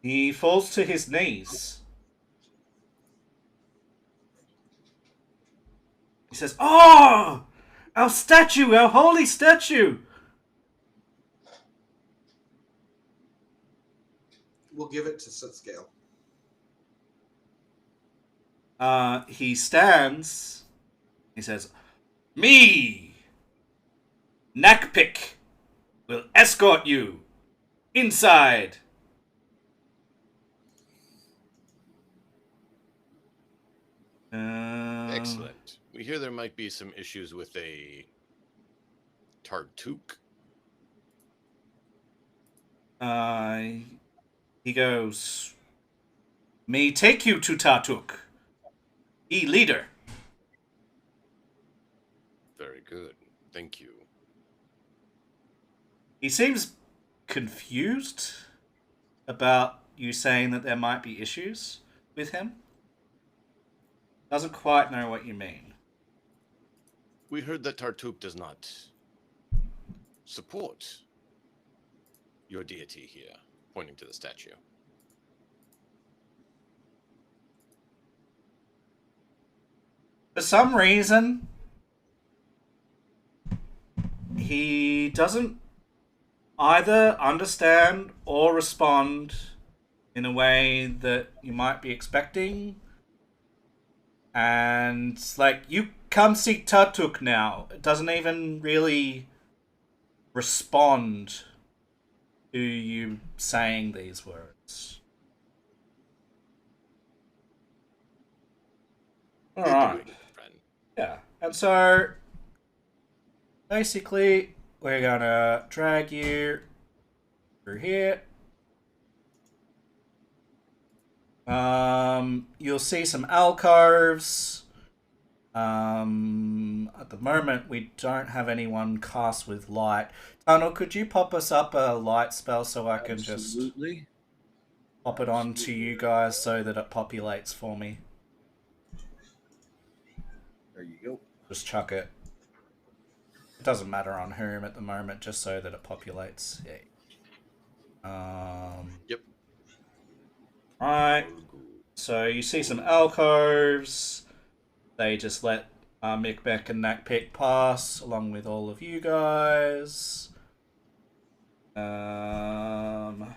He falls to his knees. He says, "Oh, our statue, our holy statue." We'll give it to Sitscale. He stands. He says, "Me, Nakpik, will escort you inside." Excellent. We hear there might be some issues with a Tartuk. He goes, "Me take you to Tartuk. He leader." Very good. Thank you. He seems confused about you saying that there might be issues with him. Doesn't quite know what you mean. We heard that Tartuk does not support your deity here, pointing to the statue. For some reason, he doesn't either understand or respond in a way that you might be expecting. And, like, you come see Tartuk now. It doesn't even really respond to you saying these words. Good Alright. doing, friend. Yeah. And so, basically, we're gonna drag you through here. You'll see some alcoves. At the moment, we don't have anyone cast with light. Tunnel, could you pop us up a light spell so I can just Absolutely. pop it on to you guys so that it populates for me? There you go. Just chuck it. It doesn't matter on whom at the moment, just so that it populates. Yeah. Yep. Right. So you see some alcoves. They just let Mickbeck and Nakpik pass along with all of you guys. Alright,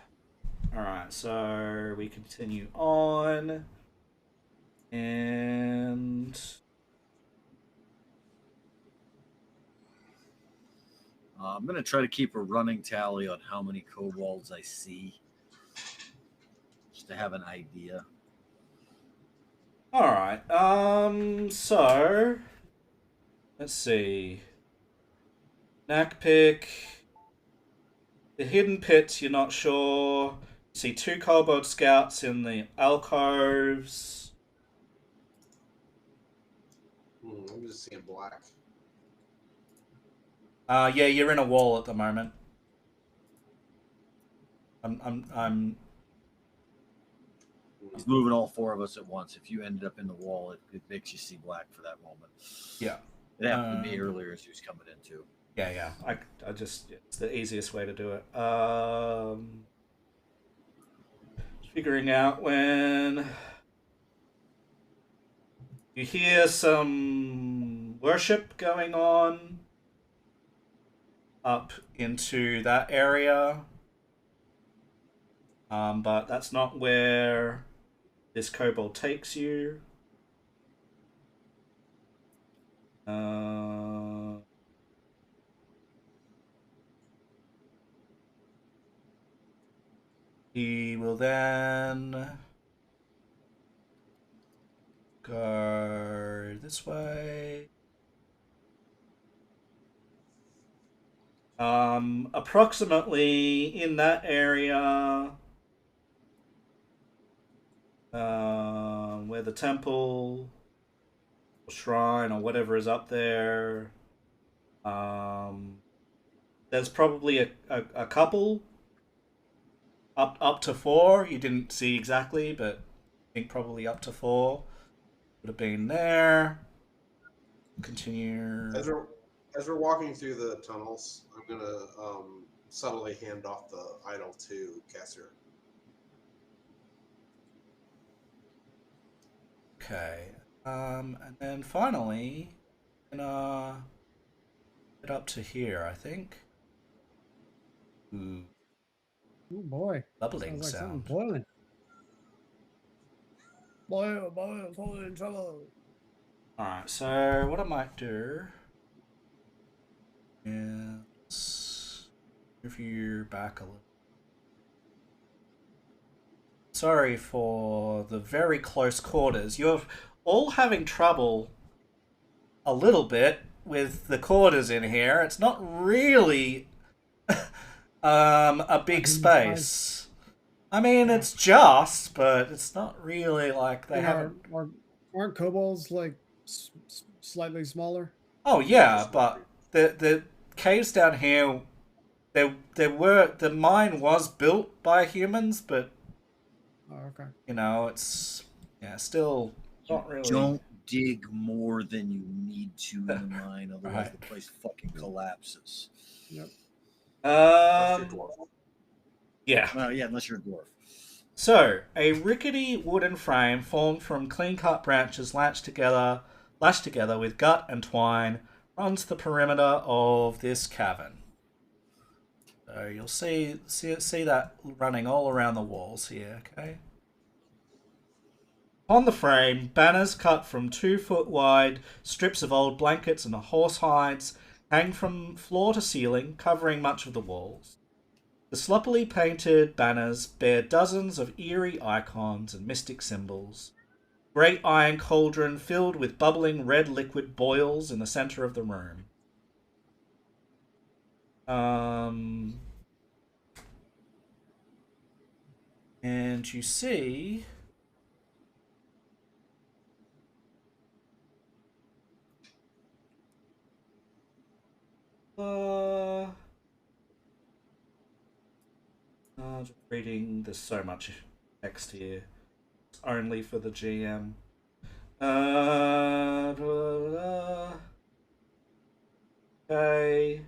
so we continue on. And I'm going to try to keep a running tally on how many kobolds I see, just to have an idea. alright, so let's see. Nakpik. The hidden pits, you're not sure. You see 2 kobold scouts in the alcoves. I'm just seeing black. Yeah, you're in a wall at the moment. I'm He's moving all 4 of us at once. If you ended up in the wall, it makes you see black for that moment. Yeah. It happened to me earlier as he was coming in too. Yeah. I just, it's the easiest way to do it. Figuring out when you hear some worship going on up into that area. But that's not where this kobold takes you. He will then go this way. Approximately in that area, where the temple or shrine or whatever is up there, there's probably a couple up to 4. You didn't see exactly, but I think probably up to 4 would have been there. Continue. As we're walking through the tunnels, I'm gonna subtly hand off the idol to Cassir. Okay. And then finally, gonna get up to here, I think. Ooh, Oh boy. bubbling Sounds like something sound. boiling. Boil, boil, boil in trouble. Alright, so what I might do is move you back a little. Sorry for the very close quarters. You're all having trouble a little bit with the quarters in here. It's not really a big space. I mean, it's just, but it's not really like they And haven't. aren't kobolds like slightly smaller? Oh yeah, but the caves down here, the mine was built by humans, but Oh, okay. you know it's still not really. Don't dig more than you need to in the mine, otherwise Right. the place fucking collapses. Yep. Unless you're dwarf. Yeah. Well, yeah, unless you're a dwarf. So, a rickety wooden frame formed from clean-cut branches lashed together with gut and twine runs the perimeter of this cavern. So you'll see that running all around the walls here, okay? On the frame, banners cut from 2-foot wide strips of old blankets and horse hides hang from floor to ceiling, covering much of the walls. The sloppily painted banners bear dozens of eerie icons and mystic symbols. Great iron cauldron filled with bubbling red liquid boils in the center of the room. And you see just reading. There's so much text here. It's only for the GM. Okay.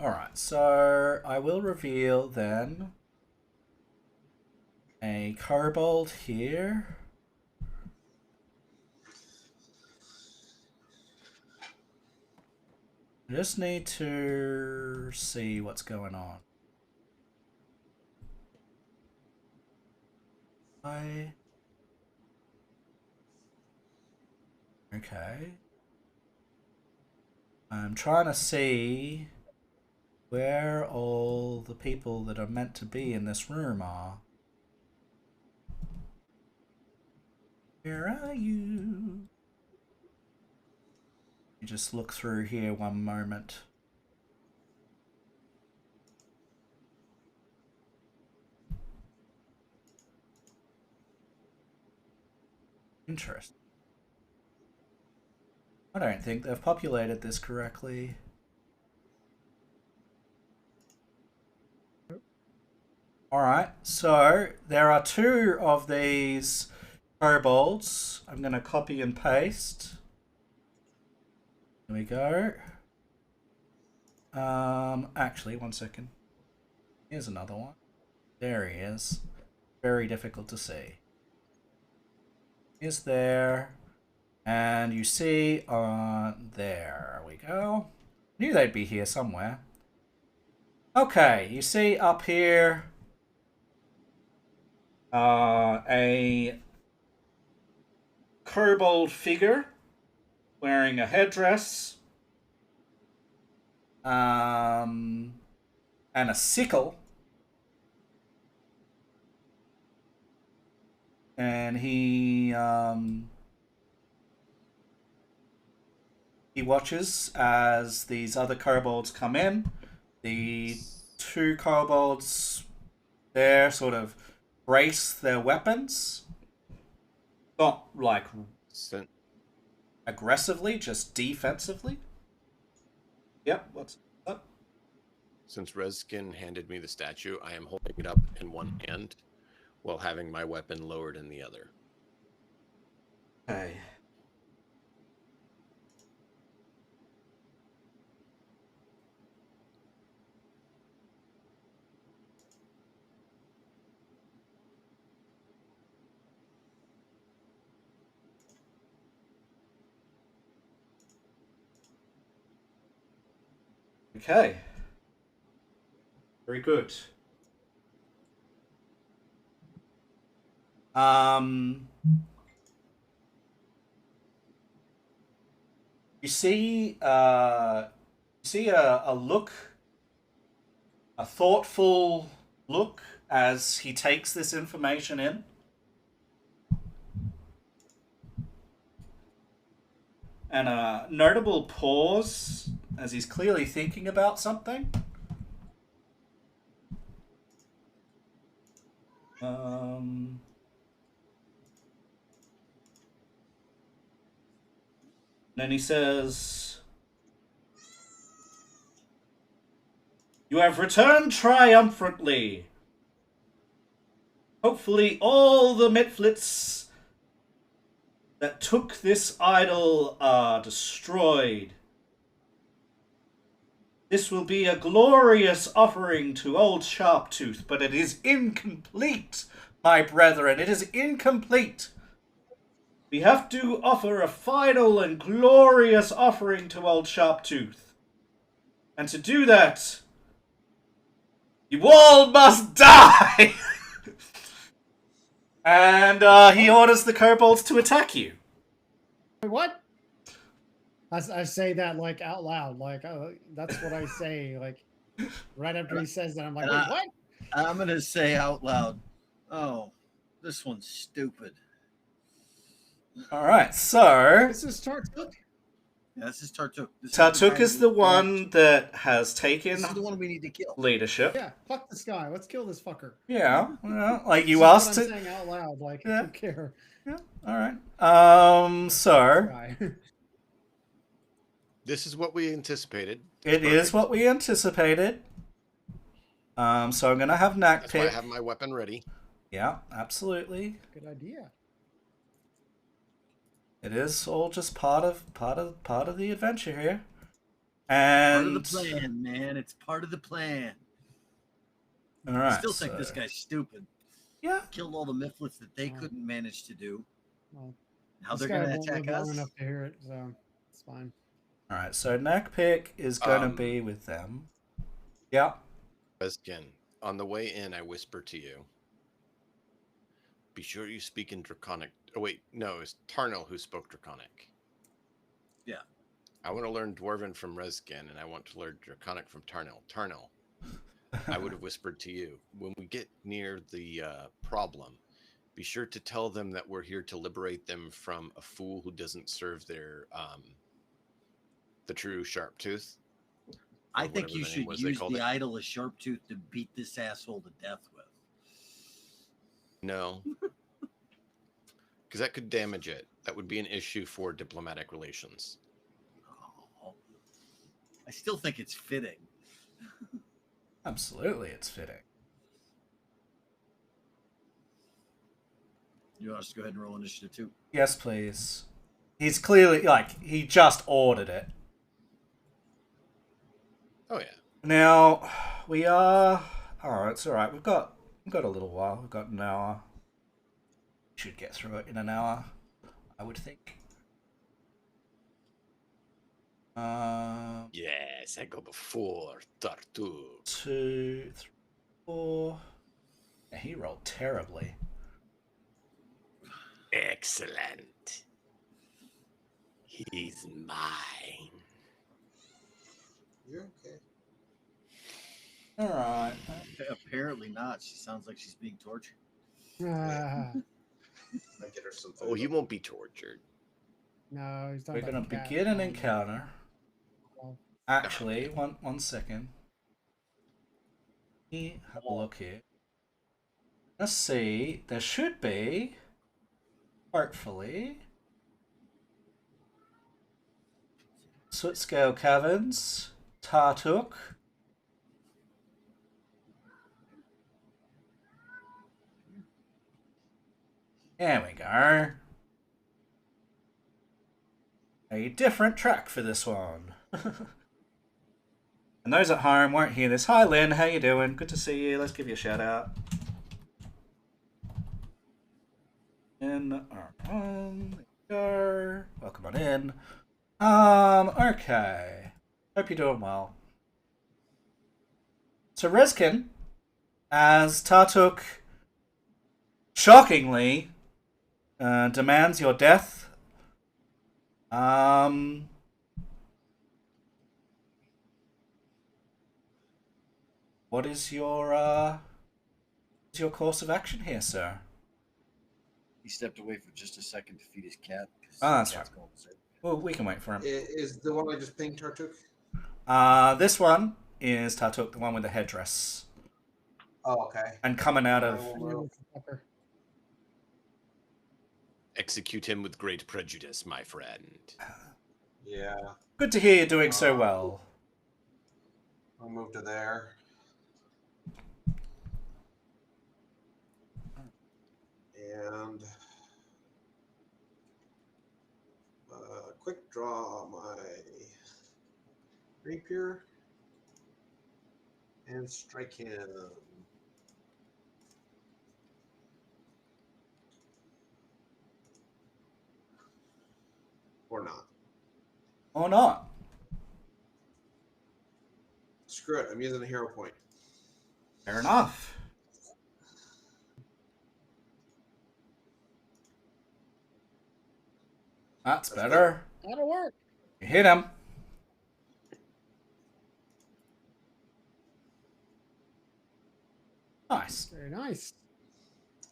Alright, so I will reveal then a kobold here. I just need to see what's going on. Okay. I'm trying to see where all the people that are meant to be in this room are. Where are you? You just look through here one moment. Interesting. I don't think they've populated this correctly. Alright, so there are 2 of these kobolds. I'm going to copy and paste. There we go. Actually, one second. Here's another one. There he is. Very difficult to see. Is there. And you see there we go. Knew they'd be here somewhere. Okay, you see up here a kobold figure wearing a headdress. and a sickle. And he watches as these other kobolds come in. The two kobolds there sort of brace their weapons. Not like Sin- aggressively, just defensively. Yep, what's up? Since Reskin handed me the statue, I am holding it up in one hand while having my weapon lowered in the other. Okay. Okay. Very good. You see a look, a thoughtful look as he takes this information in. And a notable pause as he's clearly thinking about something. Then he says, "You have returned triumphantly. Hopefully all the Mitflits that took this idol are destroyed. This will be a glorious offering to old Sharptooth, but it is incomplete, my brethren. It is incomplete. We have to offer a final and glorious offering to old Sharptooth. And to do that, you all must die!" And he orders the kobolds to attack you. Wait, what? I say that like out loud, like that's what I say, like right after he says that. I'm like, wait, what? I'm gonna say out loud, "Oh, this one's stupid." All right, so This is Tartuk. Yeah, this is Tartuk. Tartuk is the one that has taken This is the one we need to kill. leadership. Yeah, fuck this guy. Let's kill this fucker. Yeah, well, like you This is asked what it. I'm saying out loud, like Yeah. I don't care. Yeah. All right. So Guy. This is what we anticipated. it is what we anticipated. So I'm gonna have Knack That's why I pick. have my weapon ready. Yeah, absolutely. Good idea. It is all just part of the adventure here. And Part of the plan, man. It's part of the plan. all right. I still think this guy's stupid. Yeah. Killed all the Mifflets that they couldn't manage to do. Well, How this they're guy gonna won't attack live long us? enough to hear it, so it's fine. All right. So Knack pick is gonna be with them. Yeah. Reskin, on the way in, I whisper to you, be sure you speak in Draconic. Oh, wait, no, it's Tarnal who spoke Draconic. Yeah. I want to learn Dwarven from Reskin, and I want to learn Draconic from Tarnal. Tarnal, I would have whispered to you, when we get near the problem, be sure to tell them that we're here to liberate them from a fool who doesn't serve their, the true Sharptooth. I think whatever you the name should was they use called the it. idol of Sharptooth to beat this asshole to death with. No. Because that could damage it. That would be an issue for diplomatic relations. Oh, I still think it's fitting. Absolutely, it's fitting. You want us to go ahead and roll initiative too? Yes, please. He's clearly he just ordered it. Oh yeah. Now we are. Oh, it's all right. We've got a little while. We've got an hour. Should get through it in an hour, I would think. Yes, I go before Tartu. 2, 3, 4. Yeah, he rolled terribly. Excellent. He's mine. You're okay. All right. Apparently not. She sounds like she's being tortured. Ah, I get her some food. Oh, he won't be tortured. no, he's We're talking gonna about the cat. begin an encounter. Well, Actually, one second. Let me have a look here. Let's see. There should be, hopefully, Sootscale Caverns, Tartuk. There we go. A different track for this one. And those at home won't hear this. Hi Lynn, how you doing? Good to see you. Let's give you a shout out. In go. Welcome on in. Okay. Hope you're doing well. So Rezkin, as Tartuk shockingly demands your death. What is your course of action here, sir? He stepped away for just a second to feed his cat. That's right. Well, we can wait for him. Is the one I just pinged Tartuk? This one is Tartuk, the one with the headdress. Oh, okay. And coming out of... Execute him with great prejudice, my friend. Yeah. Good to hear you're doing so well. I'll move to there. And quick draw my rapier and strike him. Or not. Or not. Screw it, I'm using a hero point. Fair enough. That's better. That'll work. You hit him. Nice. Very nice.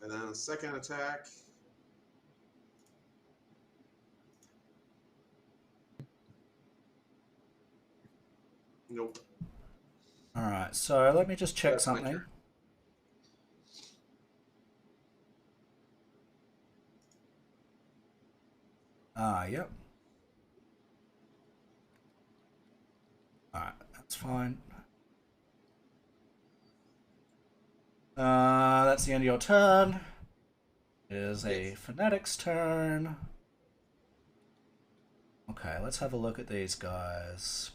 And then second attack. Nope. Alright, so let me just check That's my something. turn. Yep. Alright, that's fine. That's the end of your turn. It is a Fanatic's turn. Okay, let's have a look at these guys.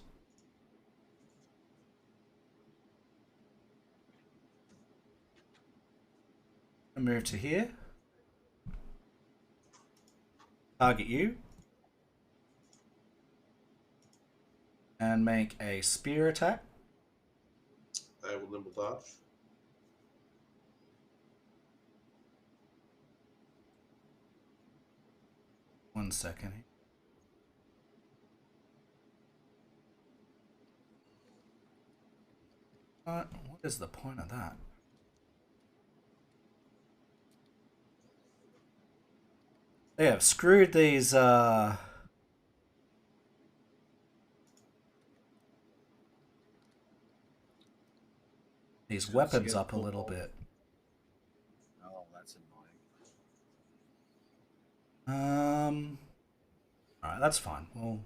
Move to here. Target you. And make a spear attack. I will nimble dodge. One second. What is the point of that? They have screwed these weapons up a little bit. Oh, that's annoying. Alright, that's fine. Well,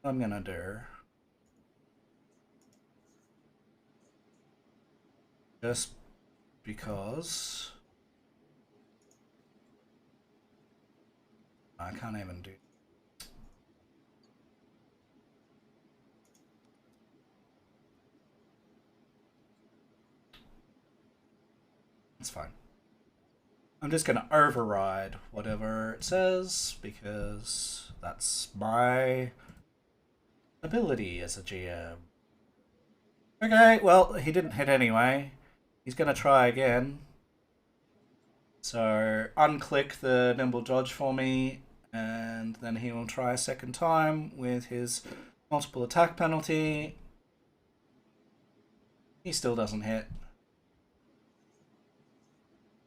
I'm gonna do just because I can't even do. It's fine. I'm just gonna override whatever it says because that's my ability as a GM. Okay, well, he didn't hit anyway. He's gonna try again. So unclick the nimble dodge for me, and then he will try a second time with his Multiple attack penalty. He still doesn't hit.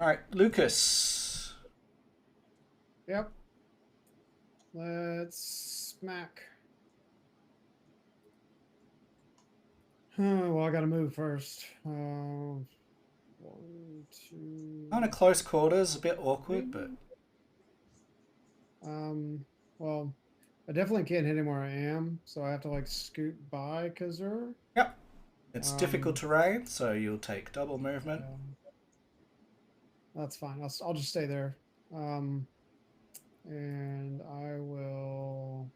Alright, Lucas. Yep. Let's smack. Well, I gotta move first. 1, 2. Kind of close quarters, a bit awkward, but Well, I definitely can't hit him where I am, so I have to like scoot by Kazur. yep. It's difficult terrain, so you'll take double movement. That's fine. I'll just stay there. And I will.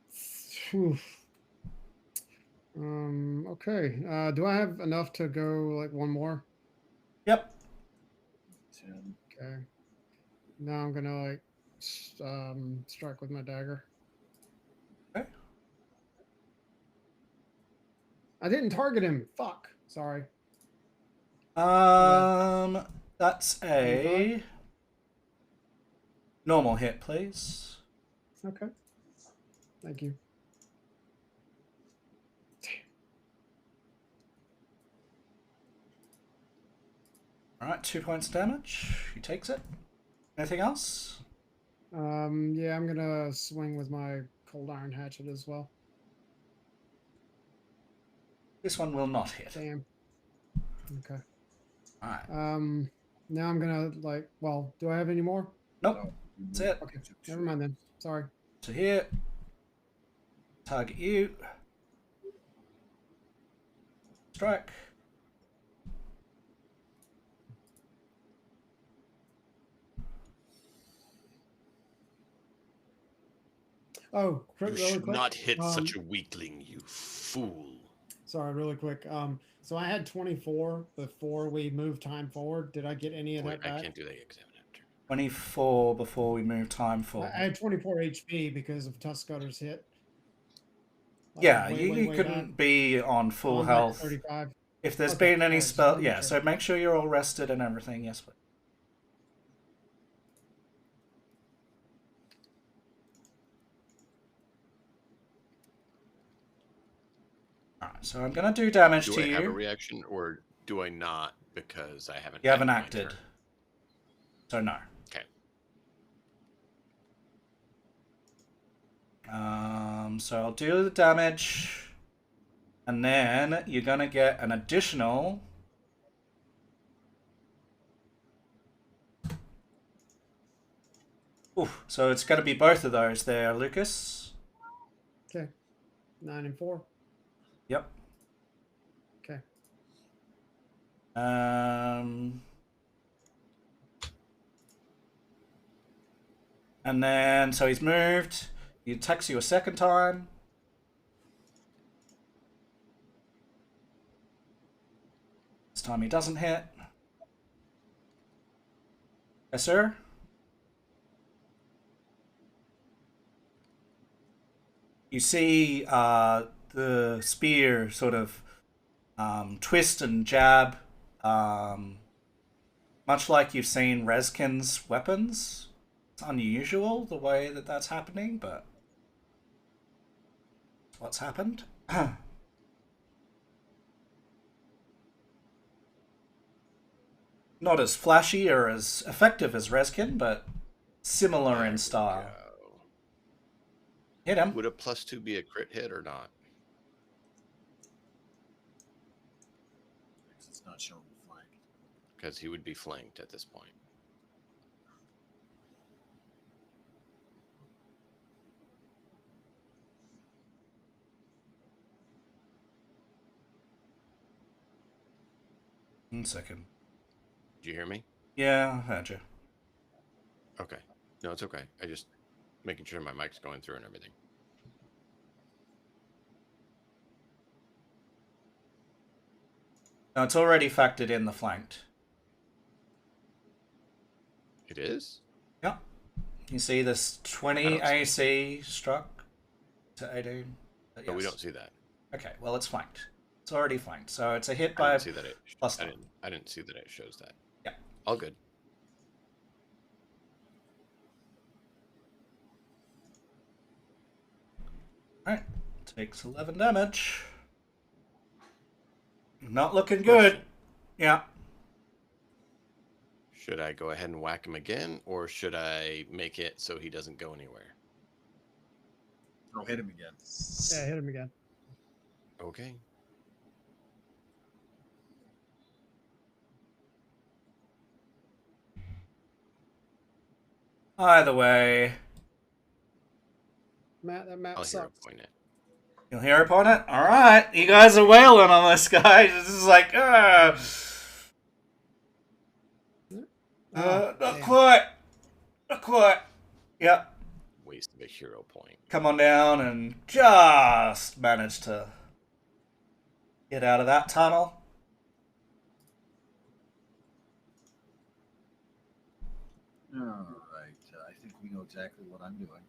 Phew. Okay. Do I have enough to go like one more? Yep. 10. Okay. Now I'm gonna like strike with my dagger. Okay. I didn't target him. Fuck. Sorry. That's a normal hit, please. Okay. Thank you. Alright, 2 points of damage. He takes it. Anything else? Yeah, I'm gonna swing with my cold iron hatchet as well. This one will not hit. Damn. Okay. Alright. Now I'm gonna like. Well, do I have any more? Nope. That's it. Okay. Never mind then. Sorry. So here, target you. Strike. Oh, You really should quick. not hit such a weakling, you fool. Sorry, really quick. So I had 24 before we moved time forward. Did I get any of Wait, that back? I can't do that examine after. 24 before we move time I forward. had 24 HP because of Tuskutter's hit. Like, Yeah, way, you way couldn't back. be on full I'm back at health. 35. If there's Okay, been any alright, just spell, wanted to yeah. make So sure. make sure you're all rested and everything. Yes, please. Alright, so I'm gonna do damage Do to I you. have a reaction, or do I not because I haven't? You haven't my acted, turn? so no. Okay. So I'll do the damage, and then you're gonna get an additional. Oof, so it's gonna be both of those there, Lucas. Okay. 9 and 4. Yep. Okay. And then, so he's moved. He attacks you a second time. This time he doesn't hit. Yes, sir? You see the spear sort of twist and jab, much like you've seen Reskin's weapons. It's unusual the way that that's happening, but what's happened? Not as flashy or as effective as Reskin, but similar There in we style. go. Hit him. Would a +2 be a crit hit or not? It's not showing the flank. Because he would be flanked at this point. One second. Did you hear me? Yeah, I heard you. Okay. No, it's okay. I just making sure my mic's going through and everything. No, it's already factored in the flanked. It is? Yeah. You see this 20 AC struck to 18? But Yes. we don't see that. Okay, well, it's flanked. It's already flanked. So it's a hit I by didn't see that it. plus I one. didn't see that it shows that. Yeah. All good. Alright, takes 11 damage. Not looking good. Yeah. Should I go ahead and whack him again, or should I make it so he doesn't go anywhere? I'll hit him again. Yeah, hit him again. Okay. Either way, Matt, that map I'll hero sucks. point it. you'll hear upon it. Alright, you guys are wailing on this guy. This is like, not damn. quite. Not quite. Yep. Waste of a hero point. Come on down and just manage to get out of that tunnel. All right. I think we know exactly what I'm doing.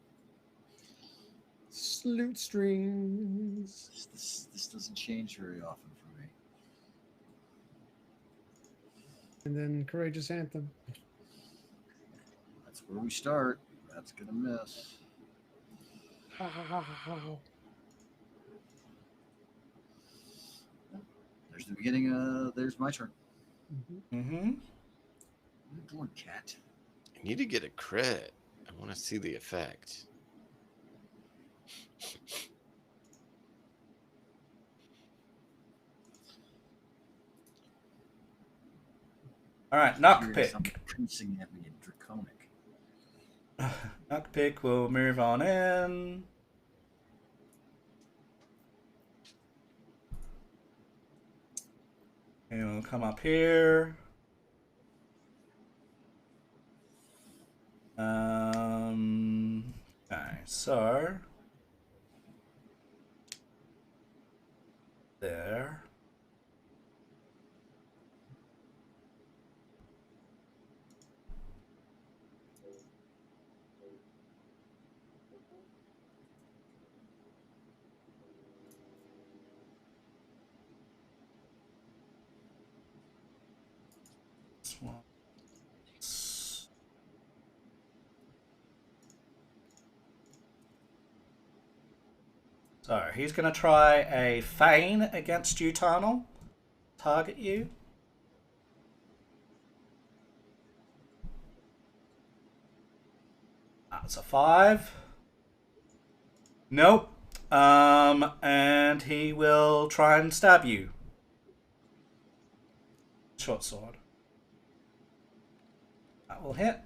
Salute strings. This doesn't change very often for me. And then Courageous Anthem. That's where we start. That's gonna miss. There's the beginning. There's my turn. Mm-hmm. What are you doing, cat? I need to get a crit. I want to see the effect. Alright, Curious, I'm Knockpick. printing at me in Draconic. Knockpick will move on in. And we'll come up here. Okay, so there. This one. So he's going to try a feign against you, Tarnal. Target you. That's a 5. Nope. And he will try and stab you. Short sword. That will hit.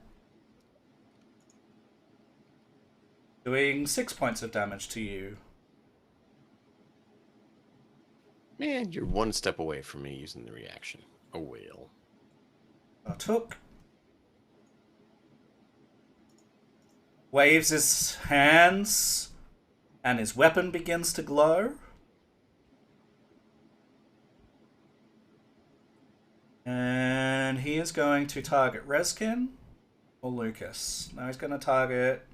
Doing 6 points of damage to you. Man, you're one step away from me using the reaction. A whale. Took. Waves his hands, and his weapon begins to glow. And he is going to target Reskin or Lucas. No, he's going to target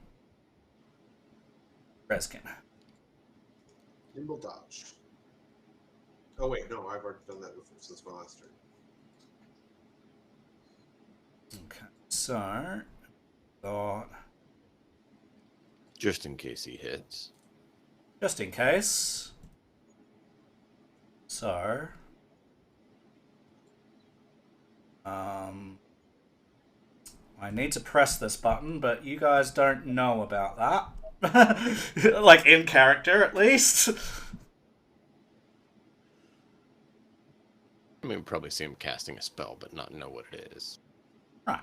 Reskin. Nimble dodge. Oh wait, no, I've already done that before since my last turn. Okay, so got Just in case he hits. just in case. So I need to press this button, but you guys don't know about that. Like in character at least. I mean, we'll probably see him casting a spell, but not know what it is. Right.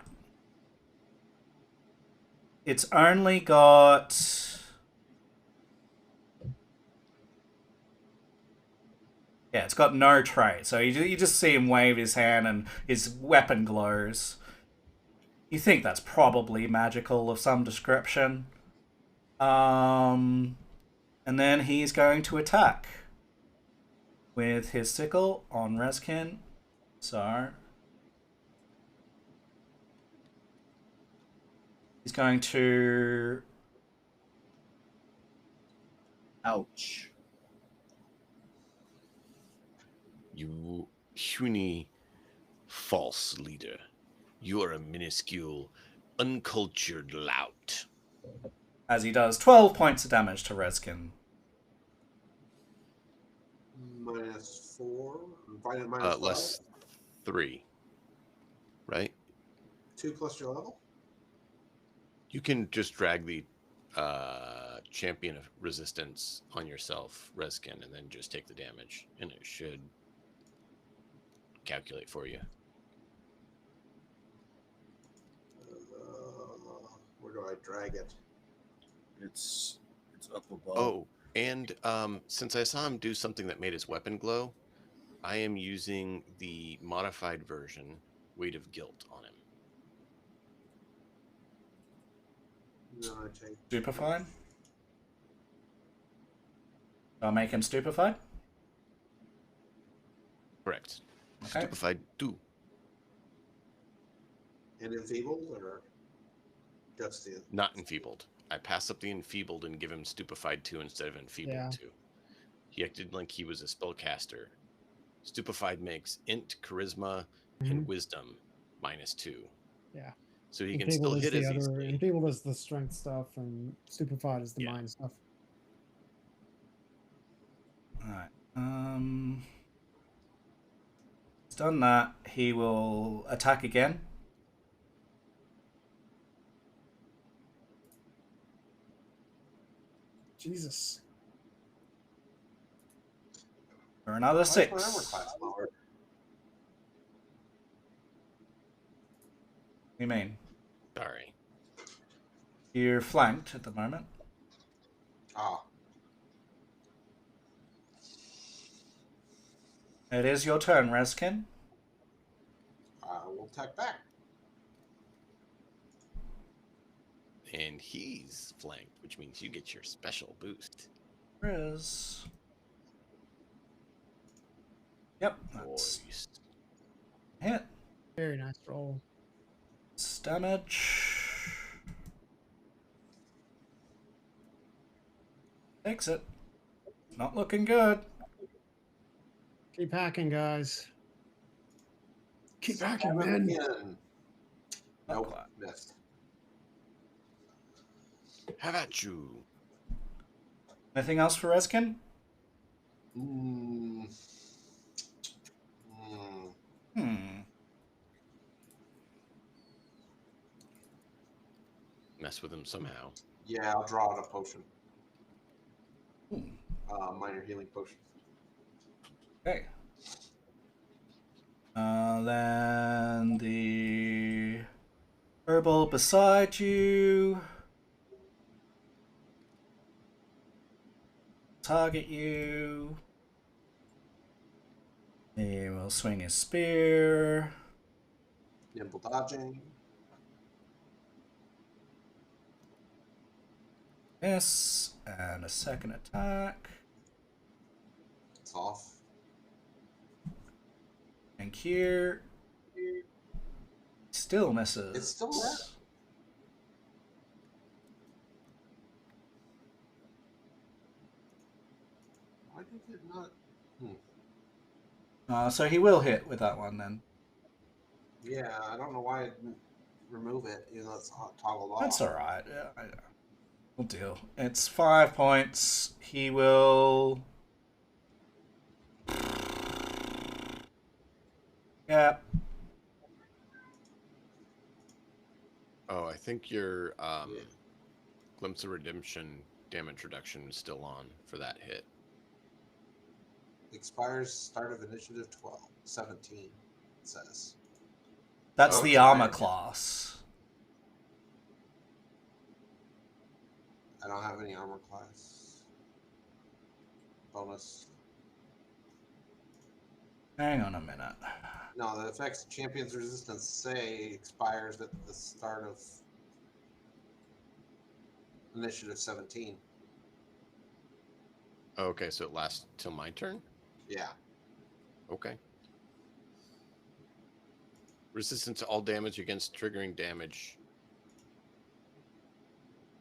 It's only got... Yeah, it's got no trait. So you just see him wave his hand and his weapon glows. You think that's probably magical of some description. And then he's going to attack with his sickle on Reskin. So he's going to... Ouch. You puny false leader. You are a minuscule, uncultured lout. As he does 12 points of damage to Reskin. -4. Violent -5. Less 3. Right? 2 plus your level. You can just drag the champion of resistance on yourself, Reskin, and then just take the damage, and it should calculate for you. Where do I drag it? It's up above. Oh, and since I saw him do something that made his weapon glow, I am using the modified version, Weight of Guilt, on him. Then I take Stupefied? I'll make him stupefied? Correct. Okay. Stupefied 2. and enfeebled, or just the Not enfeebled. I pass up the enfeebled and give him stupefied 2 instead of enfeebled Yeah. 2. He acted like he was a spellcaster. Stupefied makes int, charisma, and wisdom -2. Yeah. So he can still hit as easily. Enfeebled is the strength stuff, and stupefied is the Yeah. mind stuff. Alright. He's done that. He will attack again. Jesus. For another Why is my armor 6. class lower? What do you mean? Sorry. You're flanked at the moment. Ah, It is your turn, Reskin. I will attack back. And he's flanked, which means you get your special boost. Riz. Yep, that's Boys. hit. Very nice roll. It's damage. Takes it. Not looking good. Keep hacking, guys. Keep hacking, Seven man. again. Not Nope, quite. missed. Have at you. Anything else for Reskin? Mm. Mess with him somehow. Yeah, I'll draw out a potion. Ooh. Minor healing potion. Okay. Then the herbal beside you. Target you. He will swing his spear. Nimble dodging. Miss. And a second attack. It's off. And here. Still misses. It's still there. Why did it not? So he will hit with that one then. Yeah, I don't know why it didn't remove it, even though it's toggled off. That's alright. Yeah, I know. We'll deal. It's 5 points. He will. Yeah. Oh, I think your Glimpse of Redemption damage reduction is still on for that hit. Expires start of initiative 17, it says. That's Oh, the okay. armor class. I don't have any armor class. Bonus. Hang on a minute. No, the effects of Champion's Resistance say expires at the start of initiative 17. Okay, so it lasts till my turn? Yeah. Okay. Resistant to all damage against triggering damage.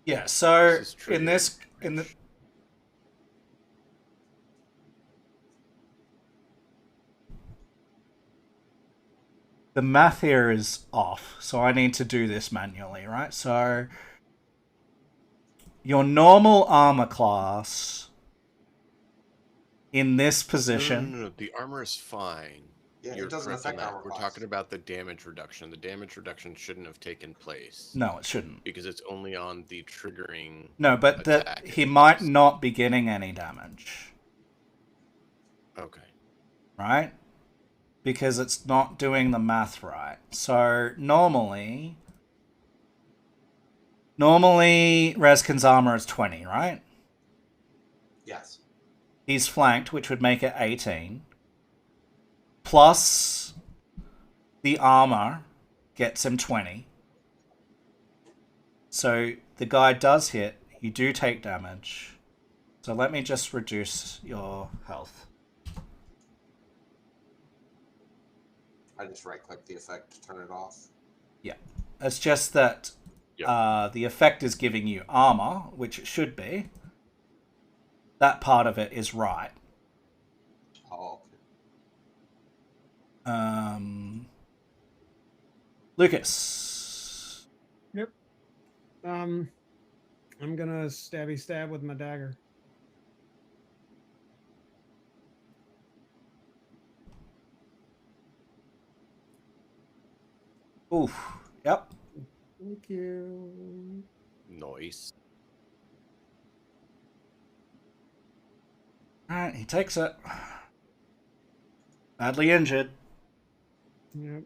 Yeah, so This is in this triggering in the damage. the math here is off, so I need to do this manually, right? So your normal armor class in this No, position. no. The armor is fine. Yeah, You're it doesn't correct on affect that. armor We're class. talking about the damage reduction. The damage reduction shouldn't have taken place No, it shouldn't. because it's only on the triggering No, but attack. he might not be getting any damage, Okay. right? Because it's not doing the math right. So normally Reskin's armor is 20, right? Yes. He's flanked, which would make it 18. Plus the armor gets him 20. So the guy does hit. You do take damage. So let me just reduce your health. I just right-click the effect to turn it off. Yeah. It's just that the effect is giving you armor, which it should be. That part of it is right. Oh, okay. Lucas. Yep. I'm gonna stabby stab with my dagger. Oof. Yep. Thank you. Nice. Alright, he takes it. Badly injured. Yep.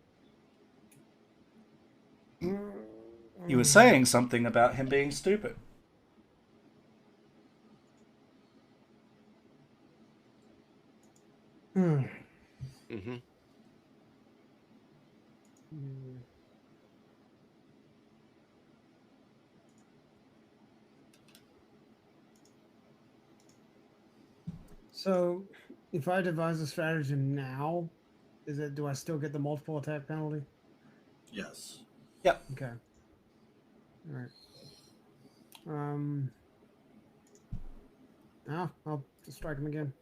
You were saying something about him being stupid. Mm-hmm. So, if I devise a stratagem now, do I still get the multiple attack penalty? Yes. Yep. Okay. All right. I'll just strike him again.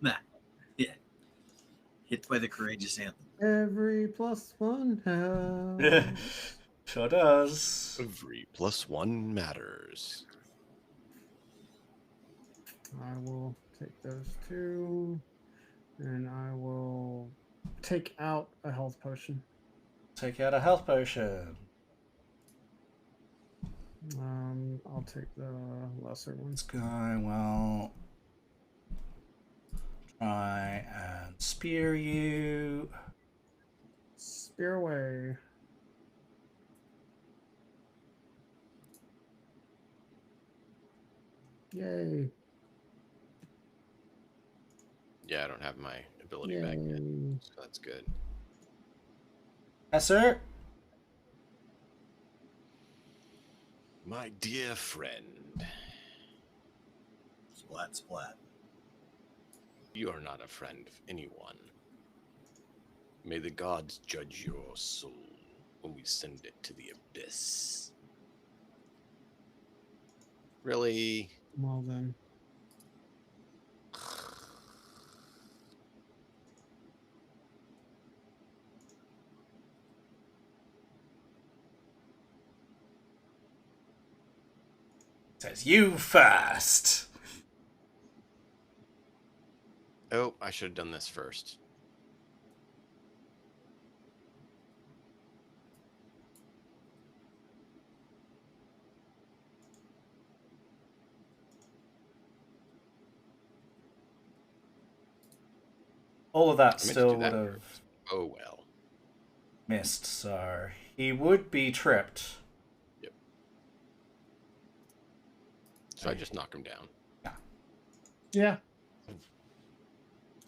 Nah. Yeah. Hit by the courageous anthem. Every +1 helps. Sure does. Every +1 matters. I will take those two, and I will take out a health potion. Take out a health potion. I'll take the lesser one. This guy will try and spear you. Spear away. Yay. Yeah, I don't have my ability back yet, Yay. so that's good. Yes, sir. My dear friend, Splat, splat. you are not a friend of anyone. May the gods judge your soul when we send it to the abyss. Really? Well then. Says you first. Oh, I should have done this first. All of that I meant to still do that would have first. Oh well. missed, so he would be tripped. Yep. So I just knock him down. Yeah.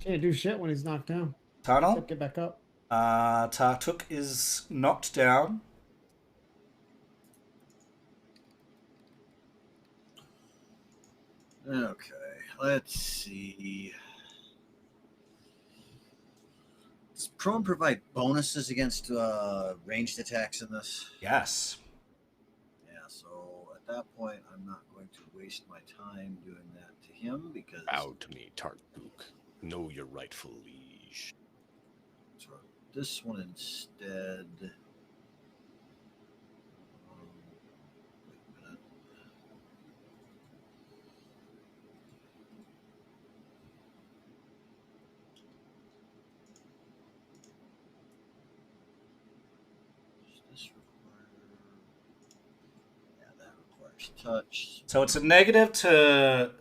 Can't do shit when he's knocked down. Tunnel. Except get back up. Tartuk is knocked down. Okay, let's see. Does prone provide bonuses against ranged attacks in this? Yes. Yeah, so at that point, I'm not going to waste my time doing that to him because. Bow to me, Tartuk. Know your rightful liege. So this one instead. Wait a minute. touch. So it's a negative to...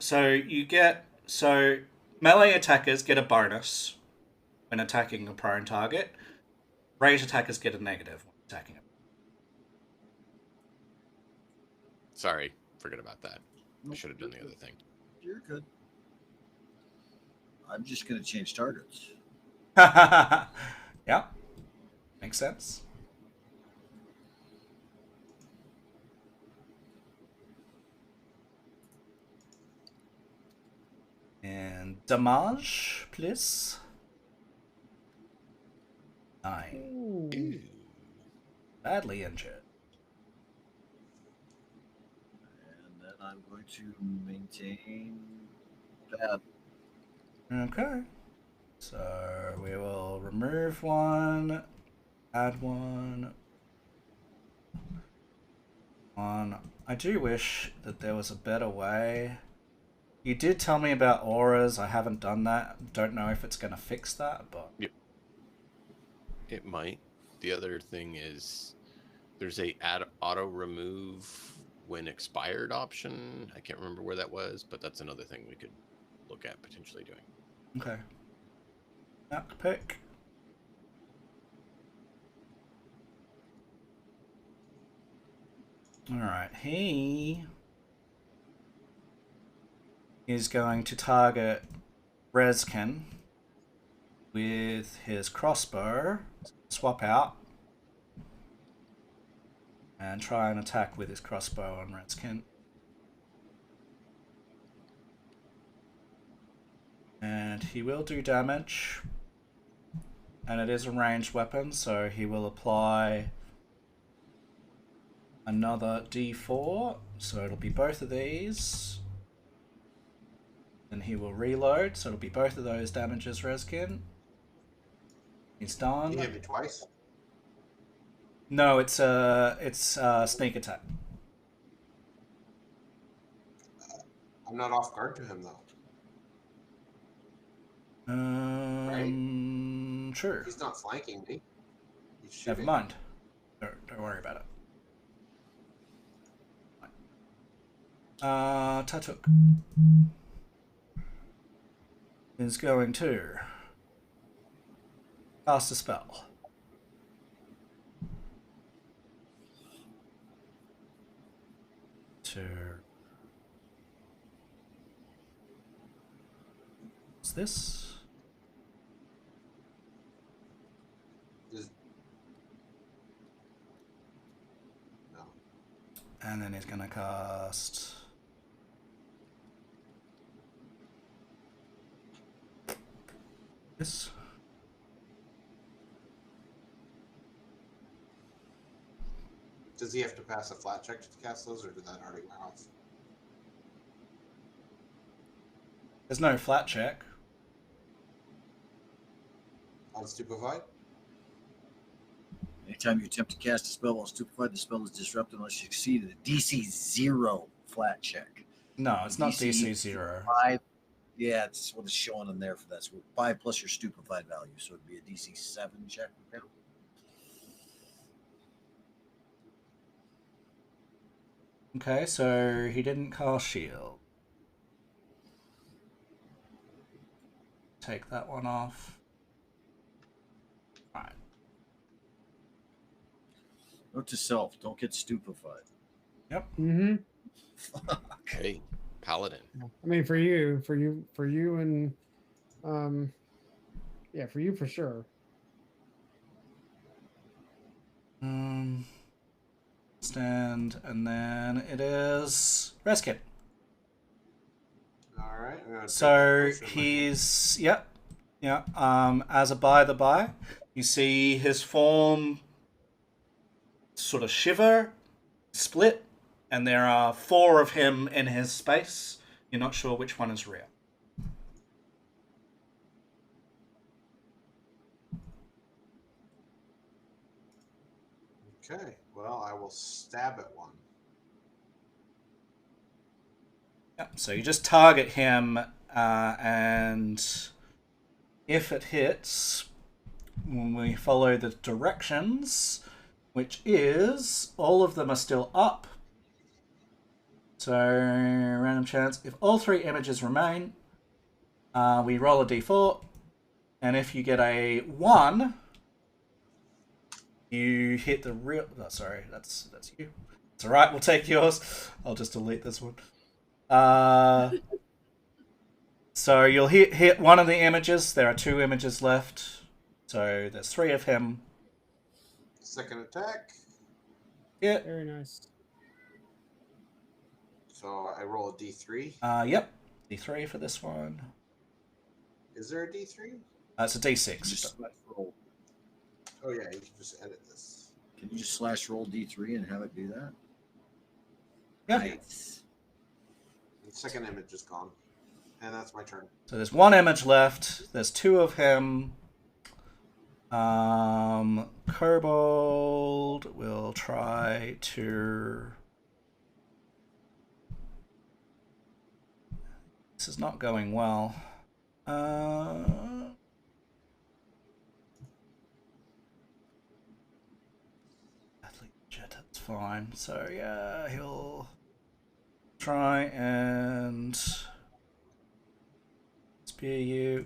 So melee attackers get a bonus when attacking a prone target. Ranged attackers get a negative when attacking it. Sorry, forget about that. I Nope, should have done the other thing. You're good. I'm just going to change targets. Yeah. Makes sense. And damage, please. 9. Ooh. Badly injured. And then I'm going to maintain that. Okay. So we will remove 1, add 1. I do wish that there was a better way. You did tell me about auras. I haven't done that. Don't know if it's going to fix that, but... Yep. It might. The other thing is there's a add auto remove when expired option. I can't remember where that was, but that's another thing we could look at potentially doing. Okay. Back pick. Alright, he is going to target Rezkin with his crossbow, swap out, and try and attack with his crossbow on Rezkin. And he will do damage, and it is a ranged weapon, so he will apply another d4, so it'll be both of these. Then he will reload, so it'll be both of those damages, Rezkin. He's done. You hit me twice. No, it's a sneak attack. I'm not off guard to him though. Sure. He's not flanking me. He's Never shooting. mind. Don't worry about it. Tatuk is going to cast a spell. What's this? No. And then he's gonna cast this. Does he have to pass a flat check to cast those, or did that already wear off? There's no flat check. Unstupefied? Anytime you attempt to cast a spell while stupefied, the spell is disrupted unless you succeed at a DC 0 flat check. No, it's not DC 0. 5. Yeah, it's what it's showing in there for that. So 5 plus your stupefied value, so it'd be a DC 7 check. Yeah. Okay, so he didn't cast shield. Take that one off. Right. Note to self: don't get stupefied. Yep. Mm-hmm. Okay, Paladin. I mean, for you, and yeah, for you for sure. Stand, and then it is Reskin. All right. I'm gonna So take that potion in my hand. he's yeah. As a by the by, you see his form sort of shiver, split, and there are 4 of him in his space. You're not sure which one is real. Okay. Well, I will stab at one. Yeah, so you just target him, and if it hits, when we follow the directions, which is all of them are still up, So, random chance. If all 3 images remain, we roll a d4. And if you get a 1, you hit the real... Oh, sorry, that's you. It's alright, we'll take yours. I'll just delete this one. So you'll hit one of the images. There are 2 images left. So there's 3 of him. Second attack. Yeah. Very nice. So I roll a d3. Yep. D3 for this one. Is there a d3? It's a d6. Just slash roll. Oh yeah, you can just edit this. Can you just slash roll D3 and have it do that? Yeah. Nice. The second image is gone. And that's my turn. So there's 1 image left. There's 2 of him. Kobold will try to... This is not going well. Athlete jet, that's fine. So yeah, he'll try and spear you.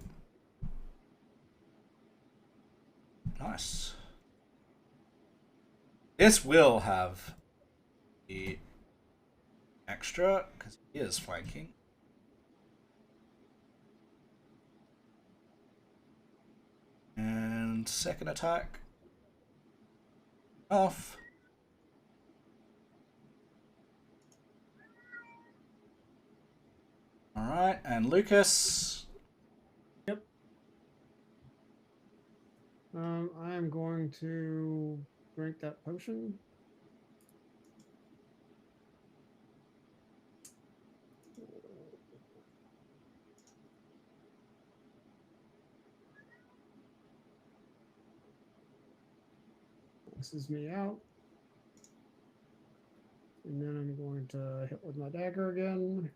Nice. This will have the extra because he is flanking. And second attack. Off. Alright, and Lucas. Yep. I'm going to drink that potion. This is me out. And then I'm going to hit with my dagger again.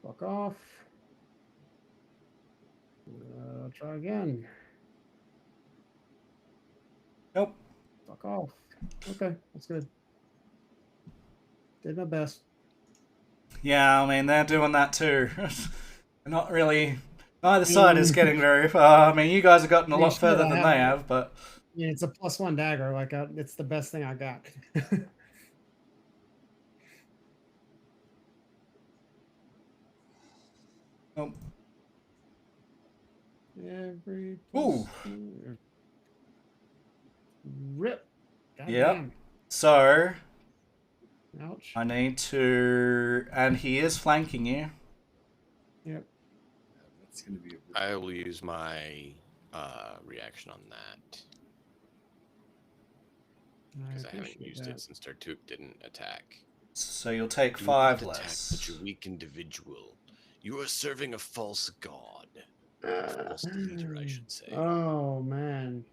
Fuck off. I'll try again. Nope. Fuck off. Okay, that's good. Did my best. Yeah, I mean, they're doing that too. Not really. Neither side is getting very far. I mean, you guys have gotten a lot further than they have, but... Yeah, it's a +1 dagger. Like, it's the best thing I got. Oh. Every Ooh. Rip. God Yep. damn. So, Ouch. I need to... And he is flanking you. Yep. That's going to be I will use my reaction on that because I haven't used it since Tartuk didn't attack. So you'll take Do 5 not attack less. such a weak individual. You are serving a false god. A false leader, I should say. Oh, man.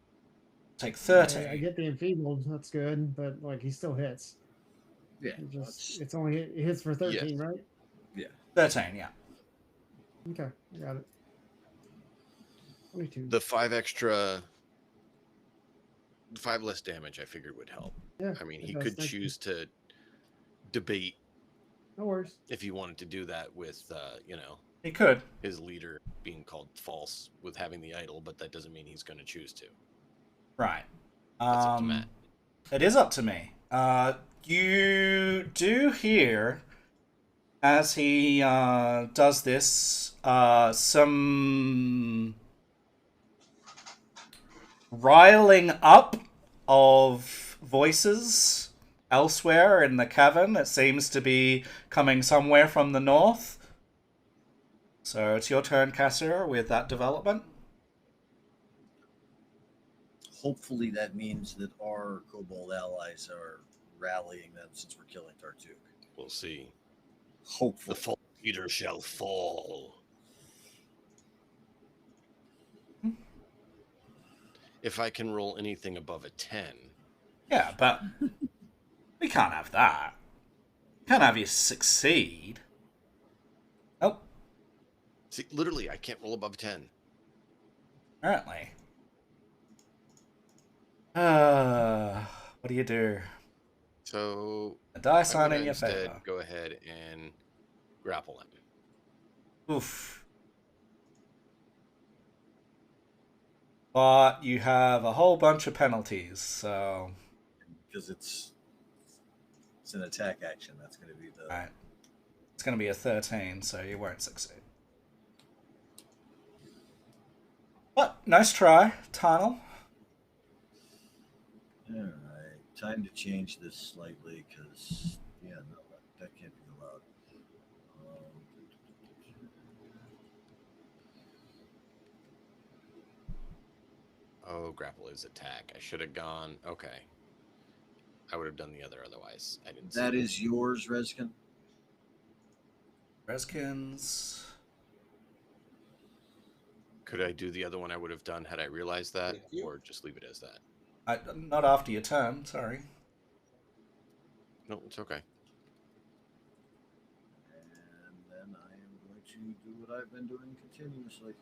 Take 13. I get the enfeebled. That's good, but like he still hits. Yeah. It's only it hits for 13, Yes. right? Yeah. 13, yeah. Okay, I got it. 22. The 5 less damage I figured would help. Yeah. I mean, it he does, could thank you. choose to debate No worries. if he wanted to do that with, He could. his leader being called false with having the idol, but that doesn't mean he's going to choose to. Right. That's up to Matt. It is up to me. You do hear, as he does this, some riling up of voices elsewhere in the cavern. It seems to be coming somewhere from the north. So it's your turn, Cassir, with that development. Hopefully that means that our kobold allies are rallying them since we're killing Tartuk. We'll see. Hopefully. The false leader shall fall. If I can roll anything above a 10. Yeah, but we can't have that. Can't have you succeed. Nope. See, literally, I can't roll above a 10. Apparently. What do you do? So A dice I'm aren't gonna in your instead favor. go ahead and grapple him. Oof. But you have a whole bunch of penalties, so Because it's an attack action. That's going to be the. right. It's going to be a 13, so you won't succeed. But nice try, Tarnal. All right, time to change this slightly because no, that can't be allowed. Oh, grapple is attack. I should have gone. Okay. I would have done the other otherwise. I didn't. That is yours, Reskin. Reskins. Could I do the other one I would have done had I realized that, Thank you. or just leave it as that? Not after your turn, sorry. No, it's okay. And then I am going to do what I've been doing continuously.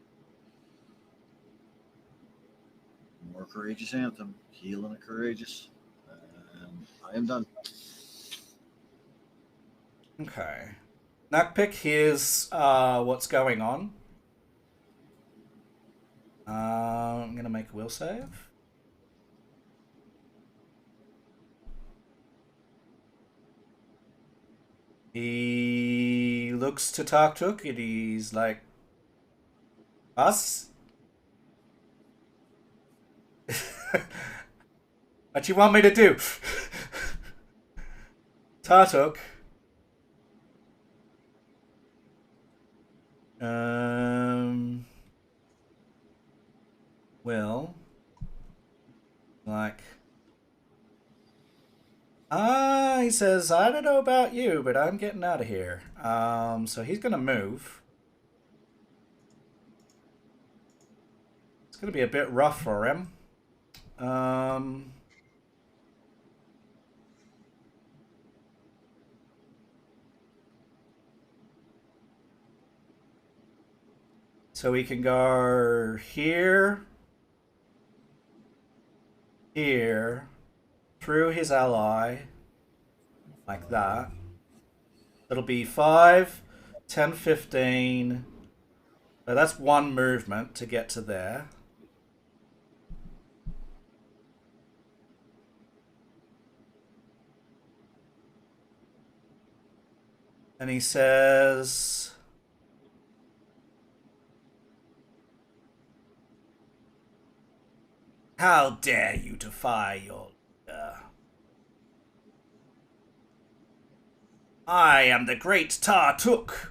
More courageous anthem, heal and a courageous. And I am done. Okay. Nakpik, here's what's going on. I'm going to make a will save. He looks to Tarktuk and he's like, us? What you want me to do? Tartuk. Well, like, he says, I don't know about you, but I'm getting out of here. So he's gonna move. It's gonna be a bit rough for him. So we can go here, here, through his ally, like that. It'll be 5, 10, 15. So that's one movement to get to there. And he says, how dare you defy your leader? I am the great Tartuk.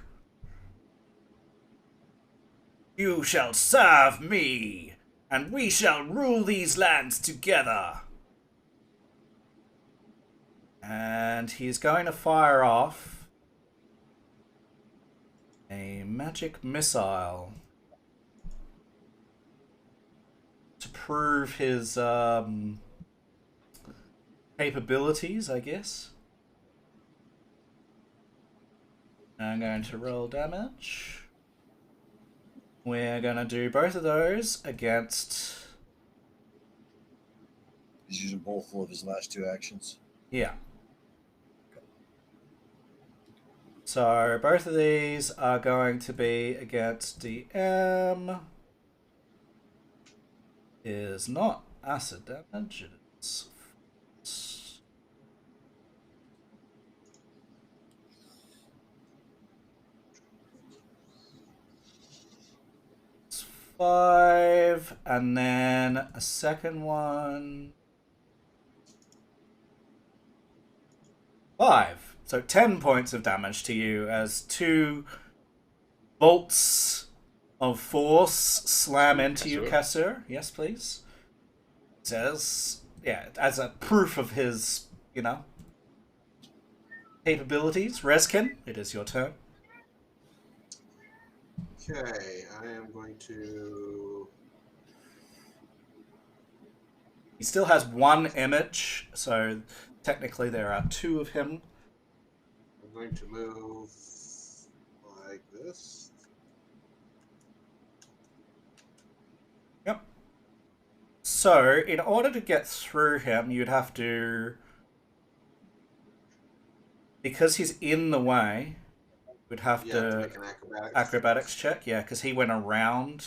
You shall serve me, and we shall rule these lands together. And he's going to fire off a magic missile to prove his capabilities, I guess. I'm going to roll damage. We're going to do both of those against... He's using both of his last two actions. Yeah. So both of these are going to be against DM. Is not acid damage. It's 5, and then a second one. 5. So 10 points of damage to you as 2 bolts of force slam into you, Kassur. Yes, please. It says, yeah, as a proof of his, capabilities. Reskin, it is your turn. Okay, I am going to. He still has 1 image, so technically there are 2 of him. I'm going to move like this. Yep. So, in order to get through him, you'd have to, because he's in the way, we'd have You have to to make an acrobatics check. Yeah, because he went around,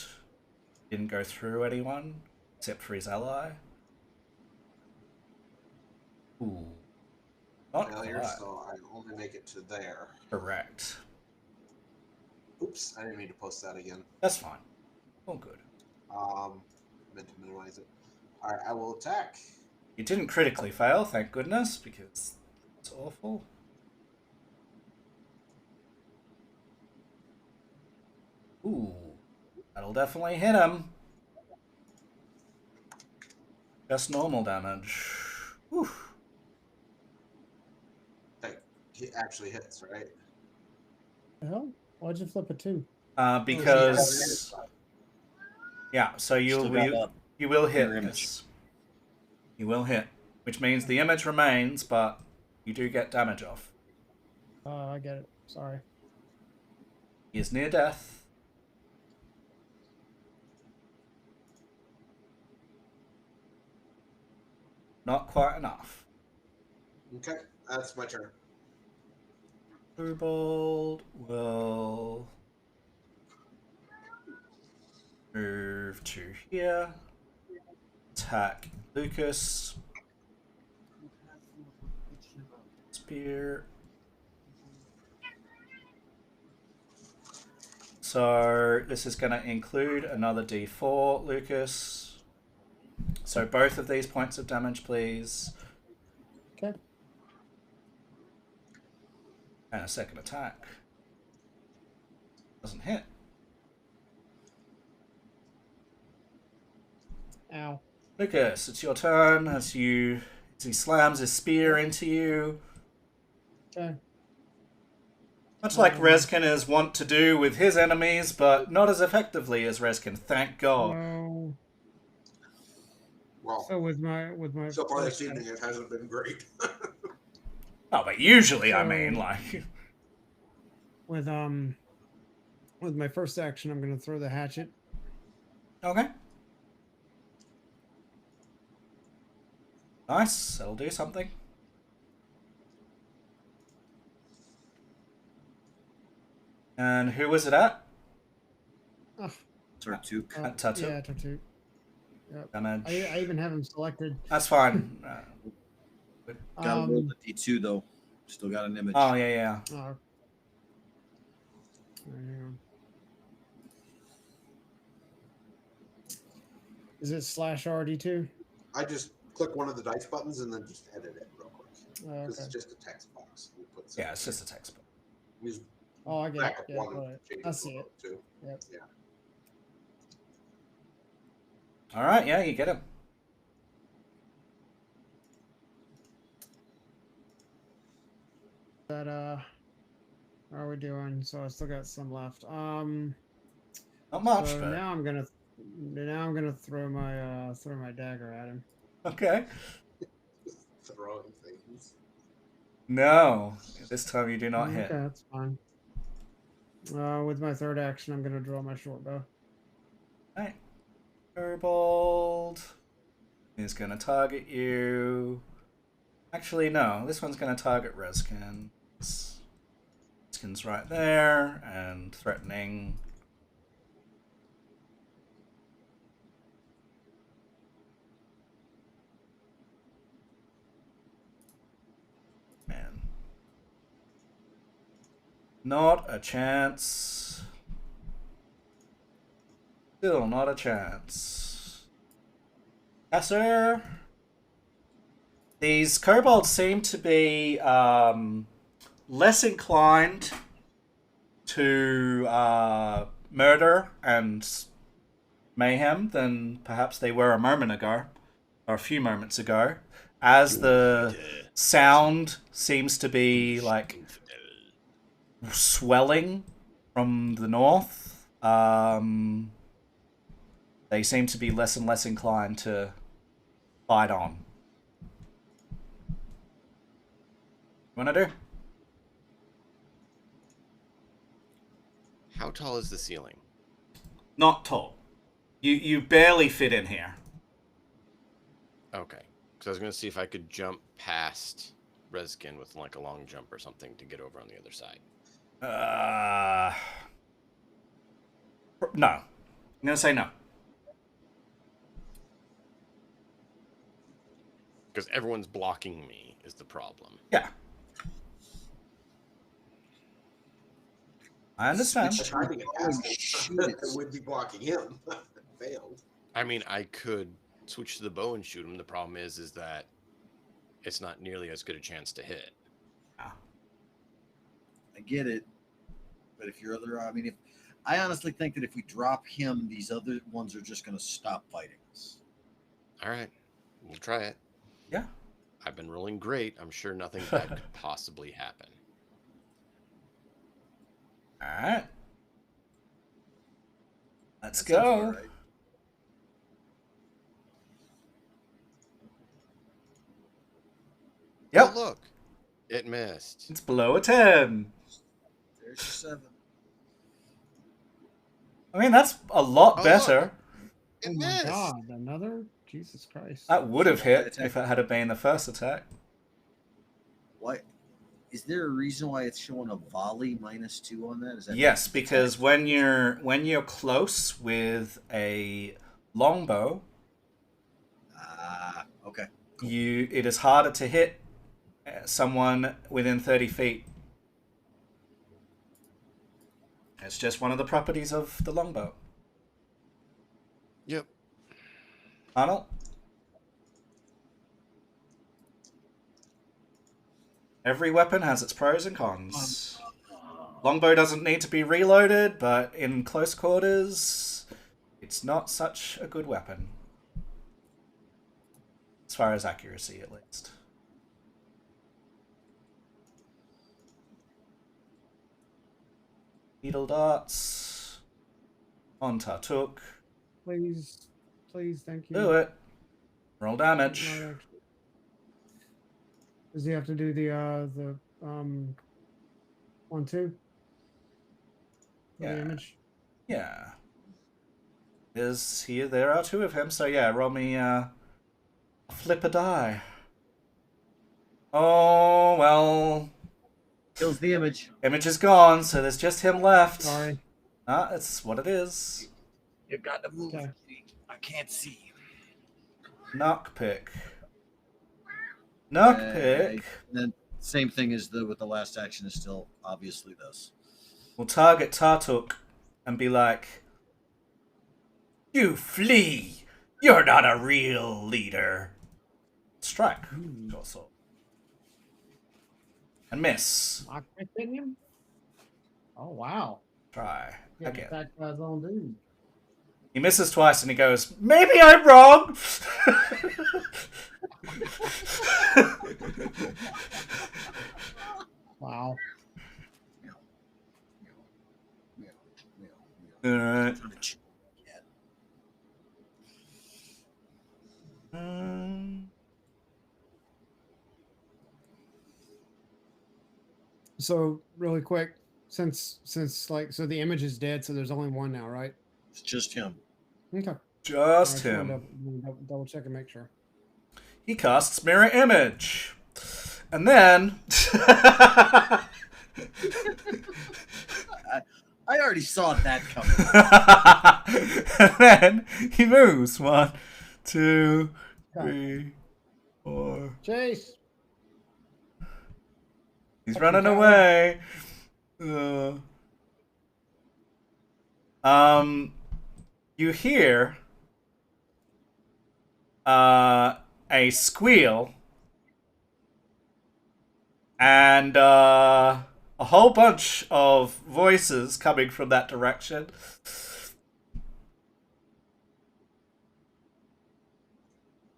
didn't go through anyone except for his ally. Ooh, not Failure, quite. so I only make it to there. Correct. Oops, I didn't mean to post that again. That's fine. All good. Meant to minimize it. Alright, I will attack. You didn't critically fail, thank goodness, because it's awful. Ooh, that'll definitely hit him. Just normal damage. Whew. He actually hits, right? The hell? Why'd you flip a 2? Because yeah, so Still got you will hit mirror image. this. You will hit, which means the image remains, but you do get damage off. I get it. Sorry. He is near death. Not quite enough. Okay, that's my turn. Kobold will move to here. Attack Lucas. Spear. So this is going to include another d4, Lucas. So both of these points of damage, please. Okay. And a second attack. Doesn't hit. Ow. Lucas, it's your turn as he slams his spear into you. Okay. Much like Rezkin is wont to do with his enemies, but not as effectively as Rezkin, thank God. No. Well, So with my so far first this evening it hasn't been great. Oh, but usually, I So- mean, like... with my first action, I'm gonna throw the hatchet. Okay. Nice, that'll do something. And who was it at? Tartuk. At Tatu? Yeah, Tartuk. Yep. Damage. I even have him selected. That's fine. Got to roll the D2 though. Still got an image. Oh, yeah. Oh. Hang on. Is it /RD2? I just click one of the dice buttons and then just edit it real quick. Oh, This is okay. just a text box. We put Yeah, it's just a textbook. use Oh, I get it. backup Yeah, one and got it. change I it see it. too. Yep. Yeah. Alright, yeah, you get him. That how are we doing? So I still got some left. Not much, so but... now I'm gonna throw my dagger at him. Okay. Throwing things. No, this time you do not hit. Okay, that's fine. With my third action, I'm gonna draw my short bow. Alright. Kobold is going to target you. Actually, no. This one's going to target Rezkin. Rezkin's right there and threatening. Man. Not a chance. Still not a chance. Esser. These kobolds seem to be less inclined to murder and mayhem than perhaps they were a moment ago, or a few moments ago, as the sound seems to be like swelling from the north. They seem to be less and less inclined to fight on. What do? How tall is the ceiling? Not tall. You barely fit in here. Okay. Because I was going to see if I could jump past Reskin with like a long jump or something to get over on the other side. No. I'm going to say no. Because everyone's blocking me is the problem. Yeah. I understand. I tried to get past him. It would be blocking him. Failed. I mean, I could switch to the bow and shoot him. The problem is that it's not nearly as good a chance to hit. I get it, but if your other, I mean, if I honestly think that if we drop him, these other ones are just going to stop fighting us. All right, we'll try it. Yeah. I've been rolling great. I'm sure nothing bad could possibly happen. All right. Let's That sounds go. all right. Yep. Oh, look, it missed. It's below a 10. There's your 7. I mean, that's a lot Oh, better. It Oh my missed. god, another? Jesus Christ. That would have hit Attack. if it had been the first attack. What? Is there a reason why it's showing a volley -2 on that? Is that Yes, because when you're close with a longbow, okay. it is harder to hit someone within 30 feet. It's just one of the properties of the longbow. Yep. Arnold? Every weapon has its pros and cons. Longbow doesn't need to be reloaded, but in close quarters, it's not such a good weapon. As far as accuracy, at least. Needle darts. On Tartuk. Please, please, thank you. Do it. Roll damage. Not actually. Does he have to do the 1-2? Yeah. Damage. Yeah. There are 2 of him, so yeah, roll me flip a die. Oh, well. Kills the image. Image is gone, so there's just him left. Sorry. It's what it is. You got to move. Okay. I can't see. Knockpick. Knockpick Then same thing as with the last action is still obviously this. will target Tartuk and be like, "You flee! You're not a real leader." Strike. Short sword. And miss. Lockpick hitting him? Oh, wow. Try Yeah, again. attacked by his own dude. He misses twice and he goes, "Maybe I'm wrong." Wow. Alright. So really quick, since like so the image is dead, so there's only one now, right? It's just him. Okay. Just All right, him. double check and make sure. He casts Mirror Image. And then... I already saw that coming. And then he moves. 1, 2, 3, 4. Chase. He's Fucking running coward. away. You hear a squeal and a whole bunch of voices coming from that direction.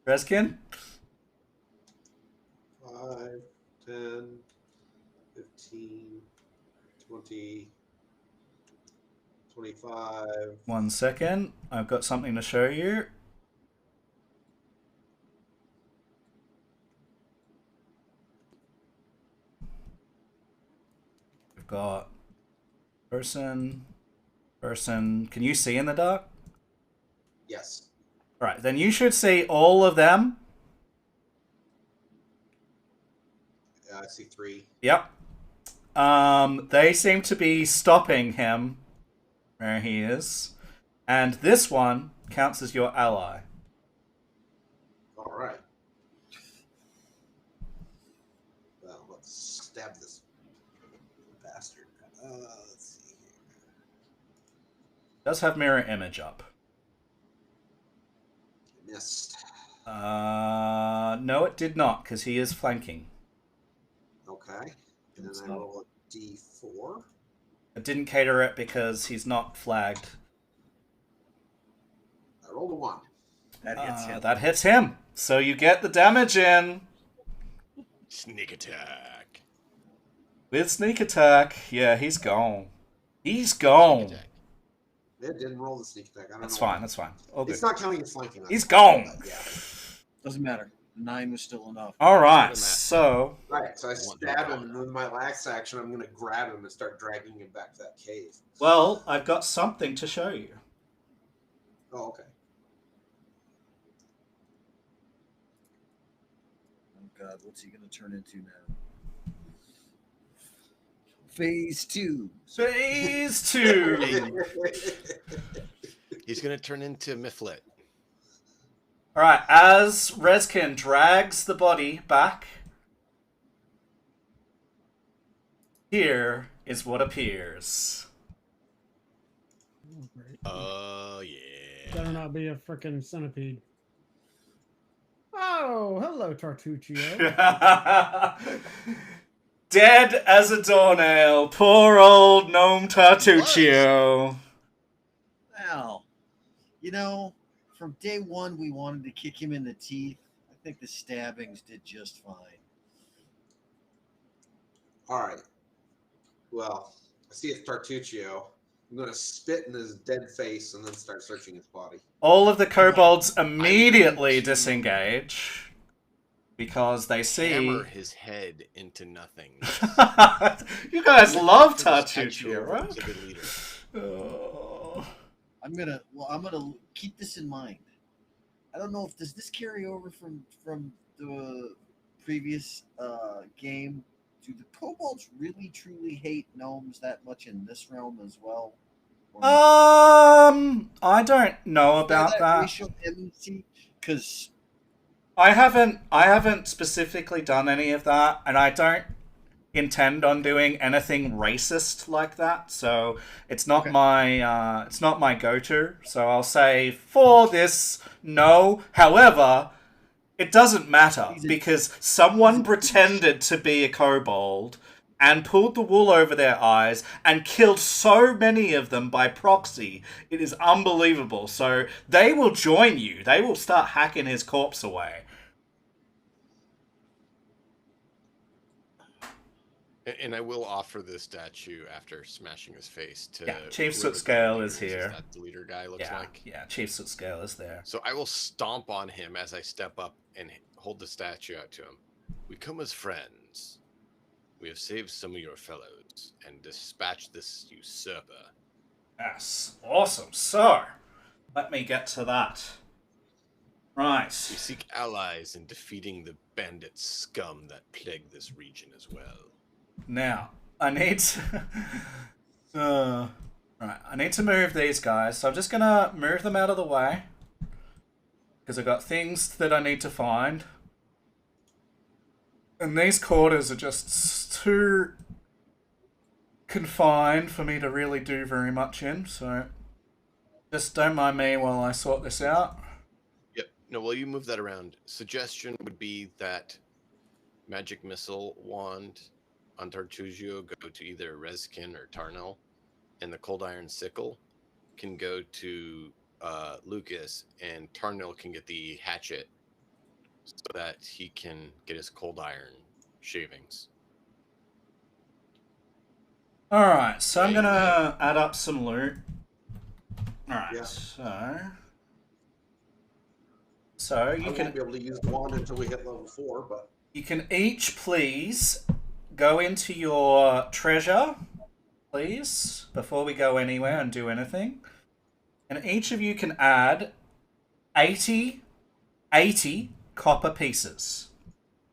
Reskin? 5, 10, 15, 20, 25. 1 second. I've got something to show you. We've got person. Can you see in the dark? Yes. Right, then you should see all of them I see 3. Yep. They seem to be stopping him where he is. And this one counts as your ally. All right. Well, let's stab this bastard. Let's see here. Does have mirror image up. Missed. No, it did not, because he is flanking. Okay. And then I roll a d4. It didn't cater it because he's not flagged. I rolled a 1. That hits him. That hits him. So you get the damage in. Sneak attack. With sneak attack, yeah, he's gone. He's gone. Sneak attack. It didn't roll the sneak attack. I don't That's know. fine, that's fine. All good. It's not counting as flanking. He's gone. Yeah. Doesn't matter. 9 was still enough. Alright, so... Right, so I stab him, and with my last action, I'm going to grab him and start dragging him back to that cave. Well, I've got something to show you. Oh, okay. Oh God, what's he gonna turn into now? Phase 2. Phase 2! He's going to turn into Mifflet. Alright, as Rezkin drags the body back, here is what appears. Oh, great. Oh, yeah. Better not be a freaking centipede. Oh, hello, Tartuccio. Dead as a doornail, poor old gnome Tartuccio. Wow. You know, from day one, we wanted to kick him in the teeth. I think the stabbings did just fine. All right. Well, I see it's Tartuccio. I'm going to spit in his dead face and then start searching his body. All of the kobolds immediately disengage because they see... Hammer his head into nothing. You guys love For the statue Tartuccio, of right? exhibit leader. Oh. I'm gonna keep this in mind. I don't know if does this carry over from the previous game. Do the kobolds really truly hate gnomes that much in this realm as well? I don't know about that. Racial enmity, because I haven't specifically done any of that, and I don't intend on doing anything racist like that. So it's not my go-to. So I'll say for this, no. However, it doesn't matter because someone pretended to be a kobold and pulled the wool over their eyes and killed so many of them by proxy. It is unbelievable. So they will join you. They will start hacking his corpse away. And I will offer this statue after smashing his face to... Yeah, Chief whoever the Sootscale leader is here. That the leader guy looks Yeah, like. yeah, Chief Sootscale is there. So I will stomp on him as I step up and hold the statue out to him. We come as friends. We have saved some of your fellows and dispatched this usurper. Yes, awesome. So, let me get to that. Right. We seek allies in defeating the bandit scum that plague this region as well. Now, I need to... right, I need to move these guys, so I'm just gonna move them out of the way. Because I've got things that I need to find. And these quarters are just too confined for me to really do very much in, so... Just don't mind me while I sort this out. Yep. No, while you move that around, suggestion would be that magic missile wand on Tartuccio go to either Rezkin or Tarnel, and the cold iron sickle can go to Lucas, and Tarnel can get the hatchet so that he can get his cold iron shavings. Alright, so I'm gonna add up some loot. Alright, Yeah. So you I can won't be able to use the wand until we hit level 4, but you can each please go into your treasure, please, before we go anywhere and do anything. And each of you can add 80 copper pieces.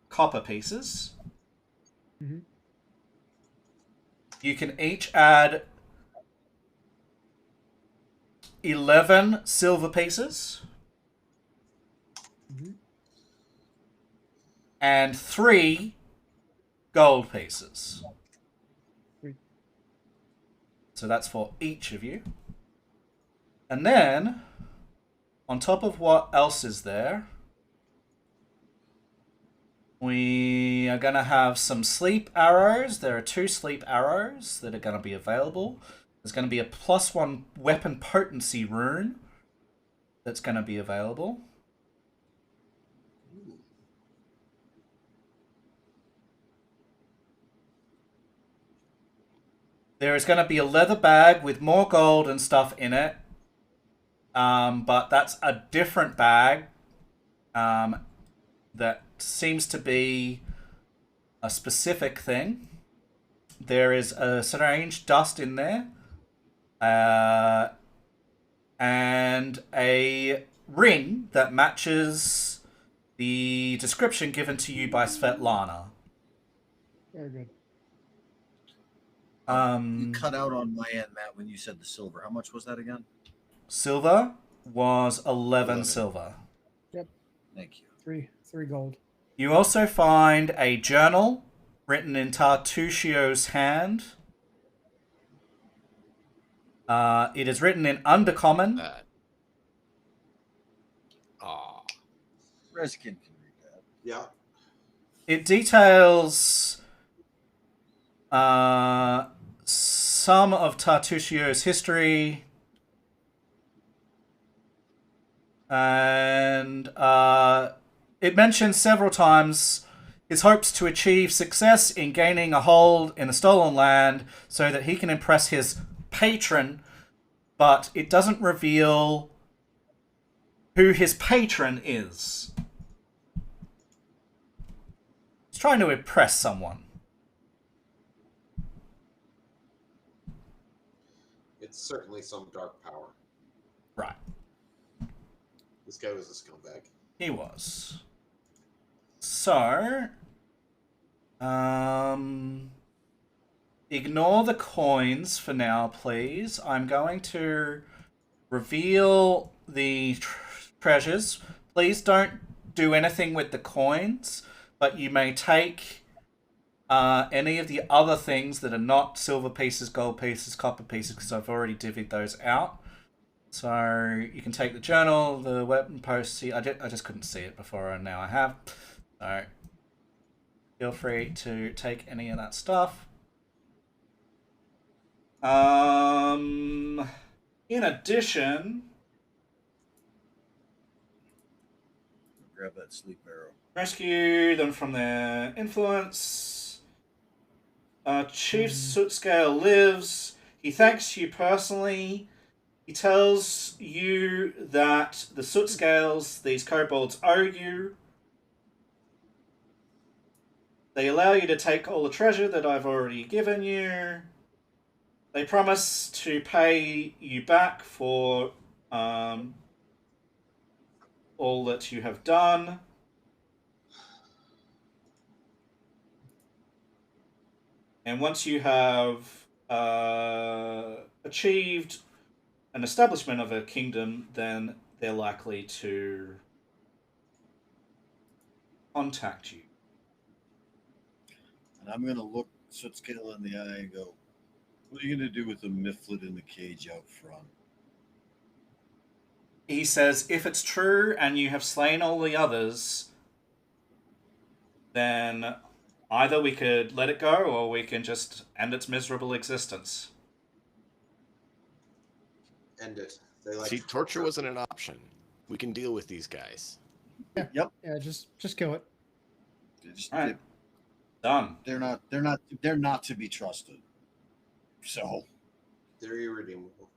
Copper pieces. Mm-hmm. You can each add 11 silver pieces Mm-hmm. and 3 gold pieces. Three. So that's for each of you. And then, on top of what else is there, we are going to have some sleep arrows. There are 2 sleep arrows that are going to be available. There's going to be a +1 weapon potency rune that's going to be available. There is going to be a leather bag with more gold and stuff in it. But that's a different bag that seems to be a specific thing. There is a strange dust in there. And a ring that matches the description given to you by Svetlana. Very good. You cut out on my end, Matt, when you said the silver. How much was that again? Silver was 11 11. silver. Yep. Thank you. Three gold. You also find a journal written in Tartuccio's hand. It is written in Undercommon. Reskin can read that. Yeah. It details some of Tartuccio's history, and it mentions several times his hopes to achieve success in gaining a hold in the stolen land so that he can impress his patron, but it doesn't reveal who his patron is. He's trying to impress someone. It's certainly some dark power. Right. This guy was a scumbag. He was. So, ignore the coins for now, please. I'm going to reveal the treasures. Please don't do anything with the coins, but you may take any of the other things that are not silver pieces, gold pieces, copper pieces, because I've already divvied those out. So you can take the journal, the weapon post. See, I just couldn't see it before, and now I have. So feel free to take any of that stuff. In addition, Grab that sleep arrow. rescue them from their influence. Chief Sootscale lives. He thanks you personally. He tells you that the Sootscales, these kobolds, owe you. They allow you to take all the treasure that I've already given you. They promise to pay you back for all that you have done. And once you have achieved an establishment of a kingdom, then they're likely to contact you. And I'm going to look Sootscale in the eye and go, what are you going to do with the Mifflin in the cage out front? He says, if it's true and you have slain all the others, then either we could let it go or we can just end its miserable existence. End it. They like See, torture wasn't an option. We can deal with these guys. Yep. Yeah, just kill it. All right. Done. They're not to be trusted. So They're irredeemable.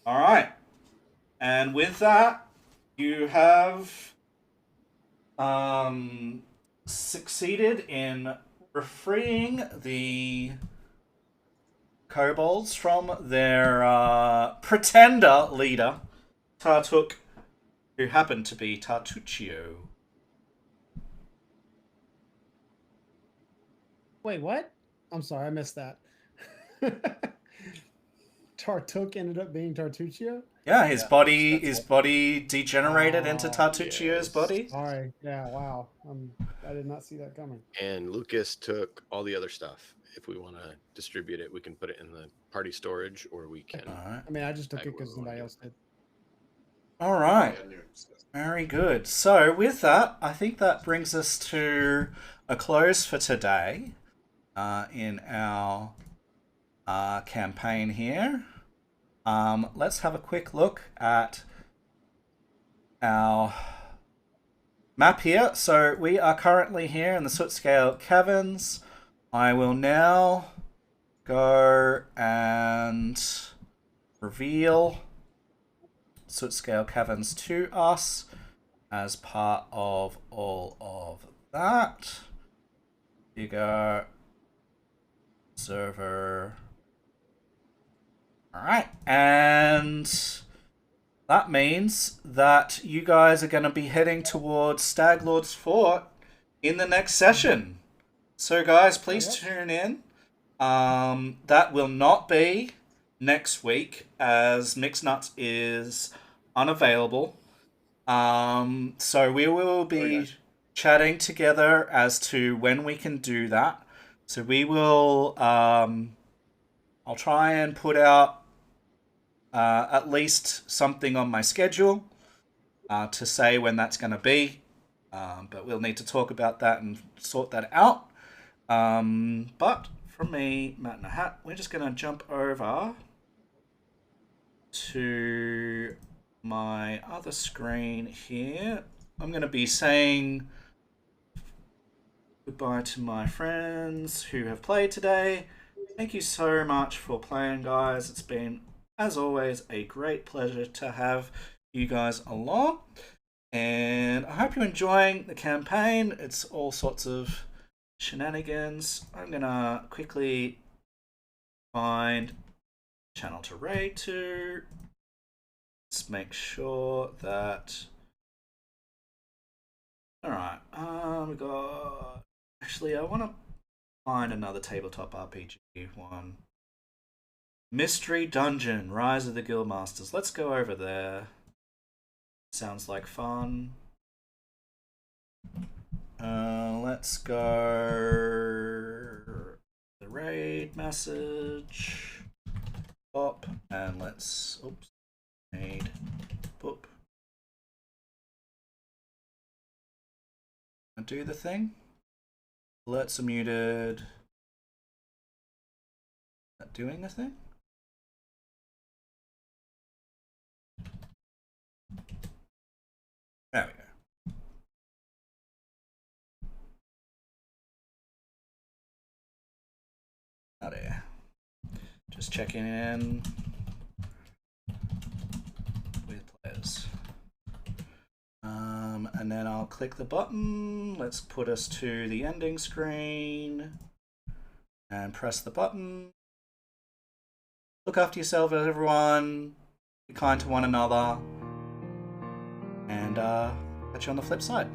All right. And with that, you have succeeded in freeing the kobolds from their pretender leader, Tartuk, who happened to be Tartuccio. Wait, what? I'm sorry, I missed that. Tartuk ended up being Tartuccio? Yeah, Yeah, that's all. body degenerated into Oh, Tartuccio's Yes. body. sorry. Yeah, wow. I did not see that coming. And Lucas took all the other stuff. If we want to distribute it, we can put it in the party storage, or we can. All right. I mean, I just took Bag it what because we wanna nobody do. else did. All right. Yeah, near disgusting. Very good. So with that, I think that brings us to a close for today in our campaign here. Let's have a quick look at our map here. So we are currently here in the Sootscale Caverns. I will now go and reveal Sootscale Caverns to us as part of all of that. You go server. Alright, and that means that you guys are going to be heading towards Staglord's Fort in the next session. So guys, please tune in. That will not be next week as Mixnuts is unavailable. So we will be chatting together as to when we can do that. So we will, I'll try and put out at least something on my schedule to say when that's going to be. But we'll need to talk about that and sort that out. But from me, Matt in a Hat, we're just going to jump over to my other screen here. I'm going to be saying goodbye to my friends who have played today. Thank you so much for playing, guys. It's been, as always, a great pleasure to have you guys along. And I hope you're enjoying the campaign. It's all sorts of shenanigans. I'm going to quickly find channel to raid to. Let's make sure that... Alright, we got... Actually, I want to find another tabletop RPG one. Mystery Dungeon, Rise of the Guildmasters. Let's go over there. Sounds like fun. Let's go the raid message. Pop, and let's... Oops. Raid. Boop. Do the thing. Alerts are muted. Not doing the thing? There we go. Oh dear. Just checking in with players. And then I'll click the button. Let's put us to the ending screen and press the button. Look after yourself, everyone. Be kind to one another. And catch you on the flip side.